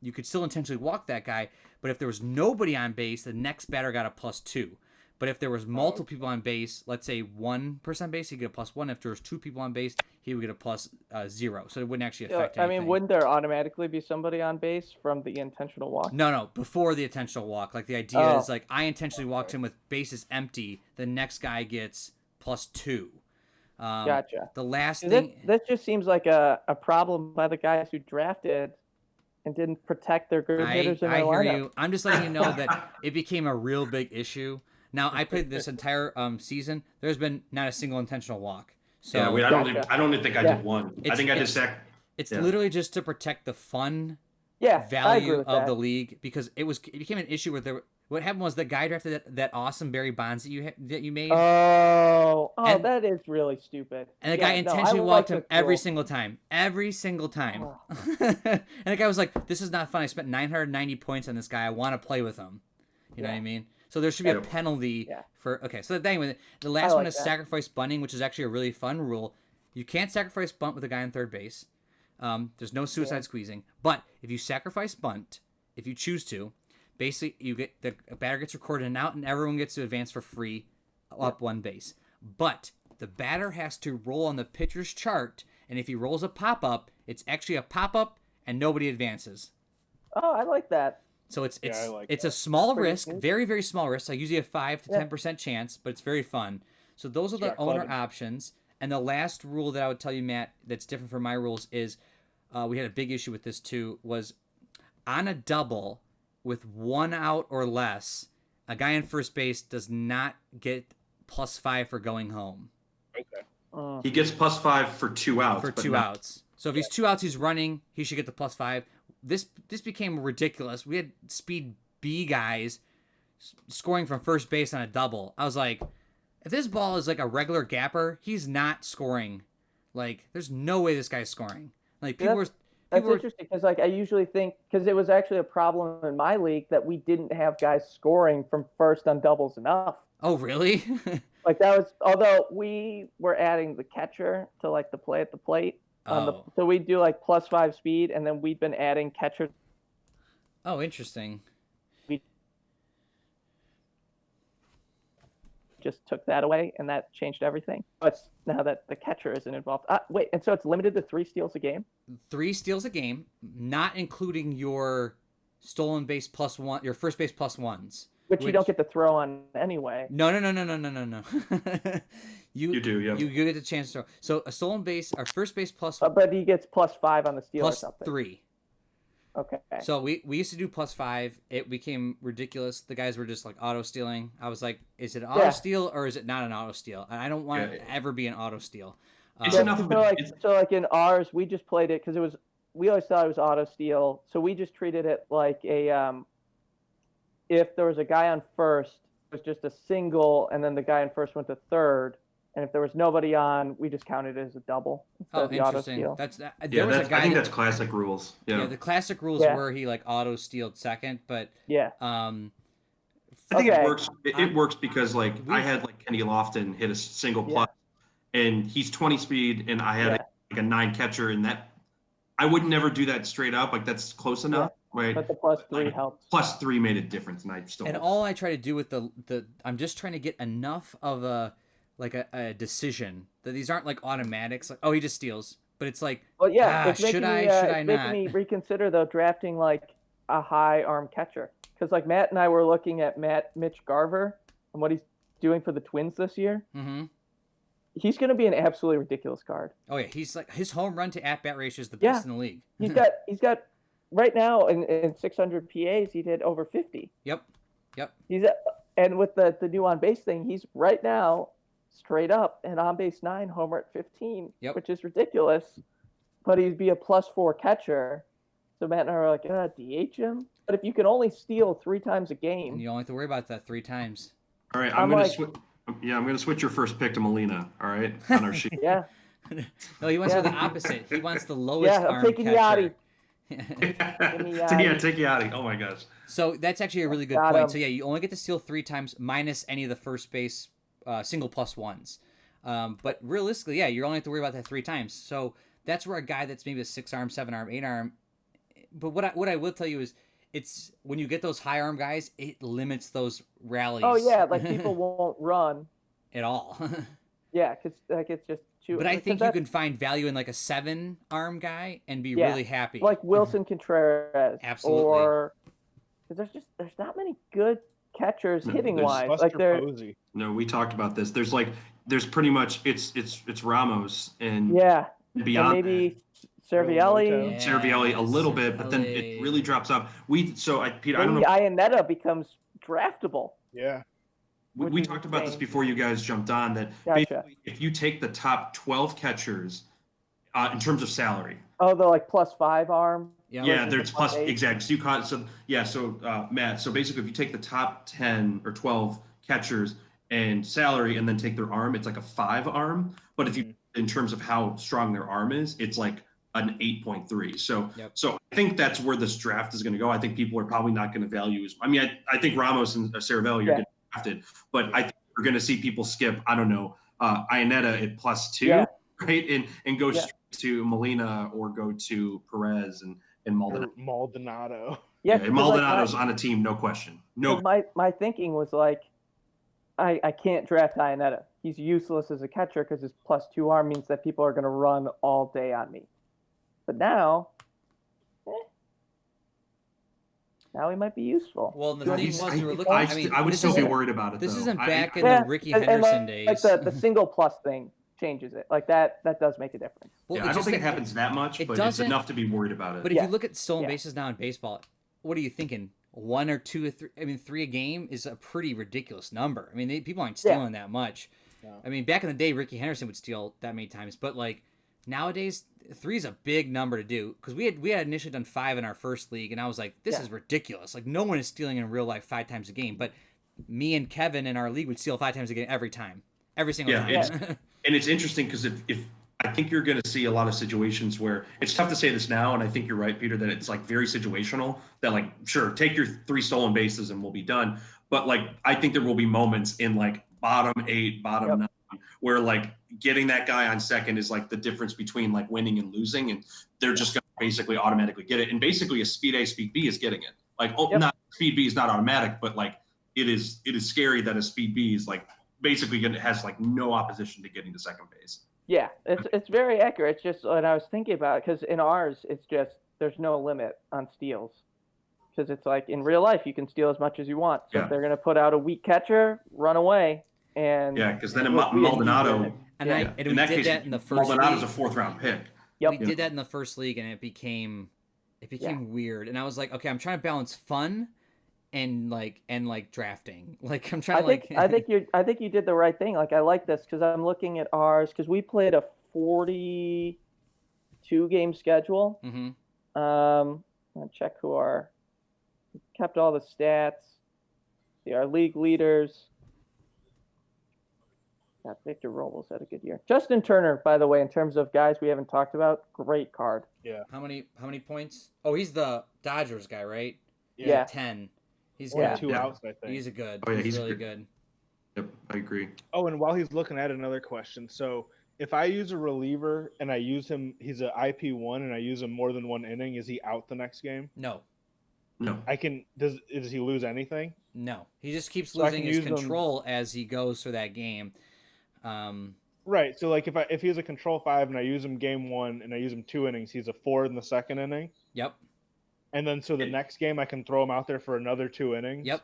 you could still intentionally walk that guy, but if there was nobody on base, the next batter got a +2. But if there was multiple people on base, let's say 1 person on base, he'd get a +1. If there was 2 people on base, he would get a +0. So it wouldn't actually affect anything. I mean, wouldn't there automatically be somebody on base from the intentional walk? No, before the intentional walk. Like the idea is like I intentionally walked him with bases empty. The next guy gets +2. Gotcha. The last thing... That just seems like a problem by the guys who drafted and didn't protect their good hitters in their lineup. I hear you. I'm just letting you know that it became a real big issue. Now, I played this entire season. There's been not a single intentional walk. So I don't even think I did one. I think I just sacked. It's literally just to protect the fun value of the league, because it became an issue where what happened was the guy drafted that awesome Barry Bonds that you made. And that is really stupid. And the guy intentionally walked him every single time. Every single time. Oh. And the guy was like, "This is not fun. I spent 990 points on this guy. I want to play with him." You know what I mean? So there should be a penalty for... Okay, so anyway, the last one is sacrifice bunting, which is actually a really fun rule. You can't sacrifice bunt with a guy on third base. There's no suicide squeezing. But if you sacrifice bunt, if you choose to, basically you get the batter gets recorded and out, and everyone gets to advance for free up one base. But the batter has to roll on the pitcher's chart, and if he rolls a pop-up, it's actually a pop-up, and nobody advances. Oh, I like that. So it's a small risk, very, very small risk. I usually have 5 to 10% chance, but it's very fun. So those are the owner options. And the last rule that I would tell you, Matt, that's different from my rules is we had a big issue with this too, was on a double with 1 out or less, a guy on first base does not get +5 for going home. Okay. He gets +5 for 2 outs. For 2 outs. So if he's 2 outs, he's running. He should get the +5. This became ridiculous. We had speed B guys scoring from first base on a double. I was like, if this ball is like a regular gapper, he's not scoring. Like, there's no way this guy's scoring. Like, That's interesting because, like, I usually think because it was actually a problem in my league that we didn't have guys scoring from first on doubles enough. Oh, really? Like that was, although we were adding the catcher to like the play at the plate. So we do like +5 speed, and then we've been adding catcher. Oh, interesting. We just took that away, and that changed everything. But now that the catcher isn't involved, wait, and so it's limited to 3 steals a game. 3 steals a game, not including your stolen base +1, your first base +1s. Which you don't get to throw on anyway. No. You do, yeah. You get the chance to throw. So a stolen base, our first base plus. But he gets +5 on the steal or something. +3. Okay. So we used to do +5. It became ridiculous. The guys were just like auto stealing. I was like, is it an auto steal or is it not an auto steal? I don't want it to ever be an auto steal. It's enough of so like in ours, we just played it because we always thought it was auto steal. So we just treated it like a if there was a guy on first, it was just a single, and then the guy on first went to third. And if there was nobody on, we just counted it as a double instead of the auto steal. I think that's classic rules. Yeah, the classic rules were he like auto stealed second, but I think it works. It works because like I had like Kenny Lofton hit a single plus, and he's 20 speed, and I had like a 9 catcher, and that I would never do that straight up. Like that's close enough. Right. But the +3 helped. +3 made a difference, and I still. And all I try to do with the I'm just trying to get enough of a decision that these aren't like automatics. Like, oh, he just steals, but it's like, well, yeah. Should I not? Making me reconsider though drafting like a high arm catcher because like Matt and I were looking at Mitch Garver and what he's doing for the Twins this year. Mm-hmm. He's going to be an absolutely ridiculous card. Oh yeah, he's like his home run to at bat ratio is the best in the league. He's got. Right now, in 600 PAs, he did over 50. Yep. And with the new on base thing, he's right now straight up an on base 9 homer at 15, which is ridiculous. But he'd be a +4 catcher. So Matt and I were like, DH him. But if you can only steal 3 times a game, and you don't have to worry about that 3 times. All right, I'm gonna switch your first pick to Molina. All right, on our sheet. No, he wants the opposite. He wants the lowest arm taking catcher. Take Yachty. Oh my gosh. So that's actually a really good point. So you only get to steal 3 times minus any of the first base single +1s. But realistically, you only have to worry about that 3 times. So that's where a guy that's maybe a 6-arm, 7-arm, 8-arm. But what I will tell you is, it's when you get those high arm guys, it limits those rallies. Oh yeah, like people won't run at all. Yeah, because like it's just. But I think you can find value in like a 7-arm guy and be really happy. Like Wilson Contreras. Absolutely. Or because there's not many good catchers hitting wise. Like No, we talked about this. There's pretty much it's Ramos and beyond and maybe Cervelli. Cervelli a little bit, but then it really drops off. Peter, I don't know. Iannetta becomes draftable. Yeah. We talked about this before you guys jumped on that. Basically, if you take the top 12 catchers in terms of salary. Oh, the like +5 arm. Yeah, there's plus exactly. So Matt. So basically, if you take the top 10 or 12 catchers and salary, and then take their arm, it's like a 5 arm. But if you, in terms of how strong their arm is, it's like an 8.3. So I think that's where this draft is going to go. I think people are probably not going to value. I think Ramos and Cervelli are getting drafted, but I think we're going to see people skip. I don't know, Iannetta at +2, right, and go straight to Molina or go to Perez and Maldonado. Yeah, Maldonado's on a team, no question. No. My thinking was like, I can't draft Iannetta. He's useless as a catcher because his +2 arm means that people are going to run all day on me. But now he might be useful. Well, the thing was, we were looking. I would still be worried about it. This though. isn't back in the Ricky Henderson days. Like the single plus thing changes it. Like that does make a difference. Well, I don't think it happens that much, but it's enough to be worried about it. But if you look at stolen bases now in baseball, what are you thinking? 1 or 2 or 3? I mean, 3 a game is a pretty ridiculous number. I mean, people aren't stealing that much. I mean, back in the day, Ricky Henderson would steal that many times, but like nowadays 3 is a big number to do because we had initially done 5 in our first league, and I was like, this is ridiculous. Like no one is stealing in real life 5 times a game, but me and Kevin in our league would steal 5 times a game every single time. And it's interesting because if I think you're going to see a lot of situations where it's tough to say this now, and I think you're right, Peter, that it's like very situational. That like, sure, take your 3 stolen bases and we'll be done. But like, I think there will be moments in like bottom 8, bottom 9, where like getting that guy on second is like the difference between like winning and losing, and they're just going to basically automatically get it. And basically, a speed A, speed B is getting it. Like, not speed B is not automatic, but like it is scary that a speed B is like basically has like no opposition to getting to second base. Yeah, it's very accurate. It's just what I was thinking about, because in ours, it's just there's no limit on steals. Because it's like in real life, you can steal as much as you want. So if they're going to put out a weak catcher, run away. And because then Maldonado, and we did case, that in the first league. Maldonado's a 4th-round pick. We did that in the first league, and it became weird. And I was like, okay, I'm trying to balance fun and drafting. Like I'm trying I think you did the right thing. Like I like this because I'm looking at ours because we played a 42 game schedule. Mm-hmm. I'll check we kept all the stats. See our league leaders. God, Victor Robles had a good year. Justin Turner, by the way, in terms of guys we haven't talked about, great card. Yeah. How many points? Oh, he's the Dodgers guy, right? Yeah. 10. He's got 2 outs, I think. He's a good. Oh, yeah, he's really good. Yep, I agree. Oh, and while he's looking at another question, so if I use a reliever and I use him, he's an IP1 and I use him more than 1 inning, is he out the next game? No. I can. Does he lose anything? No, he just keeps losing his control as he goes through that game. Right. So like if he has a control 5 and I use him game 1 and I use him 2 innings, he's a 4 in the second inning. Yep. And then so the next game I can throw him out there for another 2 innings. Yep.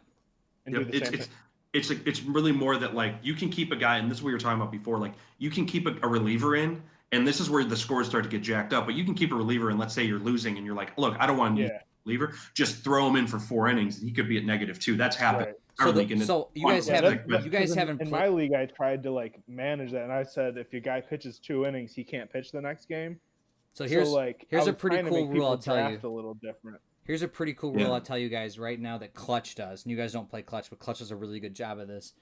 And do the same thing. It's really more that like you can keep a guy, and this is what you were talking about before. Like you can keep a reliever in, and this is where the scores start to get jacked up. But you can keep a reliever in. Let's say you're losing, and you're like, look, I don't want to use a reliever. Just throw him in for 4 innings, and he could be at -2. That's happened. Right. So you guys haven't. In my league, I tried to like manage that, and I said if your guy pitches 2 innings, he can't pitch the next game. So here's a pretty cool rule I'll tell you. A little different. Here's a pretty cool rule I'll tell you guys right now that Clutch does, and you guys don't play Clutch, but Clutch does a really good job of this.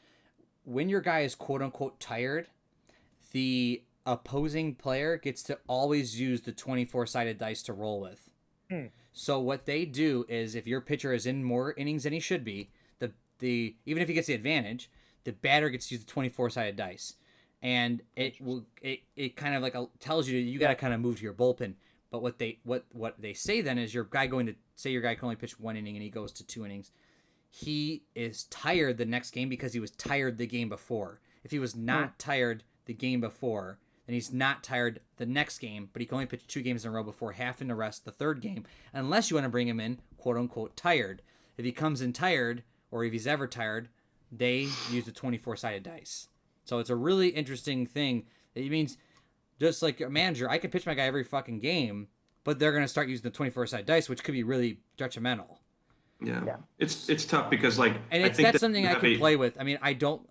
When your guy is quote unquote tired, the opposing player gets to always use the 24-sided dice to roll with. So what they do is if your pitcher is in more innings than he should be, the even if he gets the advantage, the batter gets to use the 24-sided dice, and it kind of like tells you you got to kind of move to your bullpen. But what they say then is your guy can only pitch 1 inning and he goes to 2 innings. He is tired the next game because he was tired the game before. If he was not tired the game before, then he's not tired the next game, but he can only pitch 2 games in a row before having to rest the 3rd game, unless you want to bring him in quote unquote tired. If he comes in tired, or if he's ever tired, they use the 24-sided dice. So it's a really interesting thing. It means just like a manager, I could pitch my guy every fucking game, but they're going to start using the 24-sided dice, which could be really detrimental. Yeah. It's tough because like, and that's something I can play with. I mean,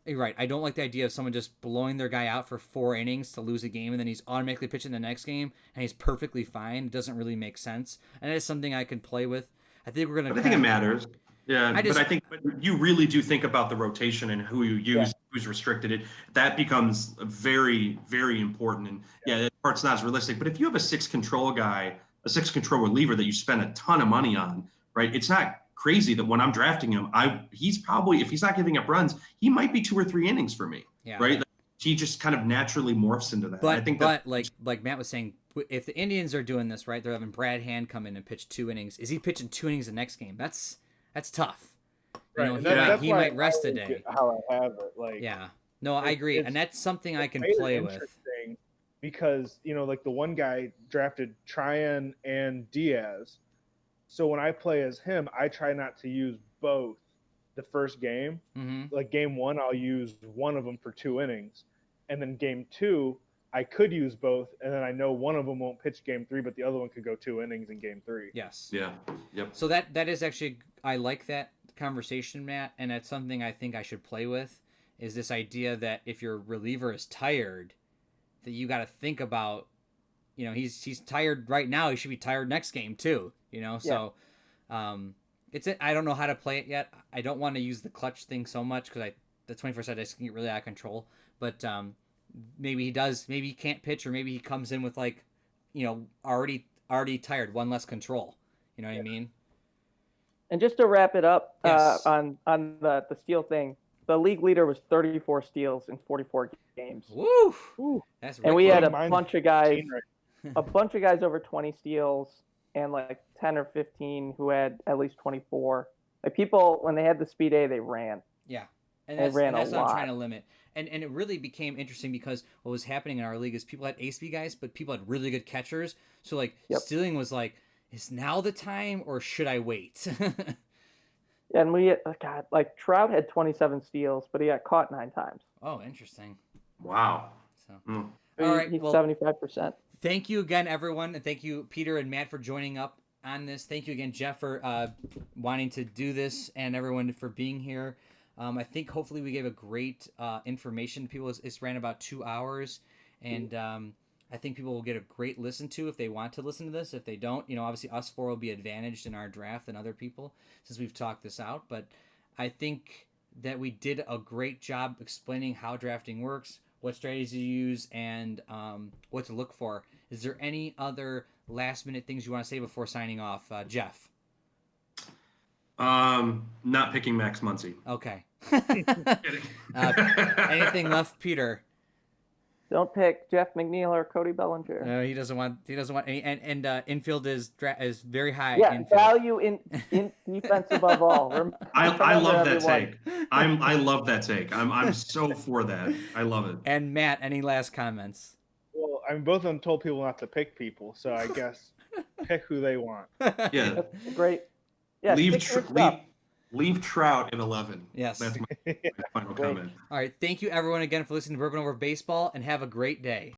you're right. I don't like the idea of someone just blowing their guy out for 4 innings to lose a game, and then he's automatically pitching the next game and he's perfectly fine. It doesn't really make sense. And it's something I can play with. I think we're going to. I think it matters. Yeah, but I think you really do think about the rotation and who you use, who's restricted. That becomes very, very important. And that part's not as realistic. But if you have a 6 control guy, a 6 control reliever that you spend a ton of money on, right? It's not crazy that when I'm drafting him, he's probably, if he's not giving up runs, he might be 2 or 3 innings for me, right? Like, he just kind of naturally morphs into that. But I think like Matt was saying, if the Indians are doing this, right, they're having Brad Hand come in and pitch 2 innings. Is he pitching 2 innings the next game? That's tough. Right. He might rest a day. How I have it, I agree, and that's something I can play with. Because like the one guy drafted Tryon and Diaz, so when I play as him, I try not to use both the first game. Mm-hmm. Like game 1, I'll use one of them for 2 innings, and then game 2, I could use both, and then I know one of them won't pitch game 3, but the other one could go 2 innings in game 3. Yes. Yeah. Yep. So that is actually, I like that conversation, Matt, and that's something I think I should play with, is this idea that if your reliever is tired, that you got to think about he's tired right now. He should be tired next game too. So I don't know how to play it yet. I don't want to use the clutch thing so much because the 24/7 dice can get really out of control. But maybe he does. Maybe he can't pitch, or maybe he comes in with already tired, one less control. You know what I mean? And just to wrap it up Yes. on the steal thing, the league leader was 34 steals in 44 games. Woo! Ooh. That's And we had a Mine's bunch of guys, 15 right a bunch of guys over 20 steals, and like 10 or 15 who had at least 24. Like people, when they had the speed A, they ran. Yeah. And They that's, ran and a that's what I'm lot. trying to limit. And it really became interesting because what was happening in our league is people had ace speed guys, but people had really good catchers. So like stealing was like, is now the time or should I wait? And we, God, like Trout had 27 steals, but he got caught 9 times. Oh, interesting. Wow. So, Mm. all right. He's Well, 75%. thank you again, everyone. And thank you, Peter and Matt, for joining up on this. Thank you again, Jeff, for wanting to do this, and everyone for being here. I think hopefully we gave a great information to people. It's ran about 2 hours, and I think people will get a great listen to if they want to listen to this. If they don't, obviously us four will be advantaged in our draft than other people since we've talked this out. But I think that we did a great job explaining how drafting works, what strategies to use, and what to look for. Is there any other last minute things you want to say before signing off, Jeff? Not picking Max Muncy. Okay. Kidding. Anything left, Peter? Don't pick Jeff McNeil or Cody Bellinger. No, he doesn't want any. And infield is very high. Yeah, infield. value in defense above all. I love that everyone. take. I love that take. I'm so for that. I love it. And Matt, any last comments? Well, I mean, both of them told people not to pick people, so I guess pick who they want. Yeah. That's great. Yeah, leave, stick to your stuff. leave Trout in 11. Yes. That's my final comment. All right. Thank you, everyone, again for listening to Bourbon Over Baseball, and have a great day.